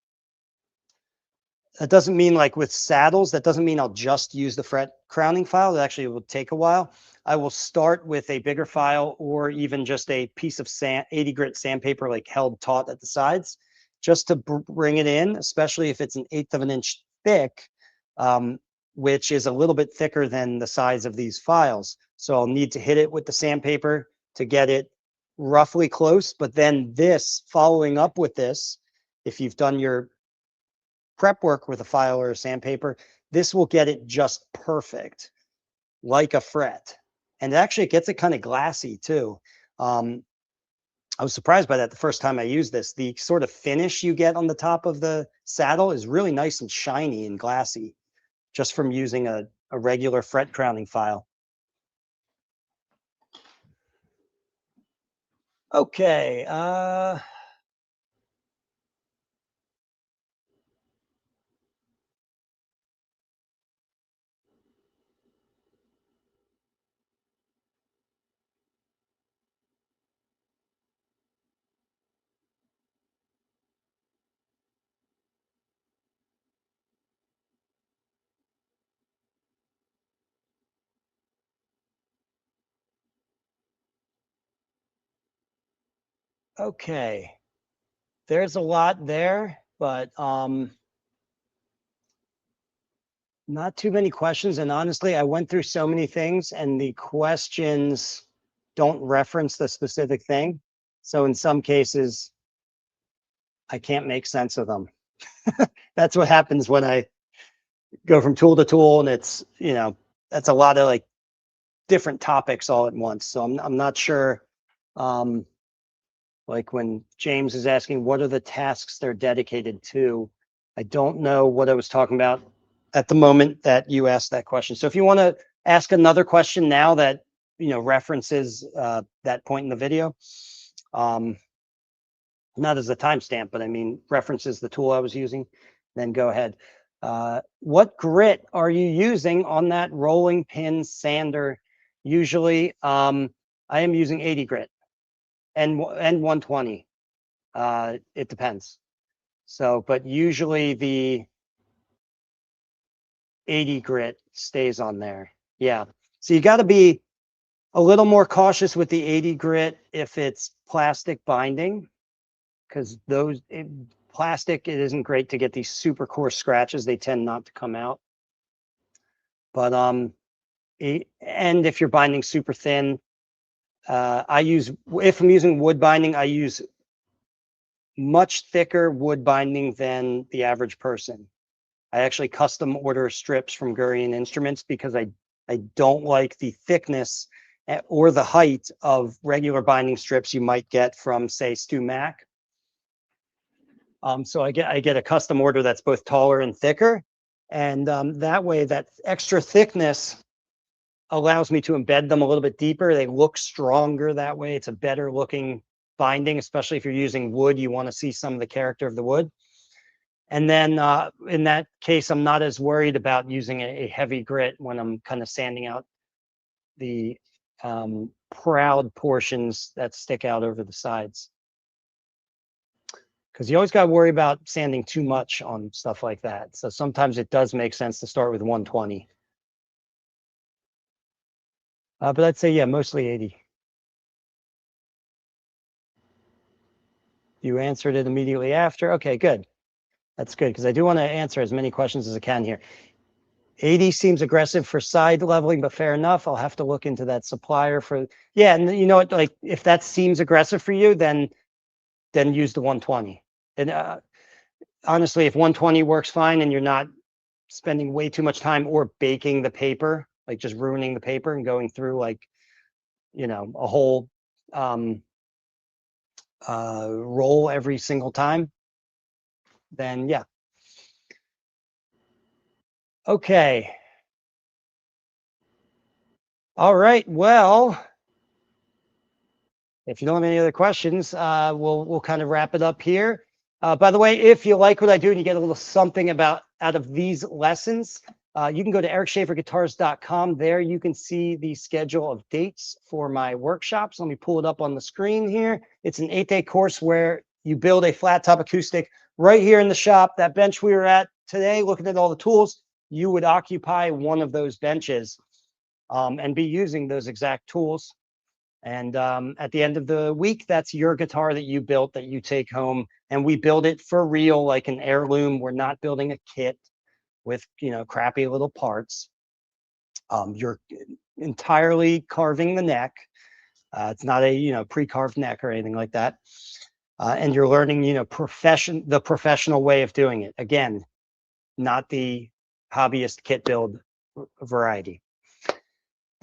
that doesn't mean like with saddles, that doesn't mean I'll just use the fret crowning file. It actually will take a while. I will start with a bigger file or even just a piece of 80 grit sandpaper, like held taut at the sides, just to bring it in, especially if it's 1/8 of an inch thick, which is a little bit thicker than the size of these files. So I'll need to hit it with the sandpaper to get it roughly close. But then this, following up with this, if you've done your prep work with a file or a sandpaper, this will get it just perfect, like a fret. And actually, it gets it kind of glassy too. I was surprised by that the first time I used this. The sort of finish you get on the top of the saddle is really nice and shiny and glassy, just from using a regular fret crowning file. Okay. Okay. There's a lot there, but not too many questions. And honestly, I went through so many things and the questions don't reference the specific thing. So in some cases, I can't make sense of them. That's what happens when I go from tool to tool, and it's, that's a lot of like different topics all at once. So I'm not sure. Like when James is asking, what are the tasks they're dedicated to? I don't know what I was talking about at the moment that you asked that question. So if you want to ask another question now that, references that point in the video, not as a timestamp, but I mean, references the tool I was using, then go ahead. What grit are you using on that rolling pin sander? Usually, I am using 80 grit and 120. It depends. So, but usually the 80 grit stays on there. Yeah. So you got to be a little more cautious with the 80 grit if it's plastic binding, because plastic, it isn't great to get these super coarse scratches. They tend not to come out. But and if you're binding super thin, if I'm using wood binding, I use much thicker wood binding than the average person. I actually custom order strips from Gurian Instruments because I don't like the thickness or the height of regular binding strips you might get from, say, Stu Mac. So I get a custom order that's both taller and thicker, and that way that extra thickness allows me to embed them a little bit deeper. They look stronger that way. It's a better looking binding, especially if you're using wood, you want to see some of the character of the wood. And then in that case, I'm not as worried about using a heavy grit when I'm kind of sanding out the proud portions that stick out over the sides. Because you always got to worry about sanding too much on stuff like that. So sometimes it does make sense to start with 120. But I'd say, yeah, mostly 80. You answered it immediately after. Okay, good. That's good, because I do want to answer as many questions as I can here. 80 seems aggressive for side leveling, but fair enough. I'll have to look into that supplier for, yeah. And you know what, like if that seems aggressive for you, then use the 120. And honestly, if 120 works fine and you're not spending way too much time or baking the paper, like just ruining the paper and going through like, you know, a whole roll every single time, then yeah. Okay. All right. Well, if you don't have any other questions, we'll kind of wrap it up here. By the way, if you like what I do and you get a little something out of these lessons, you can go to ericschaeferguitars.com. There you can see the schedule of dates for my workshops. Let me pull it up on the screen here. It's an 8-day course where you build a flat top acoustic right here in the shop. That bench we were at today, looking at all the tools, you would occupy one of those benches and be using those exact tools. And at the end of the week, that's your guitar that you built that you take home, and we build it for real, like an heirloom. We're not building a kit with, you know, crappy little parts. You're entirely carving the neck. It's not a, you know, pre-carved neck or anything like that. And you're learning, you know, the professional way of doing it. Again, not the hobbyist kit build variety.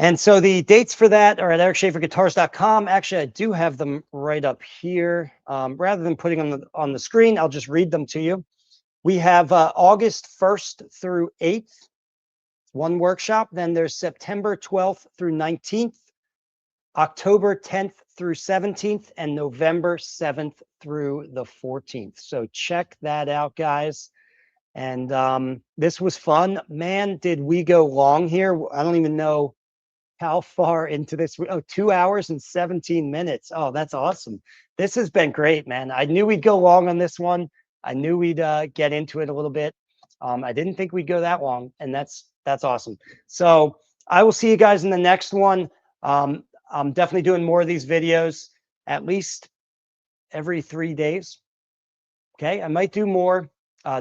And so the dates for that are at ericschaeferguitars.com. Actually, I do have them right up here. Rather than putting them on the screen, I'll just read them to you. We have August 1st through 8th, one workshop. Then there's September 12th through 19th, October 10th through 17th, and November 7th through the 14th. So check that out, guys. And this was fun. Man, did we go long here. I don't even know how far into this. Oh, 2 hours and 17 minutes. Oh, that's awesome. This has been great, man. I knew we'd go long on this one. I knew we'd get into it a little bit. I didn't think we'd go that long, and that's awesome. So I will see you guys in the next one. I'm definitely doing more of these videos, at least every 3 days. Okay, I might do more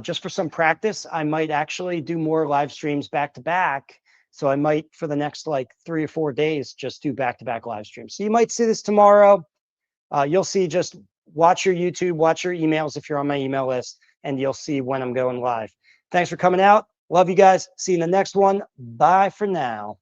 just for some practice. I might actually do more live streams back to back. So I might, for the next like 3 or 4 days, just do back-to-back live streams. So you might see this tomorrow. You'll see, just watch your YouTube, watch your emails if you're on my email list, and you'll see when I'm going live. Thanks for coming out. Love you guys. See you in the next one. Bye for now.